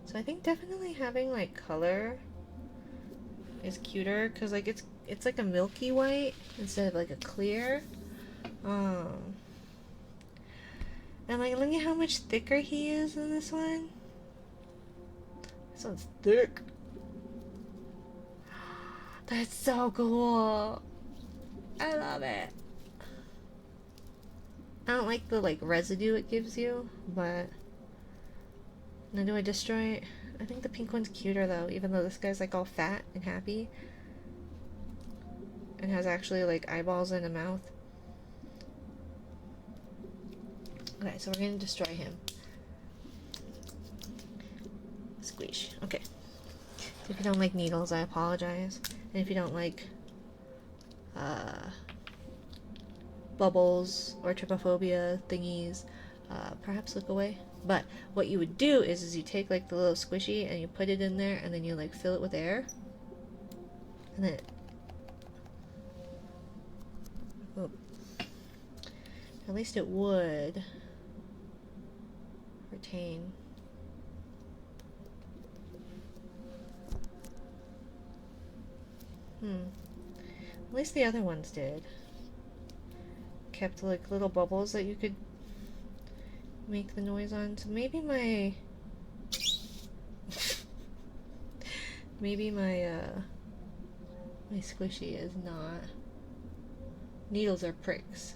so I think definitely having like color is cuter, because like it's like a milky white instead of like a clear. And like look at how much thicker he is in this one. This one's thick. That's so cool. I love it. I don't like the like residue it gives you, but now do I destroy it? I think the pink one's cuter though, even though this guy's like all fat and happy and has actually like eyeballs and a mouth. Okay, so we're gonna destroy him. squish. Okay. If you don't like needles, I apologize. And if you don't like bubbles or trypophobia thingies, perhaps look away. But what you would do is you take like the little squishy and you put it in there, and then you like fill it with air, and then at least it would retain. At least the other ones did. Kept like little bubbles that you could make the noise on. So maybe my my squishy is not. Needles are pricks.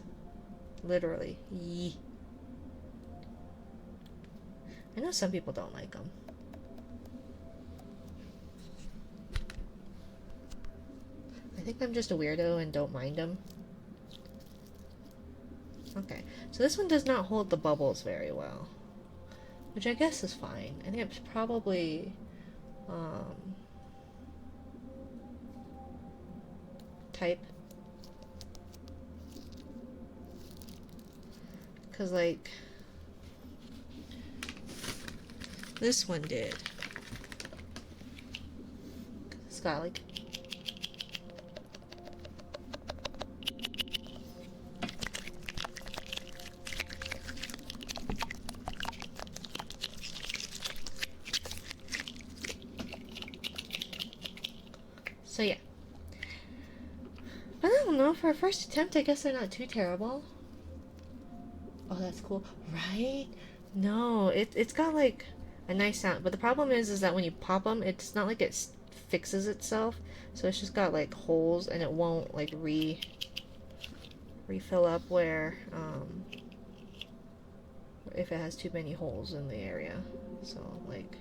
Literally. Yee. I know some people don't like them. I think I'm just a weirdo and don't mind them. Okay, so this one does not hold the bubbles very well, which I guess is fine. I think it's probably type, because like this one did. It's got like so yeah. But I don't know, for a first attempt I guess they're not too terrible. Oh, that's cool. Right? No, it's got like a nice sound, but the problem is that when you pop them, it's not like it fixes itself, so it's just got like holes and it won't like refill up where if it has too many holes in the area. So like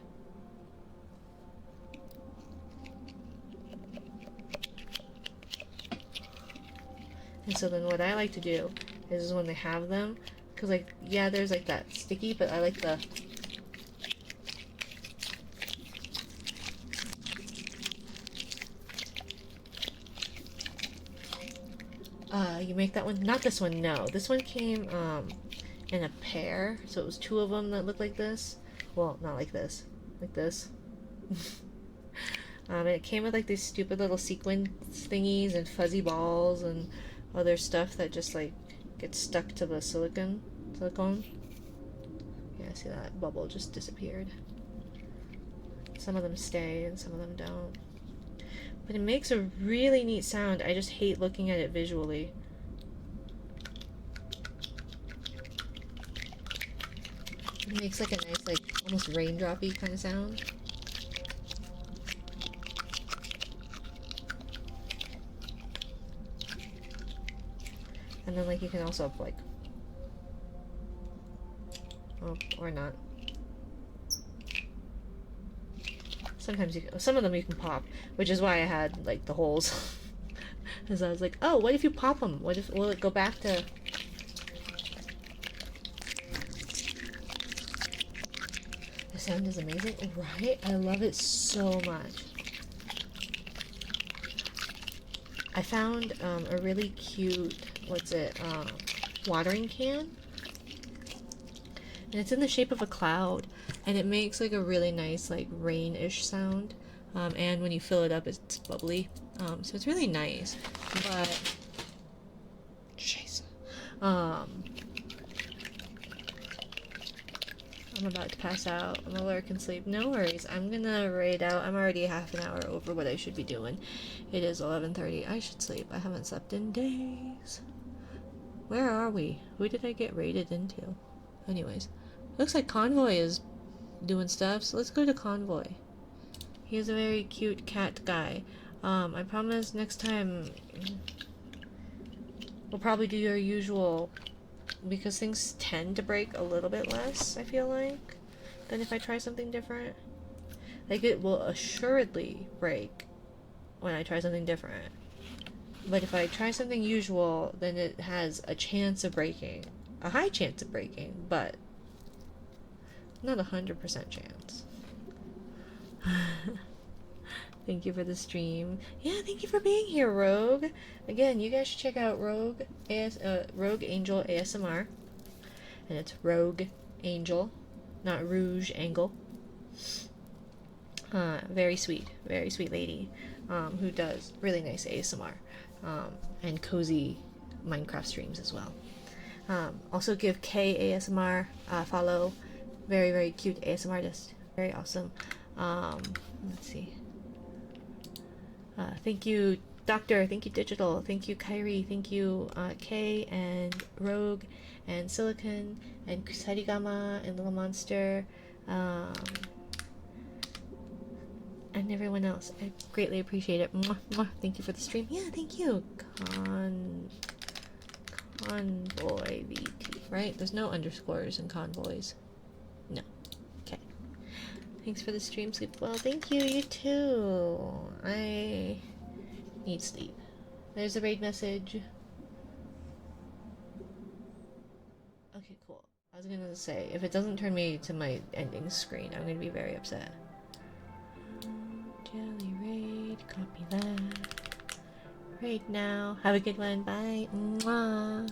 and so then what I like to do is when they have them, because like yeah, there's like that sticky, but I like the you make that one? Not this one, no. This one came in a pair, so it was two of them that looked like this. Well, not like this. Like this. And it came with like these stupid little sequin thingies and fuzzy balls and other stuff that just like gets stuck to the silicone. Yeah, see that bubble just disappeared. Some of them stay and some of them don't. But it makes a really neat sound. I just hate looking at it visually. It makes like a nice, like, almost raindrop-y kind of sound. And then, like, you can also, like... Oh, or not. Sometimes you can, some of them you can pop, which is why I had, like, the holes. Because I was like, oh, what if you pop them? What if, will it go back to... The sound is amazing, right? I love it so much. I found a really cute, watering can. And it's in the shape of a cloud, and it makes like a really nice like rain-ish sound. And when you fill it up, it's bubbly. So it's really nice. But jeez, I'm about to pass out. I'm gonna lurk and sleep. No worries. I'm gonna raid out. I'm already half an hour over what I should be doing. It is 11:30. I should sleep. I haven't slept in days. Where are we? Who did I get raided into? Anyways, looks like Convoy is doing stuff, so let's go to Convoy. He's a very cute cat guy. I promise next time we'll probably do your usual, because things tend to break a little bit less, I feel like, than if I try something different. Like, it will assuredly break when I try something different. But if I try something usual, then it has a chance of breaking. A high chance of breaking, but not 100% chance. Thank you for the stream. Yeah, thank you for being here, Rogue. Again, you guys should check out Rogue Angel ASMR, and it's Rogue Angel, not Rouge Angle. Very sweet lady, who does really nice ASMR, and cozy Minecraft streams as well. Also give Kay ASMR a follow. Very cute ASMR artist. Very awesome. Let's see. Thank you, Doctor. Thank you, Digital. Thank you, Kyrie. Thank you, Kay and Rogue and Silicon and Sarigama and Little Monster. And everyone else. I greatly appreciate it. Mwah, mwah. Thank you for the stream. Yeah, thank you. Convoy VT, right? There's no underscores in convoys. No. Okay. Thanks for the stream. Sleep well. Thank you. You too. I need sleep. There's a raid message. Okay, cool. I was gonna say, if it doesn't turn me to my ending screen, I'm gonna be very upset. Jelly raid, copy that. Raid now. Have a good one. Bye. Mwah.